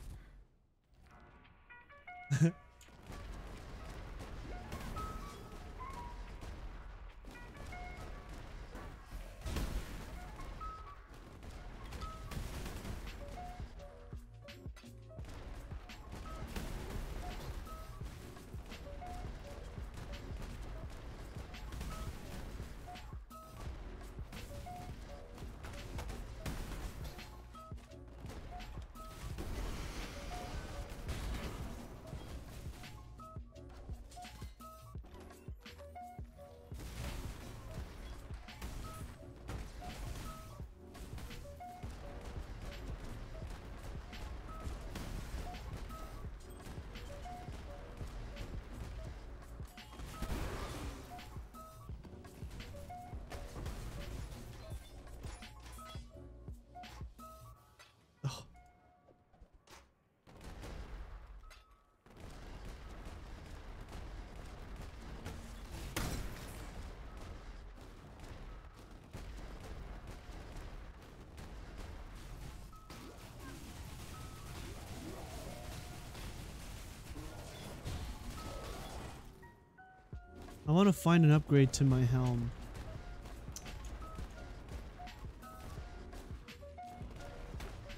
I want to find an upgrade to my helm.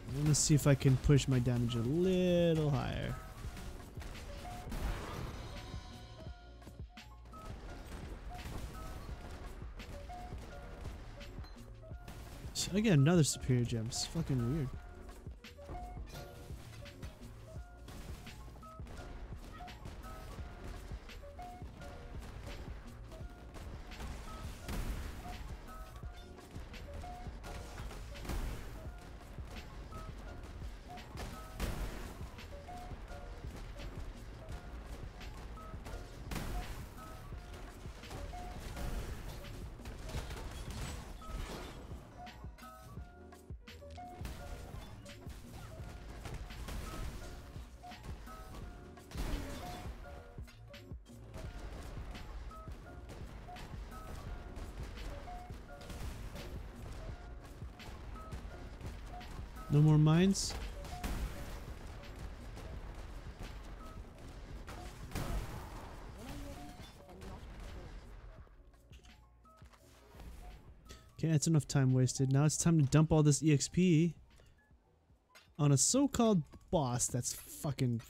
I want to see if I can push my damage a little higher. Again, another superior gem. It's fucking weird. No more mines? Okay, that's enough time wasted. Now it's time to dump all this EXP on a so-called boss that's fucking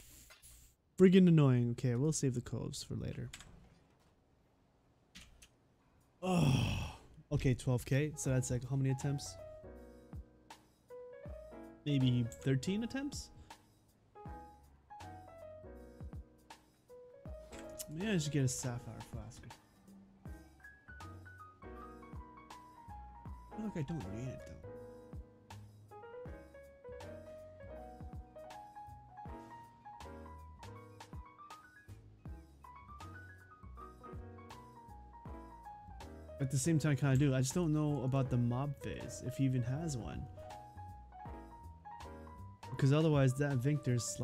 friggin' annoying. Okay, we'll save the coves for later. Oh, okay, 12k. So that's like how many attempts? Maybe 13 attempts? Maybe I should get a sapphire flask. I feel like I don't need it though. At the same time, I kind of do. I just don't know about the mob phase, if he even has one. Because otherwise, that Victor's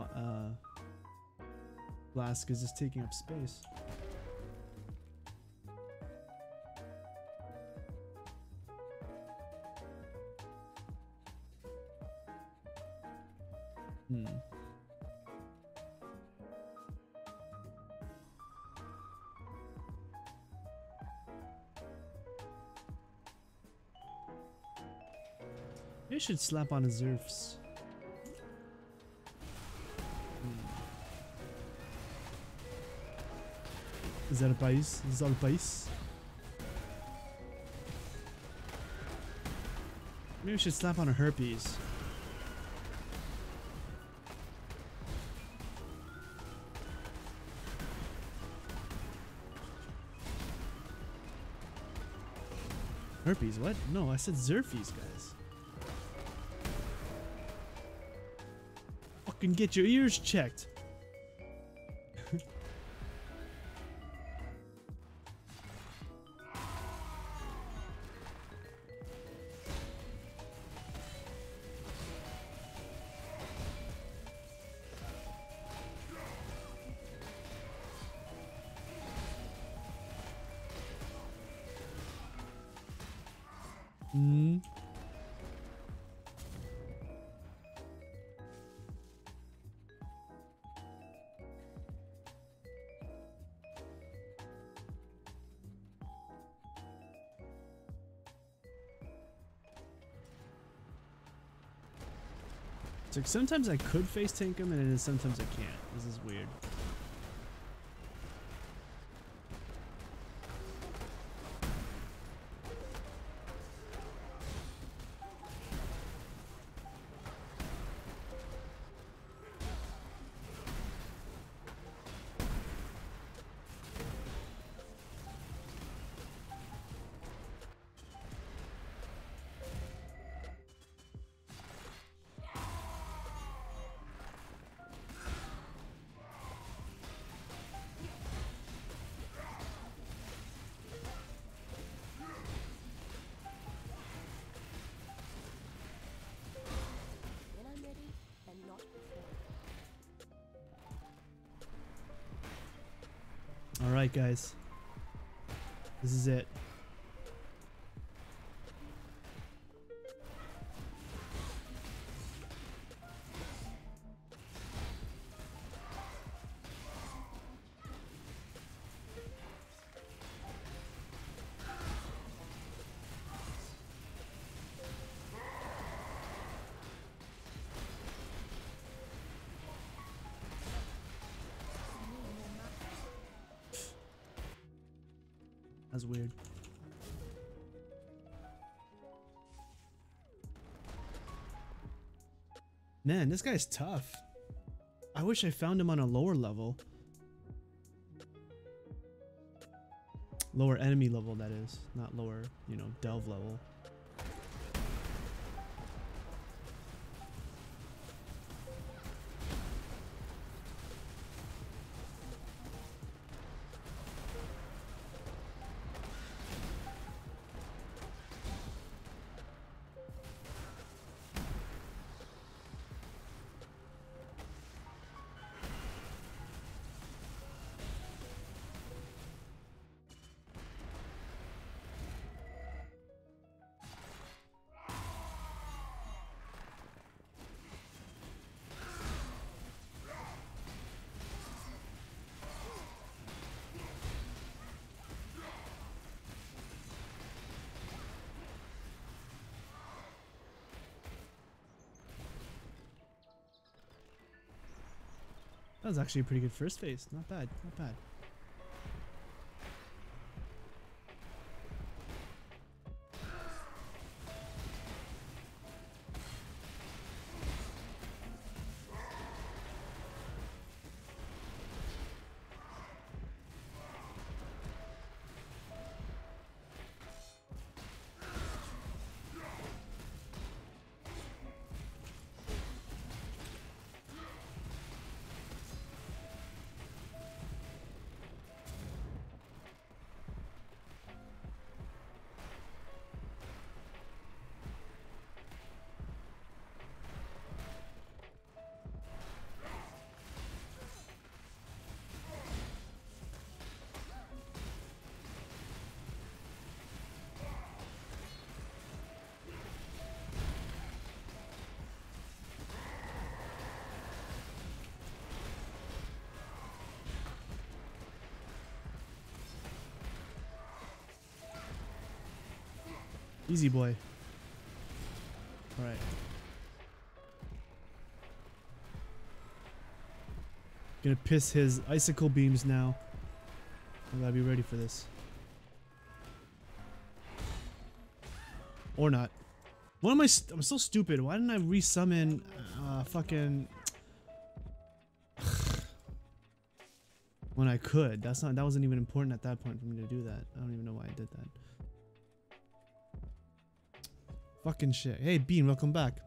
flask is just taking up space. Hmm. Maybe I should slap on his Zerfs. Is that a base? Is that a base? Maybe we should slap on a herpes. Herpes, what? No, I said Zerfies, guys. Fucking get your ears checked. Hmm. It's like sometimes I could face tank him and then sometimes I can't. This is weird. When I'm ready, and not before. All right, guys. This is it. That's weird. Man, this guy's tough. I wish I found him on a lower level. Lower enemy level, that is. Not lower, you know, delve level. That was actually a pretty good first phase. Not bad, not bad. Easy boy. Alright. Gonna piss his icicle beams now. I gotta be ready for this. Or not. What am I? I'm so stupid. Why didn't I resummon fucking when I could? That's not. That wasn't even important at that point for me to do that. I don't even know why I did that. Fucking shit. Hey Bean, welcome back.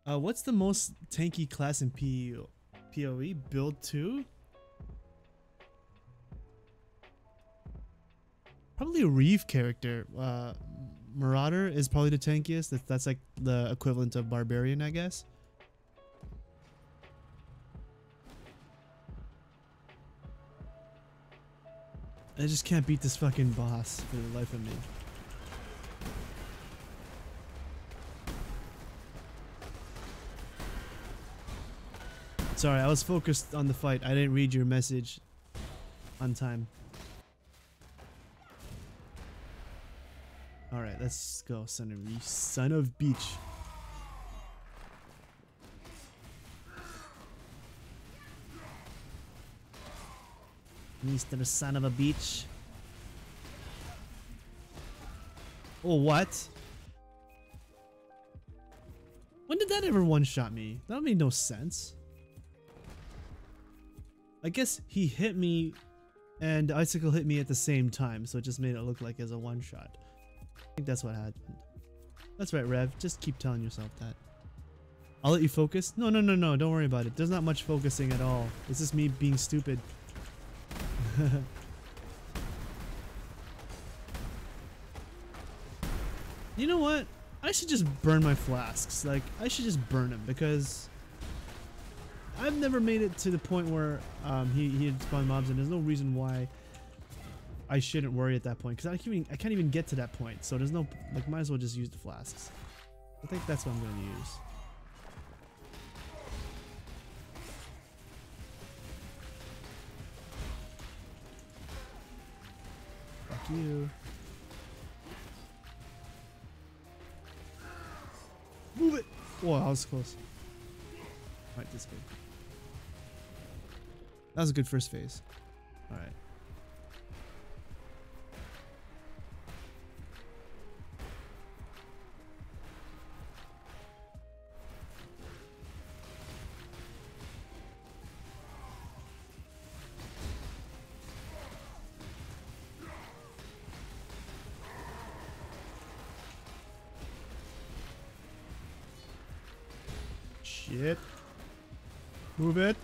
What's the most tanky class in PoE? Build 2? Probably a Reeve character. Marauder is probably the tankiest. That's like the equivalent of Barbarian, I guess. I just can't beat this fucking boss for the life of me. Sorry, I was focused on the fight. I didn't read your message on time. Alright, let's go, son of beach. Mr. Son of a Beach. Oh, what? When did that ever one-shot me? That made no sense. I guess he hit me and the icicle hit me at the same time, so it just made it look like as a one-shot. I think that's what happened. That's right, Rev. Just keep telling yourself that. I'll let you focus. No, don't worry about it. There's not much focusing at all. It's just me being stupid. You know what? I should just burn my flasks. Like, I should just burn them because I've never made it to the point where he had spawned mobs, and there's no reason why I shouldn't worry at that point, because I can't even get to that point, so there's no, like, might as well just use the flasks. I think that's what I'm going to use. Fuck you. Move it! Whoa, that was close. Alright, this good. That was a good first phase. Alright. Shit. Move it.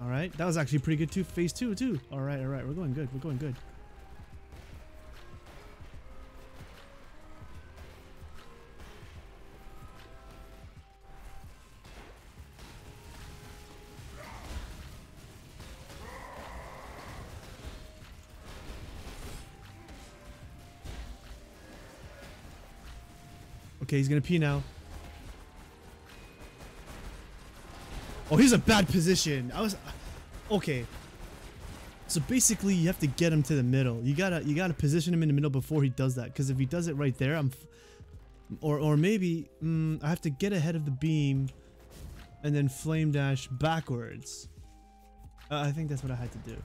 Alright, that was actually pretty good too. Phase 2 too. Alright, alright, we're going good. We're going good. Okay, he's gonna pee now. Oh, he's a bad position. Okay. So basically, you have to get him to the middle. You gotta position him in the middle before he does that. Because if he does it right there, or maybe I have to get ahead of the beam, and then flame dash backwards. I think that's what I had to do.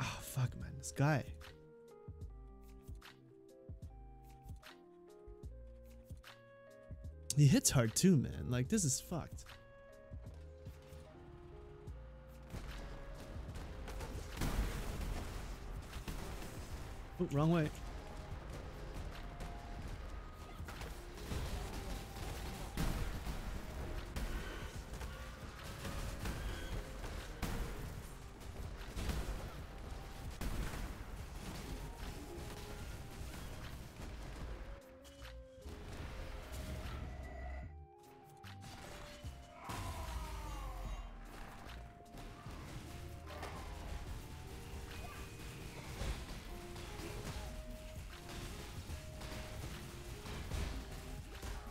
Oh fuck, man, this guy. He hits hard too, man. Like, this is fucked. Oh, wrong way.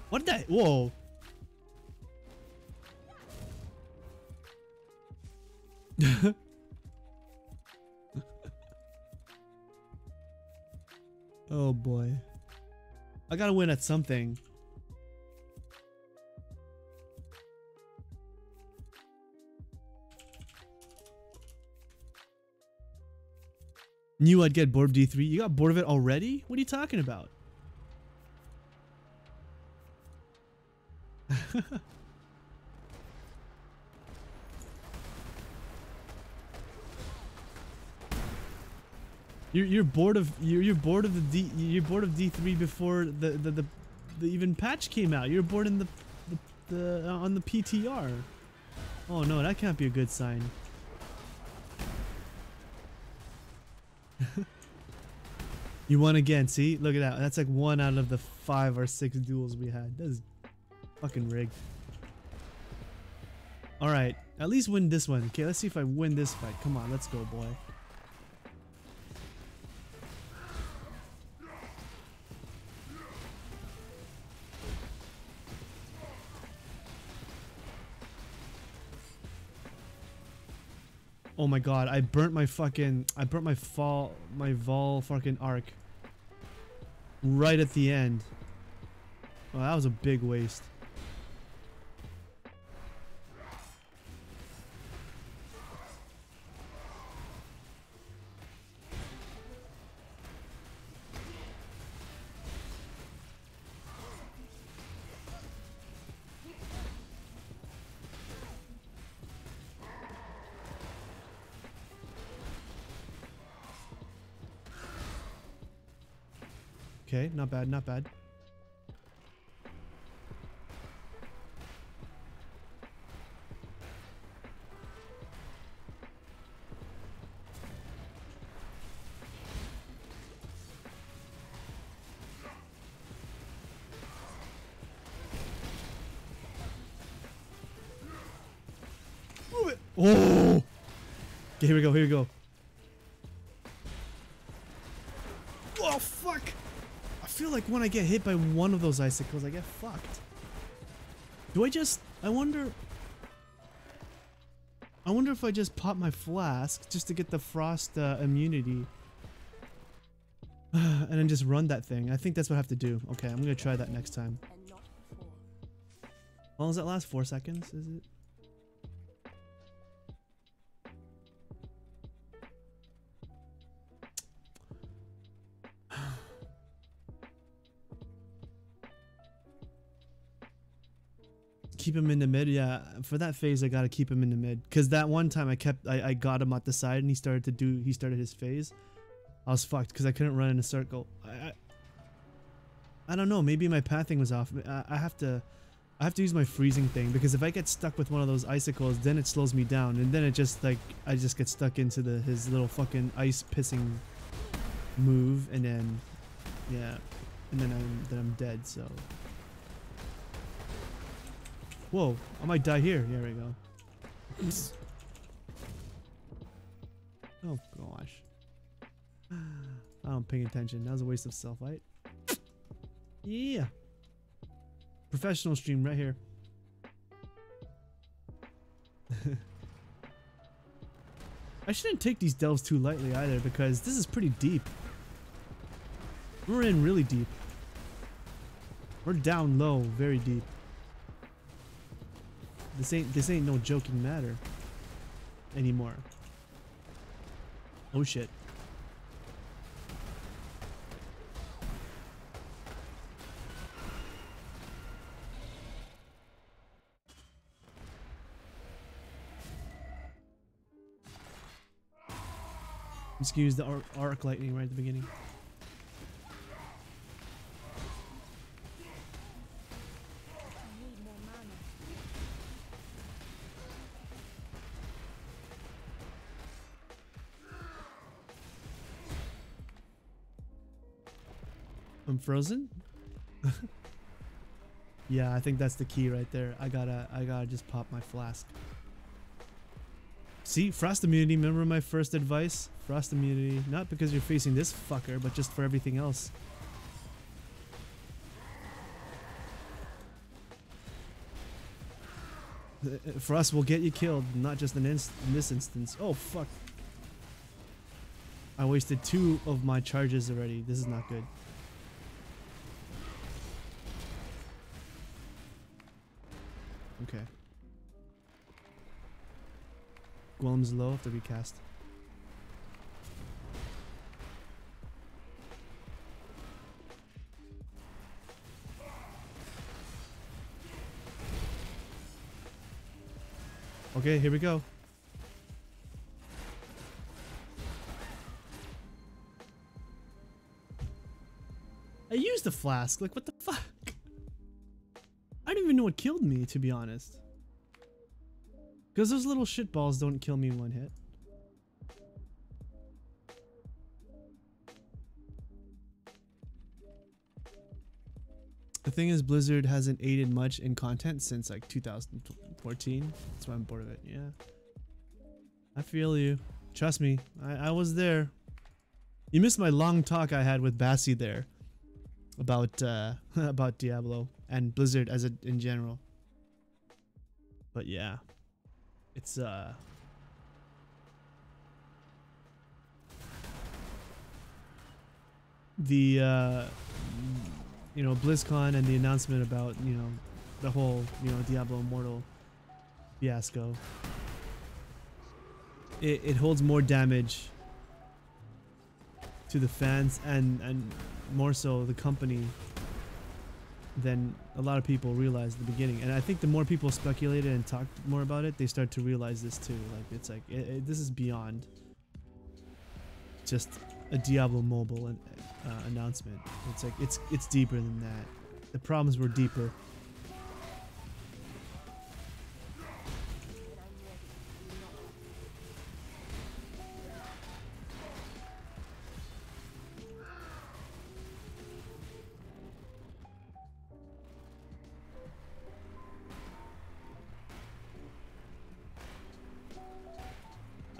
What did that? Whoa. Oh boy. I gotta win at something. Knew I'd get bored of D3. You got bored of it already? What are you talking about? You're bored of D3 before the even patch came out. You're bored in the on the PTR. Oh no, that can't be a good sign. You won again. See, look at that. That's like 1 out of the 5 or 6 duels we had. That is fucking rigged. Alright, at least win this one. Okay, let's see if I win this fight. Come on, let's go, boy. Oh my god, I burnt my Vol fucking arc right at the end. Oh, that was a big waste. Okay, not bad, not bad. Move it! Oh! Okay, here we go, here we go. Oh, fuck! I feel like when I get hit by one of those icicles, I get fucked. Do I just... I wonder if I just pop my flask just to get the frost immunity. And then just run that thing. I think that's what I have to do. Okay, I'm gonna try that next time. and not before. How long does that last? 4 seconds, is it? Keep him in the mid. Yeah, for that phase I gotta keep him in the mid, because that one time I got him at the side and he started his phase. I was fucked because I couldn't run in a circle. I don't know. Maybe my pathing was off. I have to use my freezing thing, because if I get stuck with one of those icicles, then it slows me down, and then it just like I just get stuck into his little fucking ice pissing move, and then yeah, and then I'm dead. So whoa, I might die here. There we go. Oh gosh. I don't pay attention. That was a waste of self light. Yeah. Professional stream right here. I shouldn't take these delves too lightly either, because this is pretty deep. We're in really deep. We're down low, very deep. This ain't no joking matter anymore. Oh shit. I'm just gonna use the arc lightning right at the beginning. I need more mana. I'm frozen? Yeah, I think that's the key right there. I gotta just pop my flask. See, frost immunity, remember my first advice? Frost immunity, not because you're facing this fucker, but just for everything else. Frost will get you killed, not just in this instance. Oh fuck. I wasted 2 of my charges already. This is not good. Okay. Golem's low, have to recast. Okay, here we go. I used the flask. Like, what the fuck? I don't even know what killed me, to be honest. Because those little shitballs don't kill me in one hit. The thing is, Blizzard hasn't aided much in content since like 2014. That's why I'm bored of it. Yeah. I feel you. Trust me. I was there. You missed my long talk I had with Bassie there. About about Diablo and Blizzard in general. But yeah. It's the you know, BlizzCon and the announcement about, you know, the whole, you know, Diablo Immortal fiasco. It holds more damage to the fans and more so the company than a lot of people realized at the beginning. And I think the more people speculated and talked more about it, they start to realize this too. Like, it's like this is beyond just a Diablo mobile announcement. It's like it's deeper than that. The problems were deeper.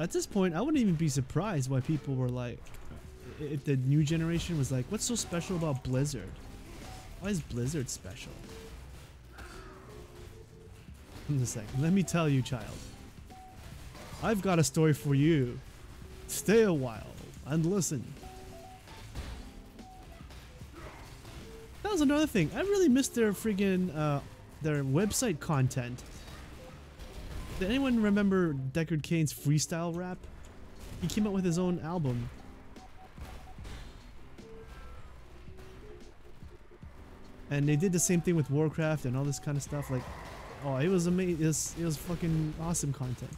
At this point, I wouldn't even be surprised why people were like, if the new generation was like, what's so special about Blizzard? Why is Blizzard special? I'm just like, let me tell you, child. I've got a story for you. Stay a while and listen. That was another thing. I really missed their friggin' their website content. Did anyone remember Deckard Cain's freestyle rap? He came out with his own album. And they did the same thing with Warcraft and all this kind of stuff. Like, oh, it was amazing. It was fucking awesome content.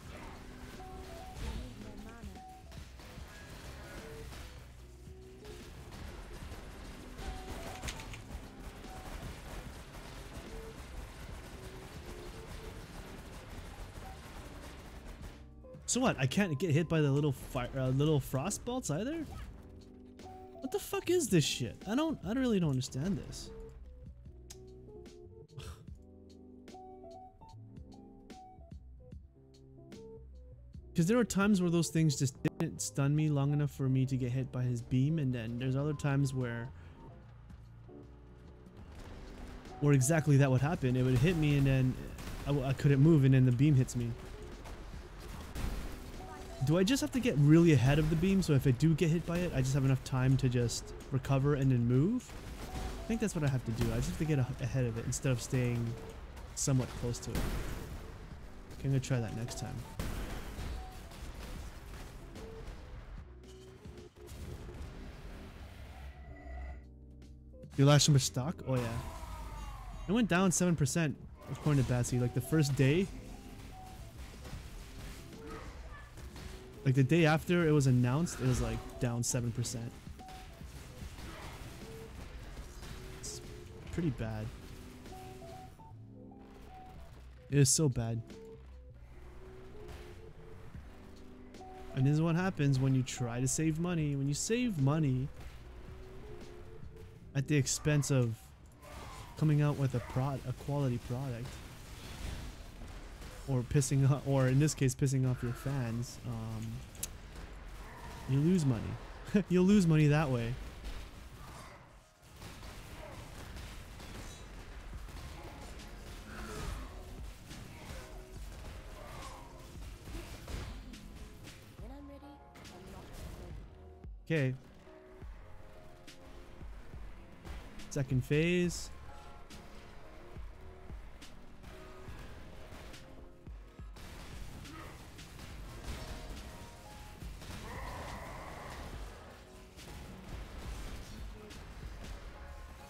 So what? I can't get hit by the little little frost bolts either? What the fuck is this shit? I really don't understand this. Because there were times where those things just didn't stun me long enough for me to get hit by his beam, and then there's other times where exactly that would happen. It would hit me, and then I couldn't move, and then the beam hits me. Do I just have to get really ahead of the beam, so if I do get hit by it, I just have enough time to just recover and then move? I think that's what I have to do. I just have to get ahead of it instead of staying somewhat close to it. Okay, I'm gonna try that next time. Your last number stock? Oh yeah. It went down 7% according to Batsy. Like the first day. Like the day after it was announced, it was like down 7%. It's pretty bad. It is so bad. And this is what happens when you try to save money. When you save money at the expense of coming out with a quality product, or pissing off, or in this case pissing off your fans, you lose money. You'll lose money that way. When I'm ready, I'm not ready. Okay. Second phase.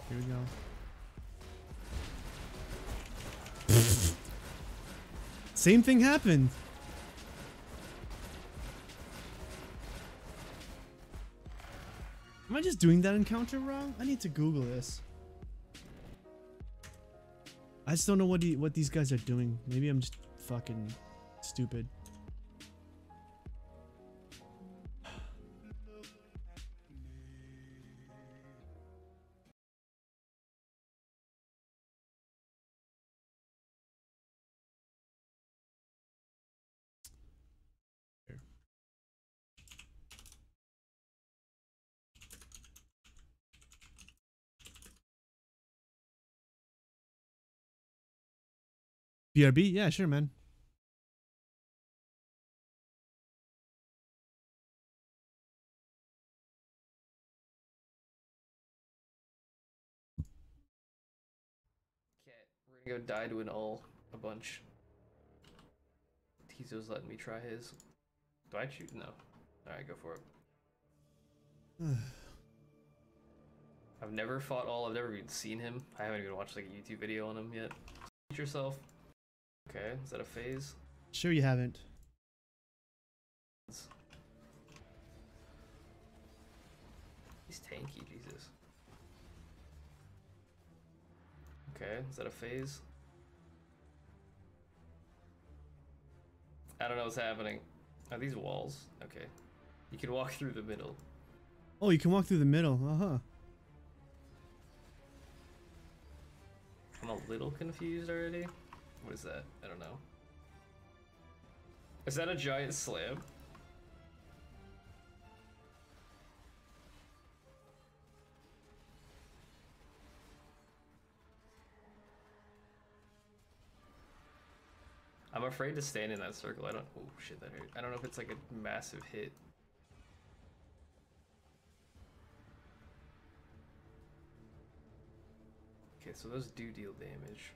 Here we go. Same thing happened. Am I just doing that encounter wrong? I need to Google this. I just don't know what these guys are doing. Maybe I'm just fucking stupid. BRB? Yeah, sure, man. Okay, we're gonna go die to an all a bunch. Tizo's letting me try his. Do I choose? No. Alright, go for it. I've never fought all, I've never even seen him. I haven't even watched like a YouTube video on him yet. Teach yourself. Okay, is that a phase? Sure you haven't. He's tanky, Jesus. Okay, is that a phase? I don't know what's happening. Are these walls? Okay. You can walk through the middle. Oh, you can walk through the middle. Uh-huh. I'm a little confused already. What is that? I don't know. Is that a giant slam? I'm afraid to stand in that circle. I don't. Oh shit, that hurt. I don't know if it's like a massive hit. Okay, so those do deal damage.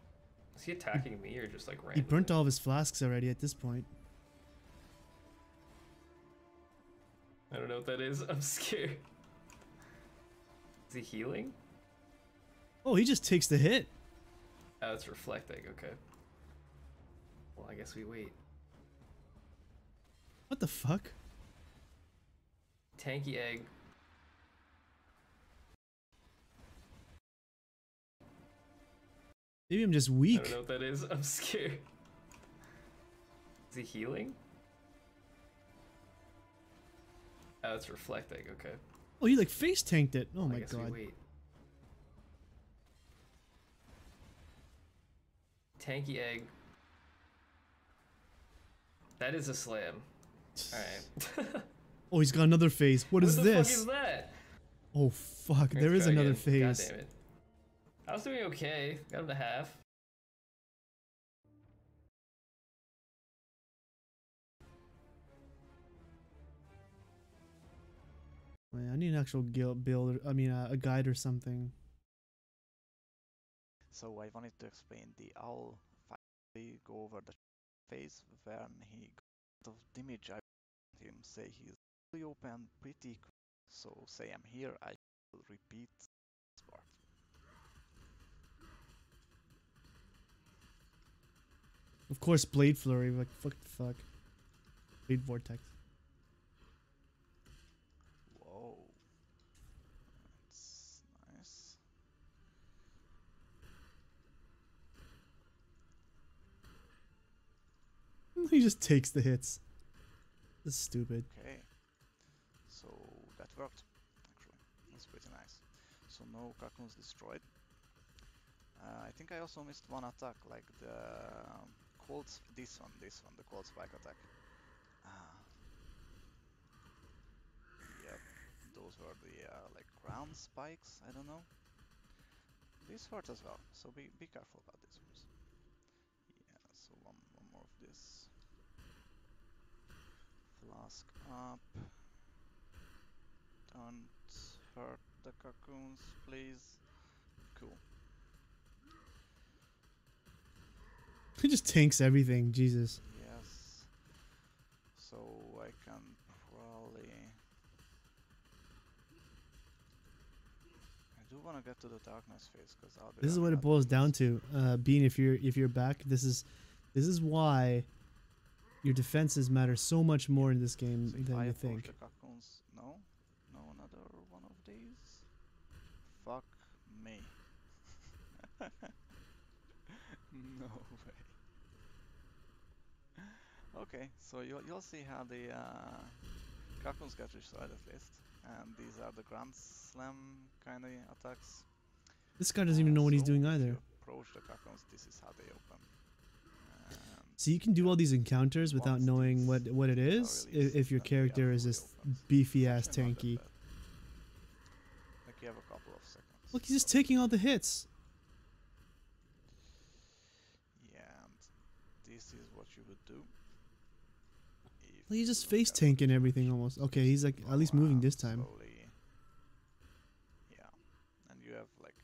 Is he attacking me or just like randomly? He burnt all of his flasks already at this point. I don't know what that is. I'm scared. Is he healing? Oh, he just takes the hit. Oh, it's reflecting. Okay. Well, I guess we wait. What the fuck? Tanky egg. Maybe I'm just I weak. don't know what that is. I'm scared. Is he healing? Oh, it's reflecting. Okay. Oh, he like face tanked it. Oh I my guess we god. wait. Tanky egg. That is a slam. Alright. Oh, he's got another phase. What is the this? fuck is that? Oh fuck, there Let's is try another again. phase. God damn it. I was doing okay. Got him to half. Man, I need an actual build. I mean, a guide or something. So I wanted to explain the owl finally go over the phase when he got of damage. I heard him say he's really open pretty quick. So say I'm here, I will repeat this part. Of course, Blade Flurry. Like, fuck. Blade Vortex. Whoa. That's nice. He just takes the hits. This is stupid. Okay. So that worked, actually. That's pretty nice. So no cocoons destroyed. I think I also missed one attack, like the cold, this one, the cold spike attack. Ah. Yep, those were the like ground spikes, I don't know. This hurt as well, so be careful about these ones. Yeah, so one more of this. Flask up. Don't hurt the cocoons, please. Cool. He just tanks everything. Jesus. Yes. So I can probably... I do want to get to the darkness phase because I'll be... This is what running it out boils of down things. to. Bean, if you're back, this is why your defenses matter so much more in this game So if than I you approach think. the cocoons... No? No, another one of these? Fuck me. No way. Okay, so you'll see how the cocoons get destroyed at least. And these are the Grand Slam kind of attacks. This guy doesn't even know what he's So doing if either. you approach the cocoons, this is how they open. So you can do all these encounters without once knowing these what it things is are released, if your then they are character is fully this opened. beefy ass Actually not that tanky. bad. Like you have a couple of seconds. Look, he's just taking all the hits. Yeah, and this is what you would do. If He's you just don't face get tanking the everything challenge. almost. Okay, he's like Go at least moving around this time. slowly. Yeah, and you have like,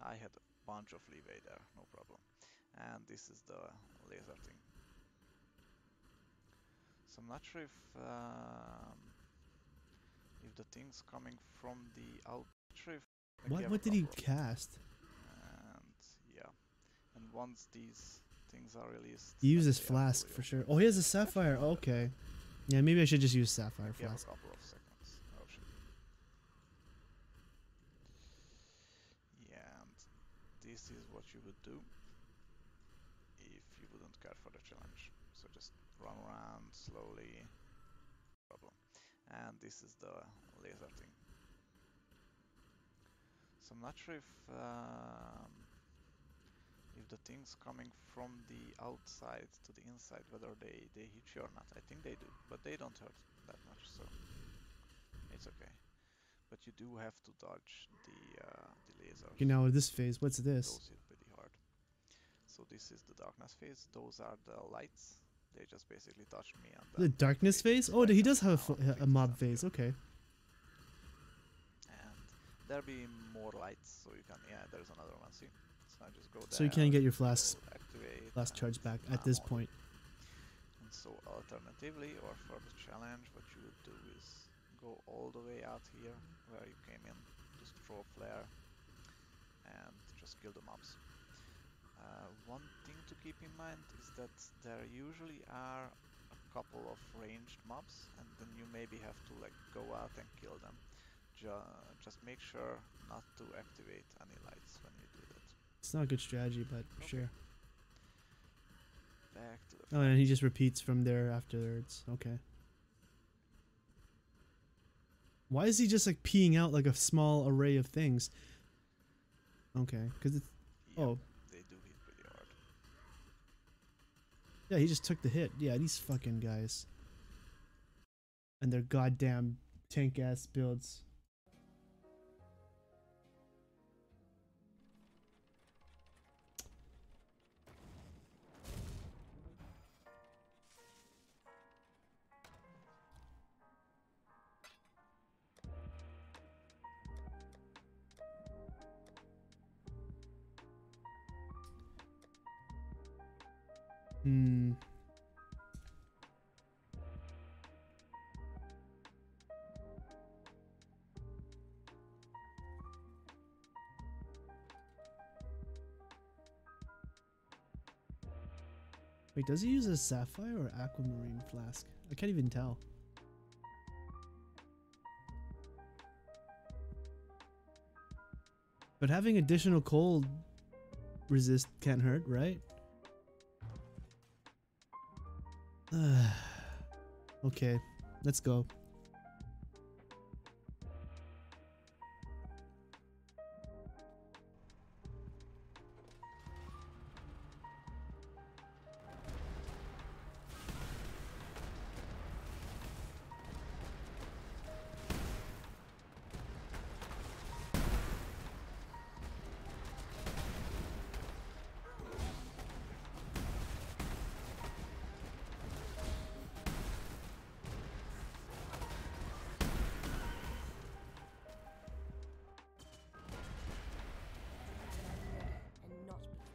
I had a bunch of leeway there, no problem. And this is the laser thing. So I'm not sure if the thing's coming from the out. Not sure if, like, you have a What did he couple of- cast? And yeah, and once these things are released, He then uses they are flask fully for sure. open. Oh, he has a Actually sapphire. not that Okay. bad. Yeah, maybe I should just use sapphire You have a flask. couple of seconds. Oh shit. Yeah, and this is what you would do if you wouldn't care for the challenge. So just run around slowly. Problem. And this is the laser thing. So I'm not sure if the things coming from the outside to the inside, whether they hit you or not. I think they do, but they don't hurt that much, so it's okay. But you do have to dodge the lasers. Okay, now with this phase, what's this? Those hit pretty hard. So this is the darkness phase. Those are the lights. They just basically touch me and The then darkness activate phase? Oh, like he that. does have Now a 50% mob phase. heal. Okay. And there'll be more lights, so you can, yeah, there's another one, see? So I just go there. So you can't get your flask activate charge and back at I'm this on. point. And so alternatively, or for the challenge, what you would do is go all the way out here where you came in, just throw a flare and just kill the mobs. One thing to keep in mind is that there usually are a couple of ranged mobs, and then you maybe have to like go out and kill them. Just make sure not to activate any lights when you do that. It's not a good strategy, but Okay. sure. Back to the Oh, and he just repeats from there afterwards. Okay. Why is he just like peeing out like a small array of things? Okay, because it's... Yep, Oh, they do hit pretty hard. yeah, he just took the hit. Yeah, these fucking guys. And their goddamn tank-ass builds. Hmm. Wait, does he use a sapphire or aquamarine flask? I can't even tell. But having additional cold resist can't hurt, right? Okay, let's go. and not before.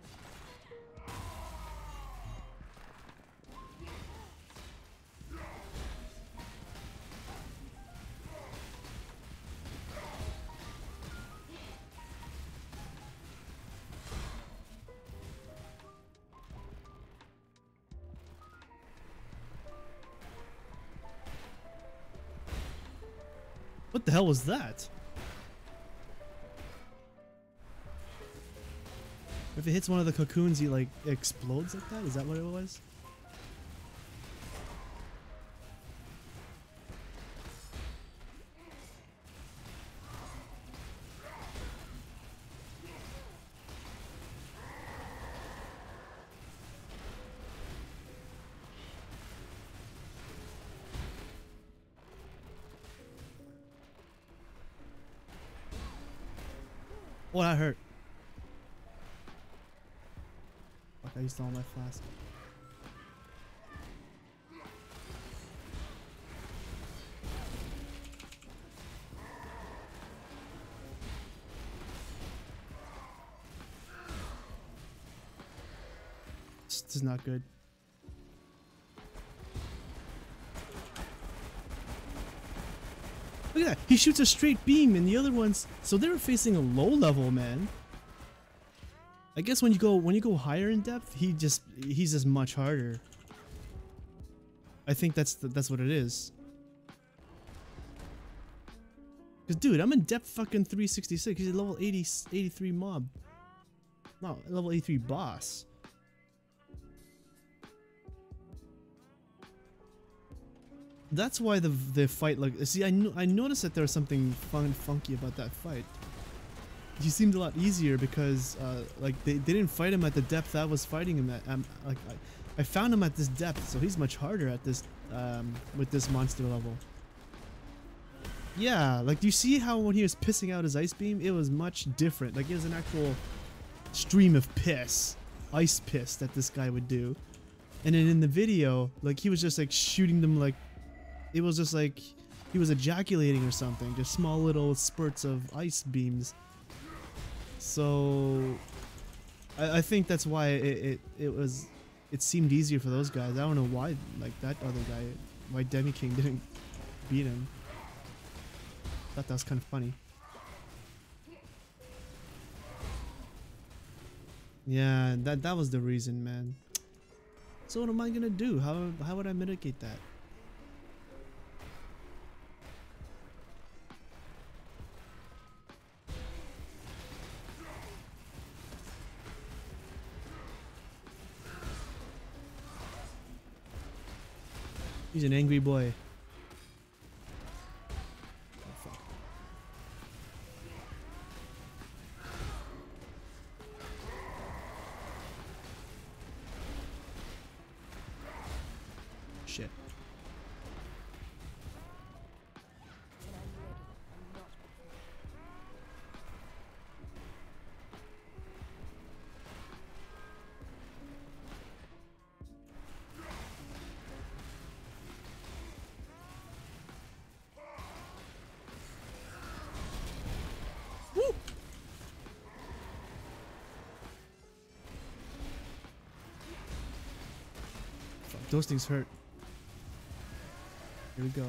What the hell was that? If it hits one of the cocoons, he like explodes like that? Is that what it was? Oh, that hurt. Fuck, I used all my flask. This is not good. Look at that. He shoots a straight beam and the other ones, so they were facing a low level, man. I guess when you go higher in depth, he's just much harder. I think that's what it is. Cause dude, I'm in depth fucking 366. He's a level 83 mob. No, level 83 boss. That's why the fight, like, see, I noticed that there was something funky about that fight. He seemed a lot easier because like they didn't fight him at the depth I was fighting him at. Like I found him at this depth, so he's much harder at this with this monster level. Yeah, like, do you see how when he was pissing out his ice beam, it was much different. Like, it was an actual stream of piss, ice piss that this guy would do. And then in the video, like, he was just like shooting them, like, it was just like he was ejaculating or something, just small little spurts of ice beams. So I think that's why it seemed easier for those guys. I don't know why, like, that other guy, why Demi King didn't beat him. Thought that was kind of funny. Yeah, that was the reason, man. So what am I gonna do? How would I mitigate that? He's an angry boy. Oh, fuck. shit. And I'm ready. I'm not before. Woo! Fuck, those things hurt. Here we go.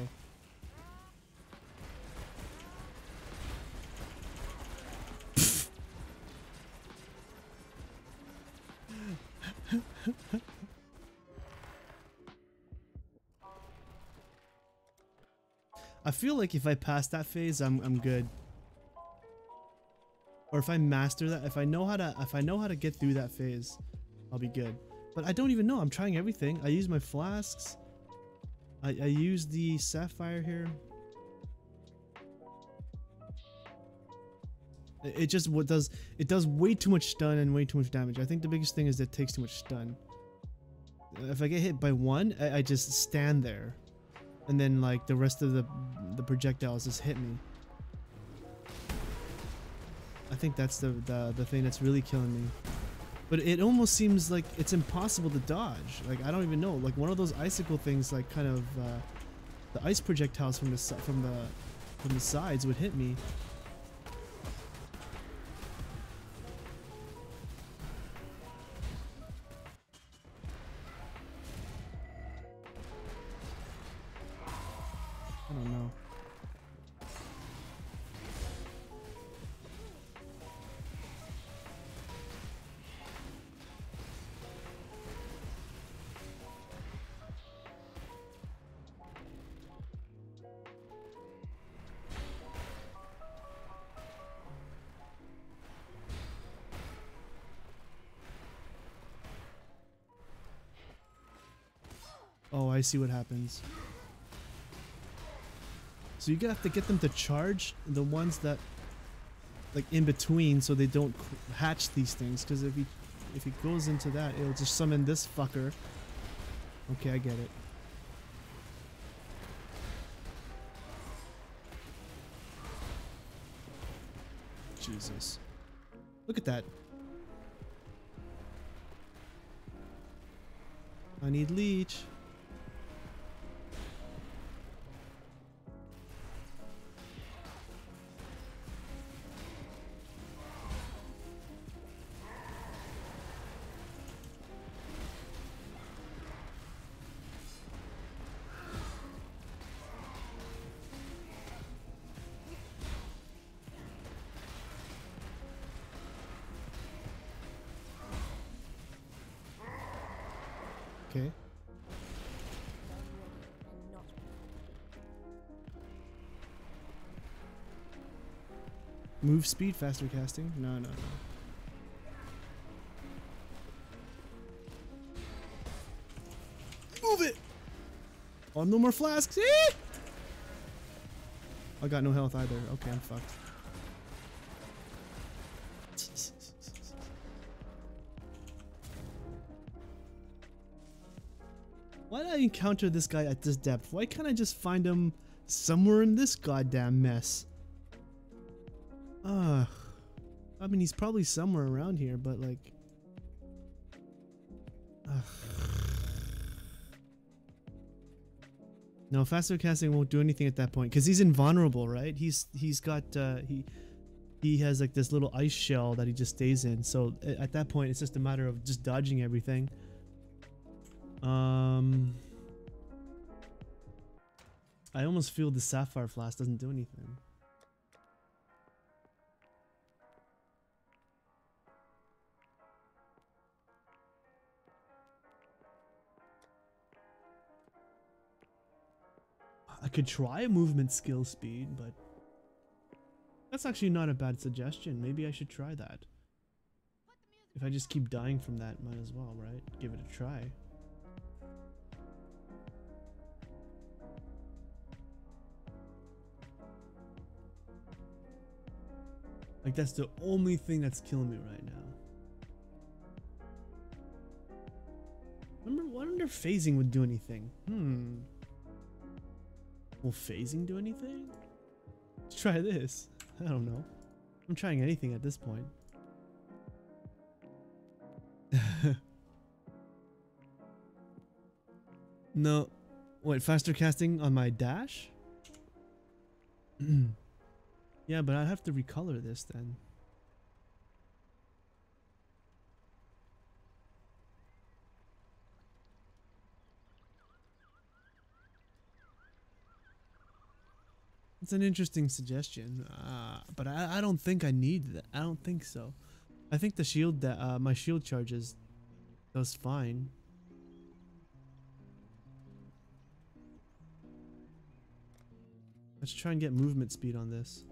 I feel like if I pass that phase, I'm good. Or if I master that, if I know how to get through that phase, I'll be good. But I don't even know. I'm trying everything. I use my flasks. I use the sapphire here. It just it does way too much stun and way too much damage. I think the biggest thing is that it takes too much stun. If I get hit by one, I just stand there, and then like the rest of the projectiles just hit me. I think that's the thing that's really killing me. But it almost seems like it's impossible to dodge. Like I don't even know. Like one of those icicle things, like kind of the ice projectiles from the sides would hit me. I don't know. Oh, I see what happens. So you have to get them to charge the ones that, like, in between, so they don't hatch these things. Because if he goes into that, it'll just summon this fucker. Okay, I get it. Jesus, look at that. I need leech. Okay. And I'm ready. I'm not before. Move speed, faster casting. No, no, no. Move it! Oh, no more flasks. Eh! I got no health either. Okay, I'm fucked. Why did I encounter this guy at this depth? Why can't I just find him somewhere in this goddamn mess? I mean, he's probably somewhere around here, but like... No, faster casting won't do anything at that point, because he's invulnerable, right? He's got, he has like this little ice shell that he just stays in, so at that point, it's just a matter of just dodging everything. I almost feel the sapphire flask doesn't do anything. I could try movement skill speed, but that's actually not a bad suggestion. Maybe I should try that. If I just keep dying from that, might as well, right? Give it a try. Like, that's the only thing that's killing me right now. wonder if phasing would do anything. Will phasing do anything? Let's try this. I don't know. I'm trying anything at this point. No. Wait, faster casting on my dash? Yeah, but I'd have to recolor this then. It's an interesting suggestion, but I don't think I need that. I don't think so. I think the shield that my shield charges does fine. Let's try and get movement speed on this.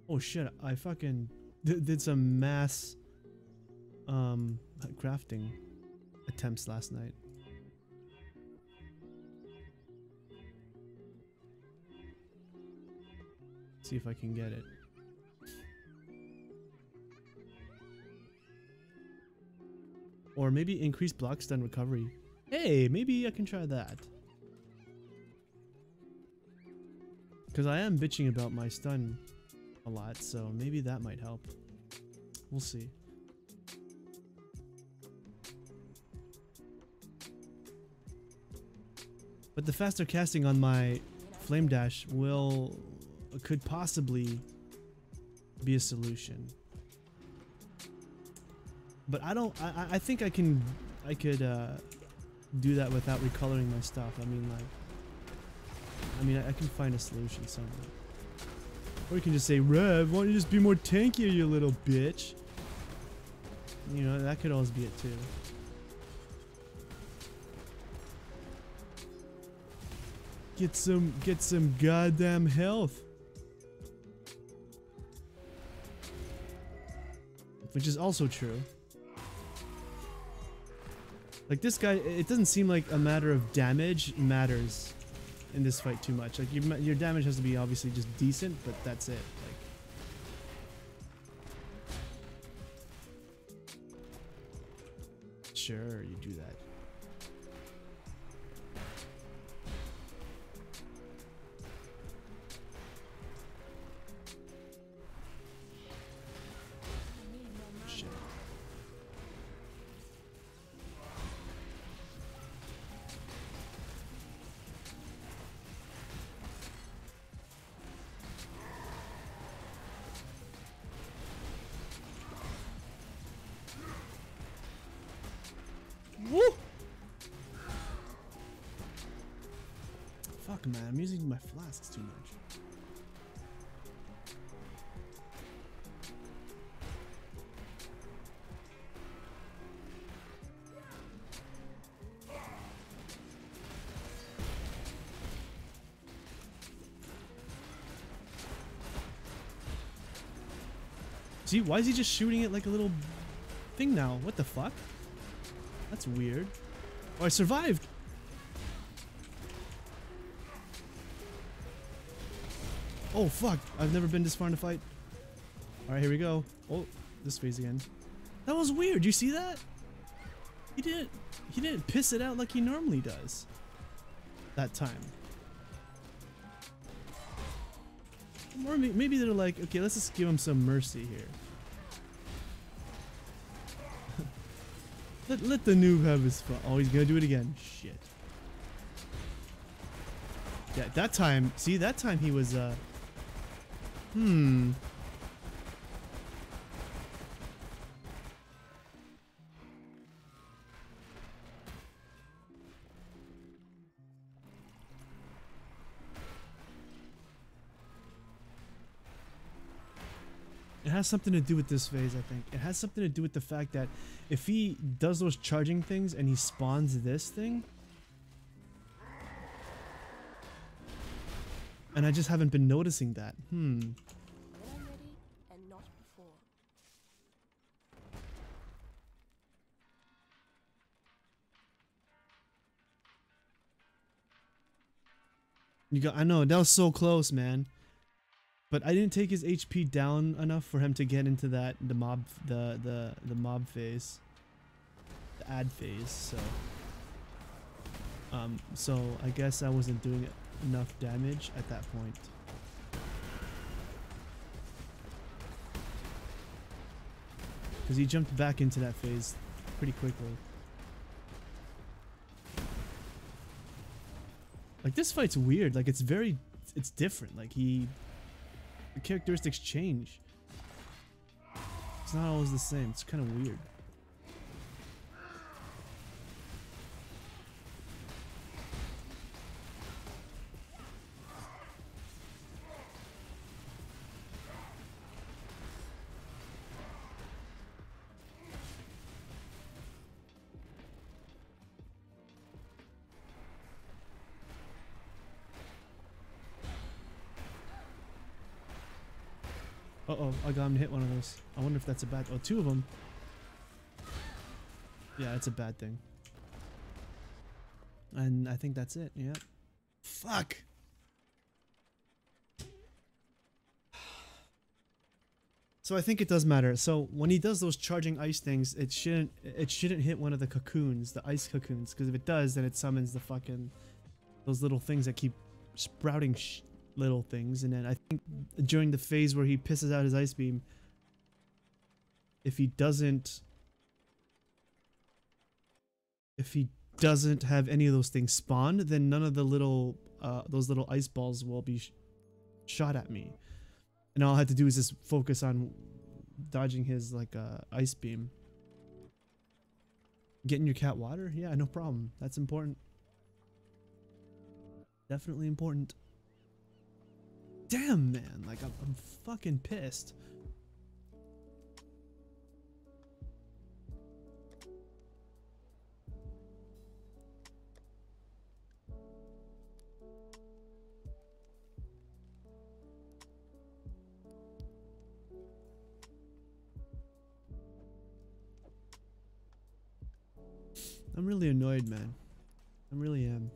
Oh shit! I fucking did some mass crafting attempts last night. See if I can get it. Or maybe increase block stun recovery. Hey, maybe I can try that. Because I am bitching about my stun a lot, so maybe that might help. We'll see. But the faster casting on my flame dash could possibly be a solution. But I think I could do that without recoloring my stuff. I mean I can find a solution somewhere. Or you can just say, Rev, why don't you just be more tankier, you little bitch? You know, that could always be it too. Get some goddamn health. Which is also true. Like this guy, it doesn't seem like a matter of damage matters in this fight too much. Like your damage has to be obviously just decent, but that's it. Like, sure, you do that. Shit. Woo! Fuck, man, I'm using my flasks too much. See, why is he just shooting it like a little thing now? What the fuck? That's weird. Oh, I survived! Oh, fuck. I've never been this far in a fight. Alright, here we go. Oh, this phase again. That was weird. You see that? He didn't piss it out like he normally does. That time. Or maybe they're like, okay, let's just give him some mercy here. Let the noob have his fun. Oh, he's gonna do it again. Shit. Yeah, that time, see, that time he was, It has something to do with this phase, I think. It has something to do with the fact that if he does those charging things and he spawns this thing, and I just haven't been noticing that. When I'm ready and not before. I know, that was so close, man. But I didn't take his HP down enough for him to get into the mob phase. the ad phase, so so I guess I wasn't doing enough damage at that point. Because he jumped back into that phase pretty quickly. Like, this fight's weird. Like, it's different. Like, the characteristics change. It's not always the same. It's kind of weird. Uh-oh, I got him to hit one of those. I wonder if that's a bad... Oh, two of them. Yeah, it's a bad thing. And I think that's it, yeah. Fuck! So I think it does matter. So when he does those charging ice things, it shouldn't hit one of the cocoons, the ice cocoons, because if it does, then it summons the fucking... those little things that keep sprouting little things. And then I think during the phase where he pisses out his ice beam, if he doesn't have any of those things spawned, then none of the little those little ice balls will be shot at me, and all I have to do is just focus on dodging his like ice beam. Getting your cat water? Yeah, no problem. That's important. Definitely important. Damn, man, like I'm fucking pissed. I'm really annoyed, man. I really am.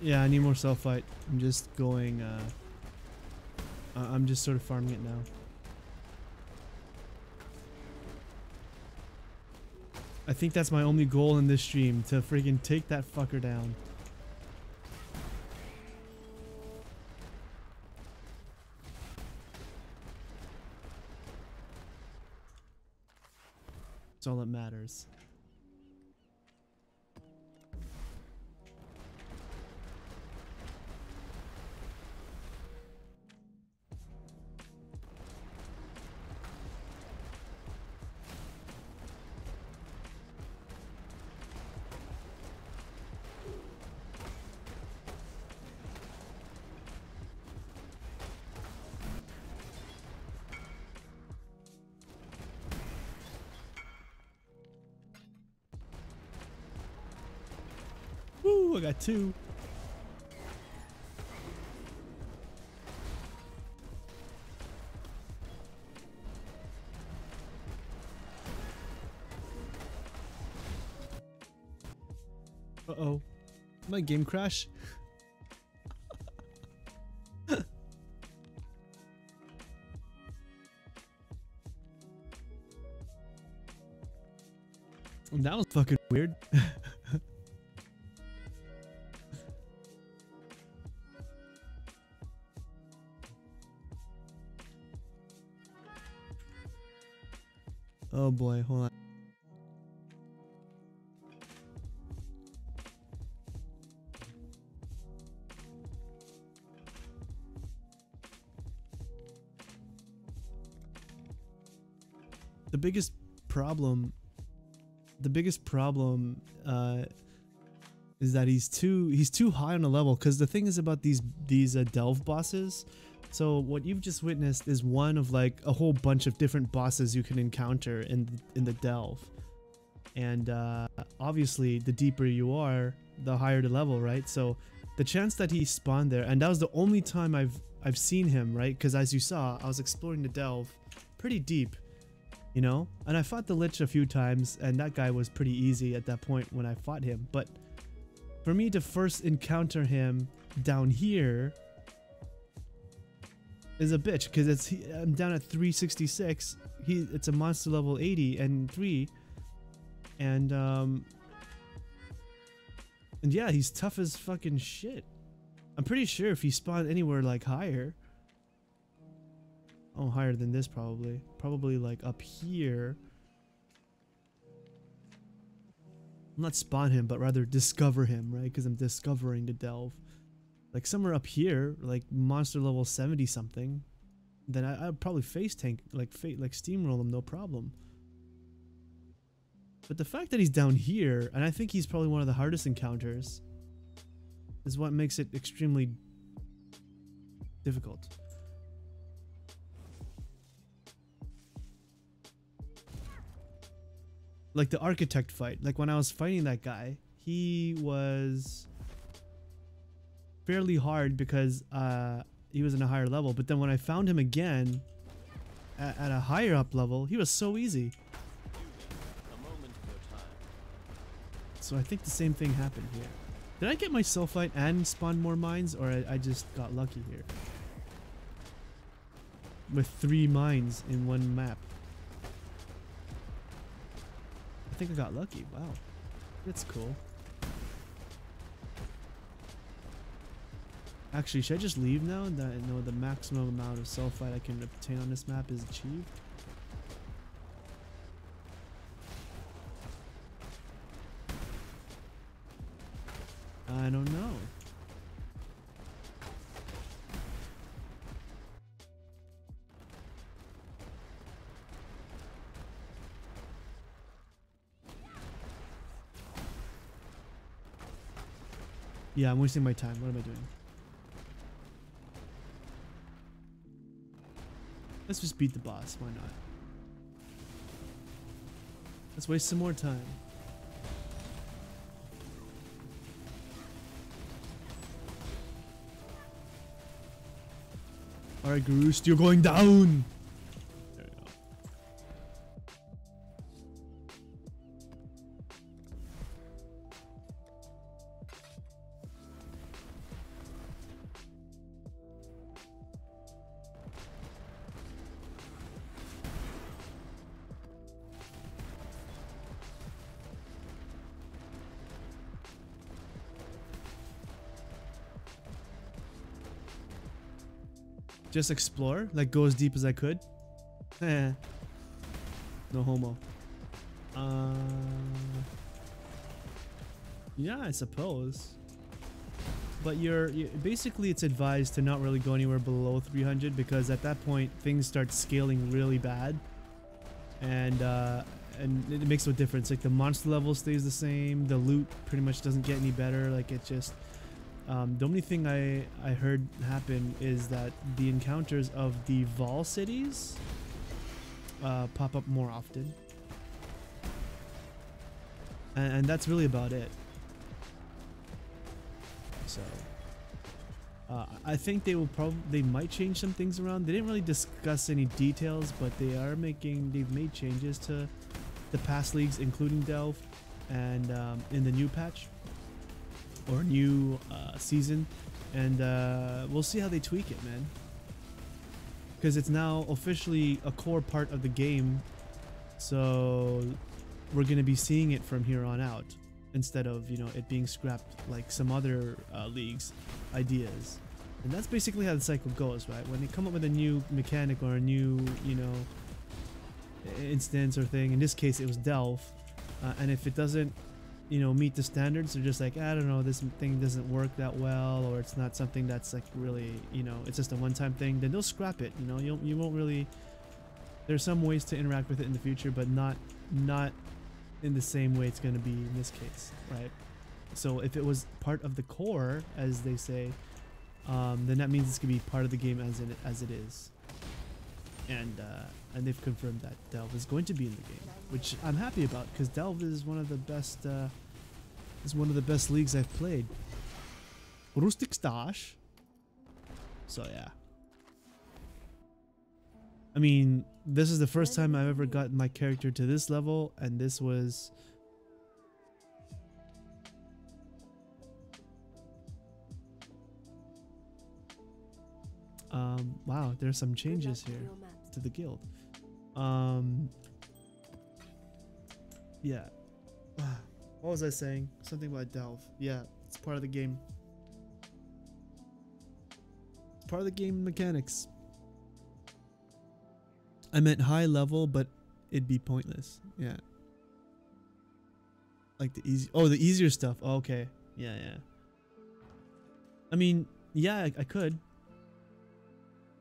Yeah, I need more self-fight. I'm just going, I'm just sort of farming it now. I think that's my only goal in this stream, to freaking take that fucker down. That's all that matters. Woo, I got two. Uh-oh. My game crash? That was fucking weird. Oh boy, hold on. The biggest problem is that he's too high on a level, because the thing is about these delve bosses. So what you've just witnessed is one of like a whole bunch of different bosses you can encounter in the delve, and obviously the deeper you are, the higher the level, right? So the chance that he spawned there, and that was the only time I've seen him, right? Because as you saw, I was exploring the delve pretty deep, you know, and I fought the Lich a few times, and that guy was pretty easy at that point when I fought him. But for me to first encounter him down here is a bitch, because I'm down at 366. It's a monster level 80 and 3, and yeah, he's tough as fucking shit. I'm pretty sure if he spawned anywhere like higher, oh, higher than this probably like up here. Not spawn him, but rather discover him, right? Because I'm discovering the delve. Like somewhere up here, like monster level 70 something, then I'd probably face tank, like steamroll him, no problem. But the fact that he's down here, and I think he's probably one of the hardest encounters, is what makes it extremely difficult. Like the architect fight, like when I was fighting that guy, he was fairly hard because he was in a higher level, but then when I found him again at a higher up level, he was so easy. So I think the same thing happened here. Did I get my sulfite and spawn more mines, or I just got lucky here? With 3 mines in one map. I think I got lucky. Wow. That's cool. Actually, should I just leave now that I know the maximum amount of sulfite I can obtain on this map is achieved? I don't know. Yeah, I'm wasting my time. What am I doing? Let's just beat the boss. Why not? Let's waste some more time. Alright, Garoost, you're going down! There we go. Just explore, like go as deep as I could. No homo. Yeah, I suppose. But basically it's advised to not really go anywhere below 300, because at that point things start scaling really bad, and it makes no difference. Like the monster level stays the same, the loot pretty much doesn't get any better. Like it just. The only thing I heard happen is that the encounters of the Vol cities pop up more often, and that's really about it. So I think they might change some things around. They didn't really discuss any details, but they've made changes to the past leagues, including Delve, and in the new patch. or a new season, and we'll see how they tweak it, man. Because it's now officially a core part of the game, so we're gonna be seeing it from here on out, instead of, you know, it being scrapped like some other leagues' ideas. And that's basically how the cycle goes, right? When they come up with a new mechanic or a new, you know, instance or thing, in this case it was Delve, and if it doesn't, you know, meet the standards, they're just like, I don't know, this thing doesn't work that well, or it's not something that's like really, you know, it's just a one-time thing, then they'll scrap it. You know, you won't really, there's some ways to interact with it in the future, but not in the same way it's going to be in this case, right? So if it was part of the core, as they say, then that means it's going to be part of the game as it is. And they've confirmed that Delve is going to be in the game, which I'm happy about, because Delve is one of the best leagues I've played. Rustic Stash. So yeah. I mean, this is the first time I've ever gotten my character to this level, and this was wow, there's some changes here to the guild. Yeah. What was I saying? Something about Delve. Yeah, it's part of the game. It's part of the game mechanics. I meant high level, but it'd be pointless. Yeah. Like the easier stuff. Oh, okay. Yeah. I mean, yeah, I could.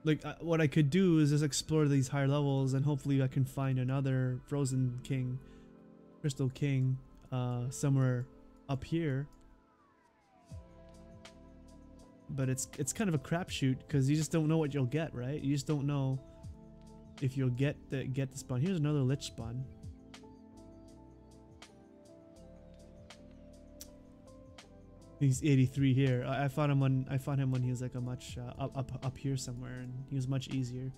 Like, what I could do is just explore these higher levels, and hopefully I can find another Frozen King, Crystal King, somewhere up here. But it's kind of a crapshoot, because you just don't know what you'll get, right? You just don't know if you'll get the spawn. Here's another Lich spawn. He's 83 here. I found him when he was like a much up here somewhere, and he was much easier.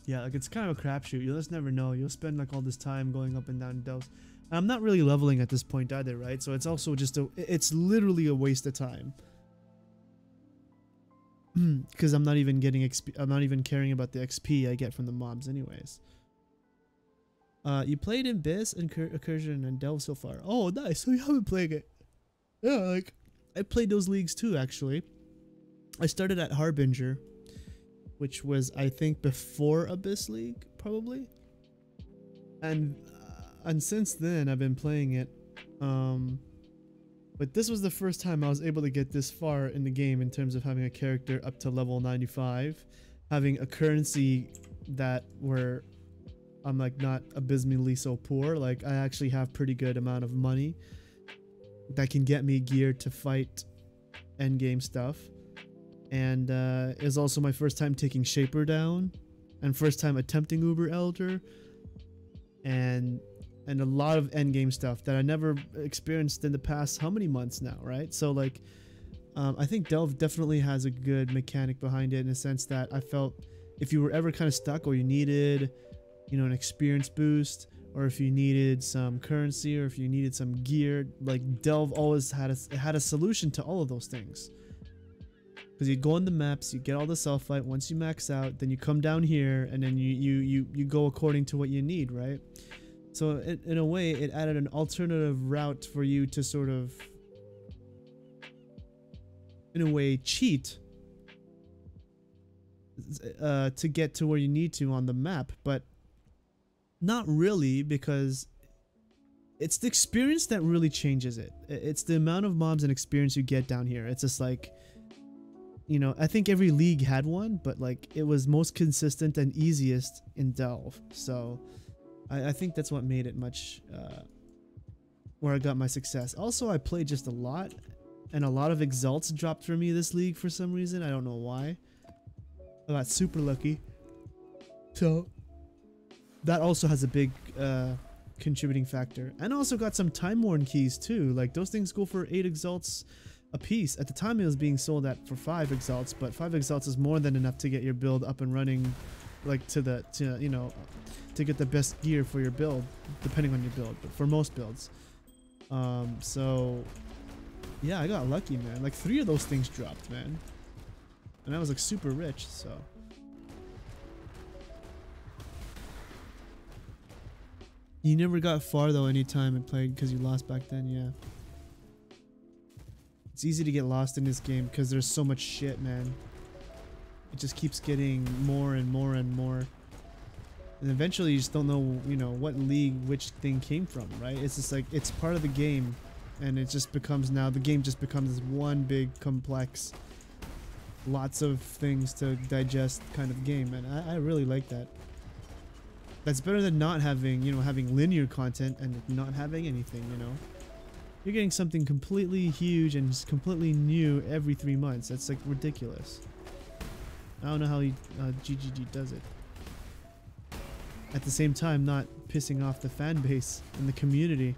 Yeah, like it's kind of a crapshoot. You'll just never know. You'll spend like all this time going up and down delves. I'm not really leveling at this point either, right? So it's also just it's literally a waste of time. Because I'm not even getting XP. I'm not even caring about the XP I get from the mobs anyways. You played in Abyss, Incursion, and Delve so far. Oh, nice. So you haven't played it. Yeah, like I played those leagues too, actually. I started at Harbinger, which was, I think, before Abyss League, probably. And since then, I've been playing it. But this was the first time I was able to get this far in the game in terms of having a character up to level 95, having a currency that where I'm like not abysmally so poor. Like I actually have pretty good amount of money that can get me gear to fight endgame stuff. And it was also my first time taking Shaper down, and first time attempting Uber Elder, and a lot of endgame stuff that I never experienced in the past how many months now, right? So like I think Delve definitely has a good mechanic behind it, in a sense that I felt if you were ever kind of stuck, or you needed, you know, an experience boost, or if you needed some currency, or if you needed some gear, like Delve always had a solution to all of those things. Because you go on the maps, you get all the sulfite. Once you max out, then you come down here, and then you go according to what you need, right? So in a way, it added an alternative route for you to sort of, in a way, cheat to get to where you need to on the map, but not really, because it's the experience that really changes it. It's the amount of mobs and experience you get down here. It's just like, you know, I think every league had one, but like it was most consistent and easiest in Delve. So I think that's what made it much, where I got my success. Also, I played just a lot, and a lot of exalts dropped for me this league for some reason. I don't know why. I got super lucky. So that also has a big contributing factor. And also got some time worn keys too. Like those things go for 8 exalts a piece. At the time it was being sold at for 5 exalts, but 5 exalts is more than enough to get your build up and running, like to get the best gear for your build, depending on your build, but for most builds. So yeah, I got lucky, man. Like 3 of those things dropped, man. And I was like super rich, so. You never got far though anytime and played because you lost back then, yeah. It's easy to get lost in this game because there's so much shit, man. It just keeps getting more and more and more. And eventually you just don't know, you know, what league which thing came from, right? It's just like, it's part of the game. And it just becomes now, the game just becomes this one big complex, lots of things to digest kind of game. And I really like that. That's better than not having, you know, having linear content and not having anything, you know. You're getting something completely huge and just completely new every 3 months. That's like ridiculous. I don't know how GGG does it. At the same time, not pissing off the fan base and the community.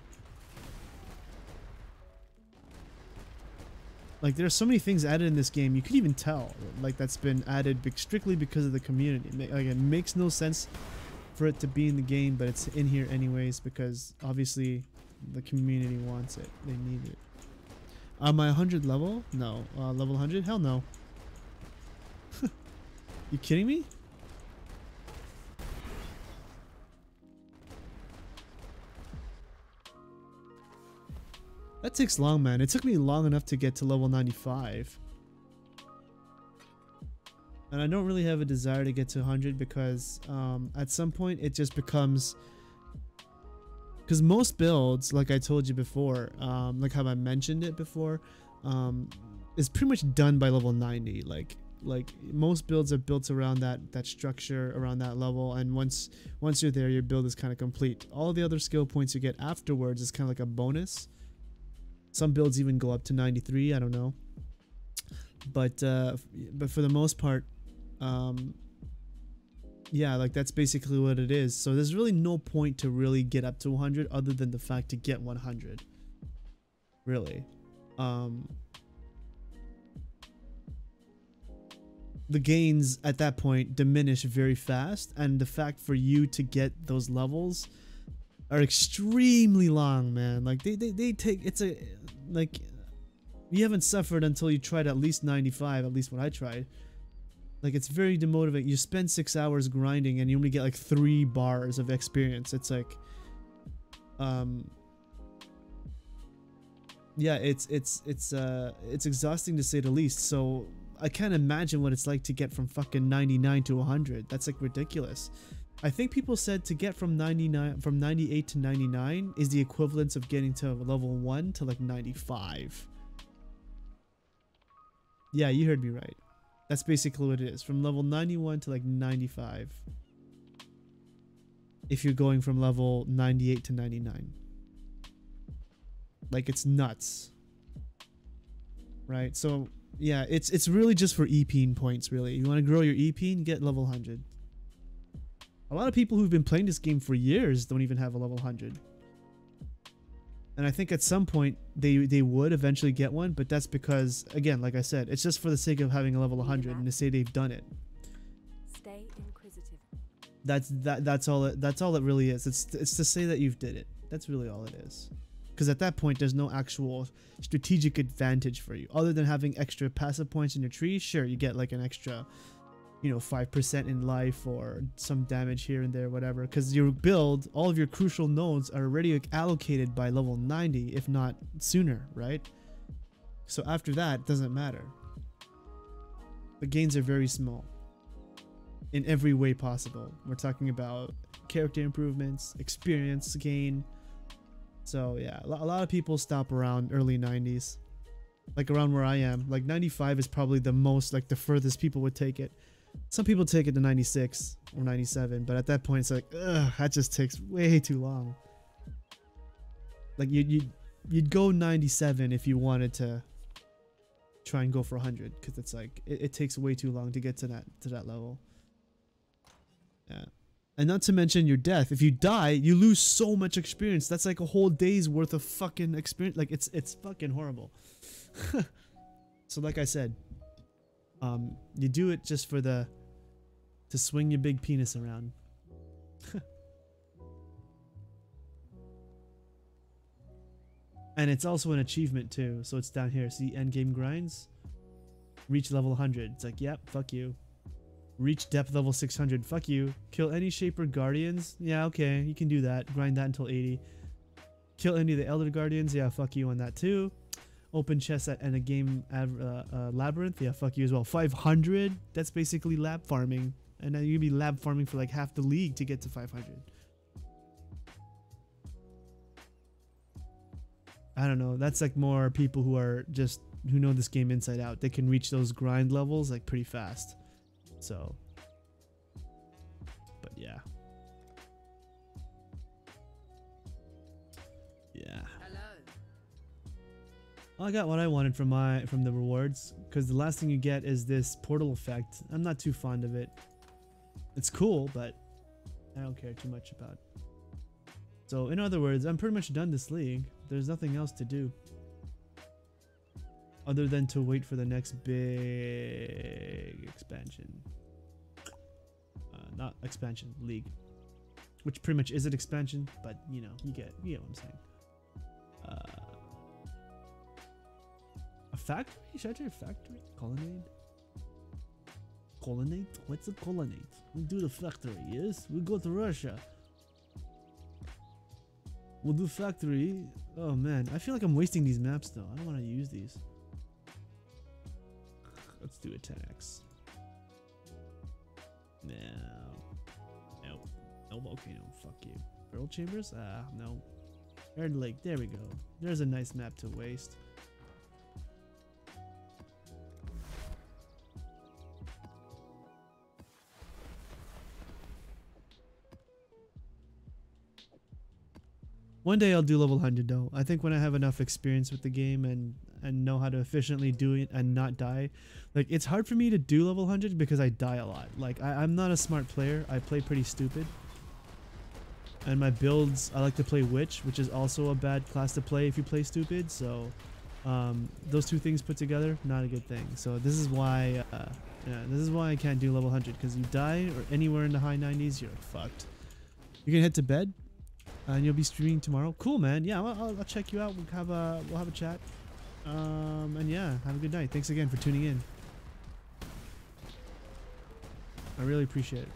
Like, there's so many things added in this game, you could even tell, like, that's been added strictly because of the community. Like, it makes no sense for it to be in the game, but it's in here anyways because obviously the community wants it. They need it. Am I 100 level? No. Level 100? Hell no. You kidding me? That takes long, man. It took me long enough to get to level 95. And I don't really have a desire to get to 100 because at some point it just becomes... Because most builds, like I told you before, like how I mentioned it before, is pretty much done by level 90. Like most builds are built around that structure, around that level, and once you're there, your build is kind of complete. All the other skill points you get afterwards is kind of like a bonus. Some builds even go up to 93. I don't know, but for the most part, yeah, like that's basically what it is. So there's really no point to really get up to 100 other than the fact to get 100. Really. The gains at that point diminish very fast, and the fact for you to get those levels are extremely long, man. Like they take, it's a, like, you haven't suffered until you tried at least 95, at least what I tried. Like, it's very demotivating. You spend 6 hours grinding and you only get like 3 bars of experience. It's like, yeah, it's exhausting to say the least. So I can't imagine what it's like to get from fucking 99 to 100. That's like ridiculous. I think people said to get from 98 to 99 is the equivalence of getting to level 1 to like 95. Yeah, you heard me right. That's basically what it is. From level 91 to like 95. If you're going from level 98 to 99. Like, it's nuts. Right? So, yeah, it's really just for EPing points, really. You want to grow your EPing, get level 100. A lot of people who've been playing this game for years don't even have a level 100. And I think at some point they would eventually get one, but that's because, again, like I said, it's just for the sake of having a level 100 and to say they've done it. Stay inquisitive. That's all it really is. It's to say that you've did it. That's really all it is. Because at that point there's no actual strategic advantage for you other than having extra passive points in your tree. Sure, you get like an extra, you know, 5% in life or some damage here and there, whatever, because your build, all of your crucial nodes are already allocated by level 90, if not sooner, right? So after that, it doesn't matter. The gains are very small in every way possible. We're talking about character improvements, experience gain. So yeah, a lot of people stop around early 90s, like around where I am. Like 95 is probably the most, like the furthest people would take it. Some people take it to 96 or 97, but at that point it's like, ugh, that just takes way too long. Like you'd go 97 if you wanted to try and go for 100, because it's like it takes way too long to get to that level. Yeah, And not to mention your death. If you die, you lose so much experience. That's like a whole day's worth of fucking experience. Like it's fucking horrible. So like I said, you do it just for to swing your big penis around. And it's also an achievement too. So it's down here. See, end game grinds. Reach level 100. It's like, yep, fuck you. Reach depth level 600. Fuck you. Kill any Shaper Guardians. Yeah, okay, you can do that. Grind that until 80. Kill any of the Elder Guardians. Yeah, fuck you on that too. Open chests at end of game labyrinth. Yeah, fuck you as well. 500. That's basically lab farming. And then you'd be lab farming for like half the league to get to 500. I don't know. That's like more people who know this game inside out. They can reach those grind levels like pretty fast. So, but yeah. Yeah. Hello. I got what I wanted from the rewards, because the last thing you get is this portal effect. I'm not too fond of it. It's cool, but I don't care too much about it. So in other words, I'm pretty much done this league. There's nothing else to do other than to wait for the next big expansion. Not expansion, league. Which pretty much is an expansion, but you know, you get what I'm saying. A factory? Should I try a factory? Colonnade? Colonnade? What's a colonnade? We do the factory, yes? We go to Russia. We'll do factory. Oh man, I feel like I'm wasting these maps though. I don't want to use these. Let's do a 10x. No. Nope. No volcano. Fuck you. Pearl chambers? Ah, no. Red Lake. There we go. There's a nice map to waste. One day I'll do level 100 though. I think when I have enough experience with the game and know how to efficiently do it and not die. Like, it's hard for me to do level 100 because I die a lot. Like, I'm not a smart player. I play pretty stupid. And my builds, I like to play Witch, which is also a bad class to play if you play stupid. So, those two things put together, not a good thing. So this is why, I can't do level 100, because you die or anywhere in the high 90s, you're fucked. You can head to bed. And you'll be streaming tomorrow. Cool, man. Yeah, I'll check you out. We'll have a chat. And yeah, have a good night. Thanks again for tuning in. I really appreciate it.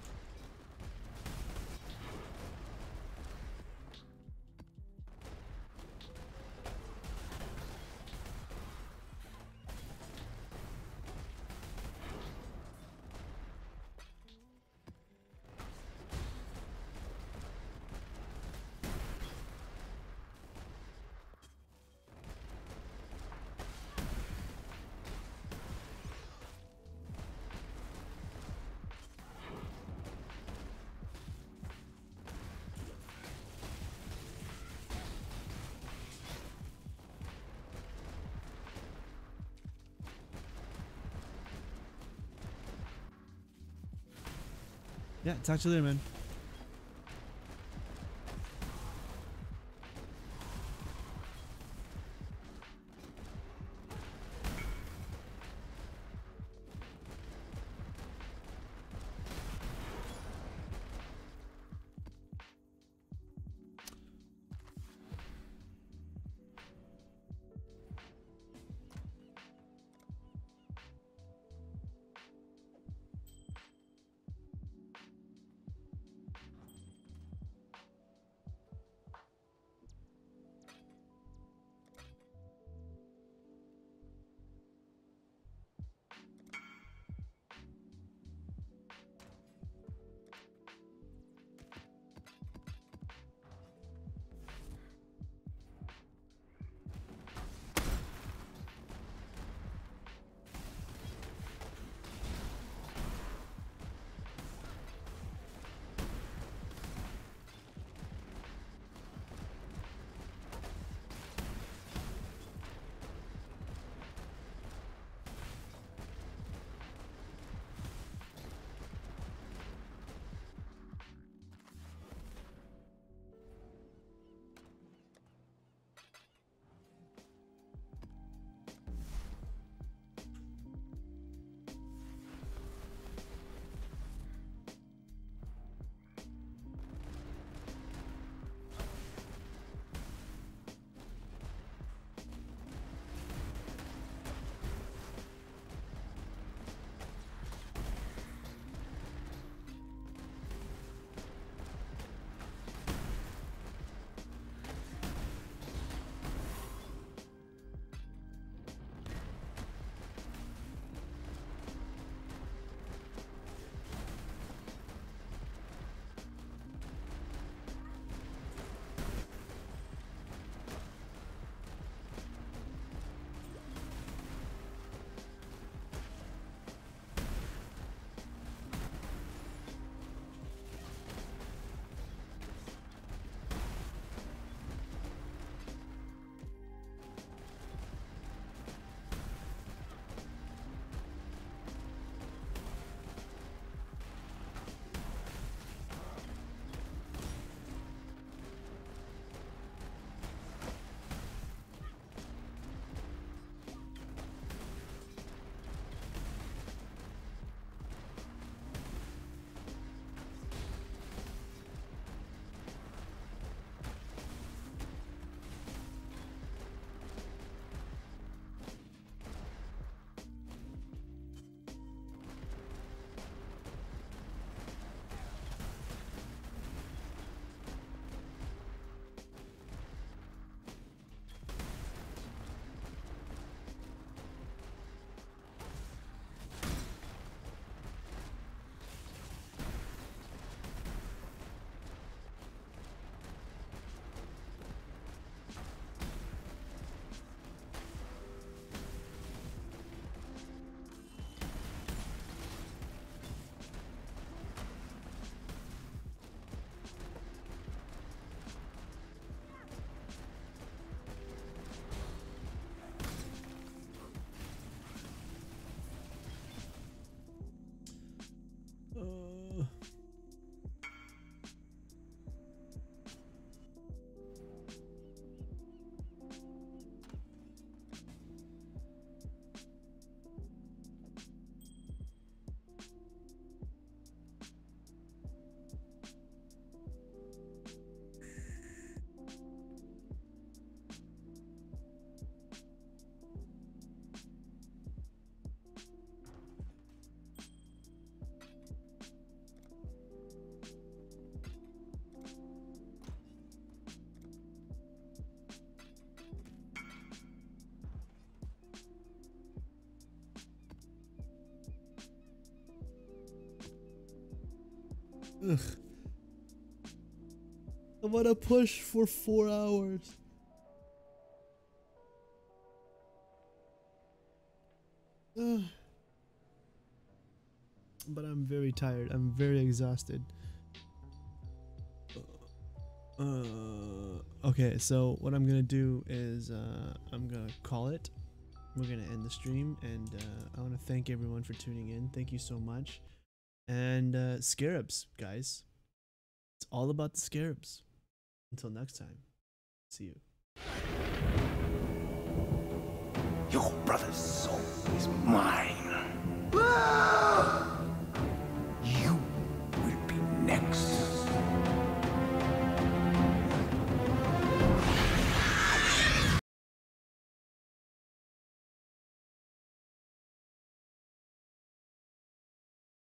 Yeah, talk to you later, man. Ugh. I'm gonna push for 4 hours. Ugh. But I'm very tired. I'm very exhausted. Okay, so what I'm gonna do is I'm gonna call it. We're gonna end the stream, and I want to thank everyone for tuning in. Thank you so much. And Scarabs, guys. It's all about the Scarabs. Until next time, see you. Your brother's soul is mine. You will be next.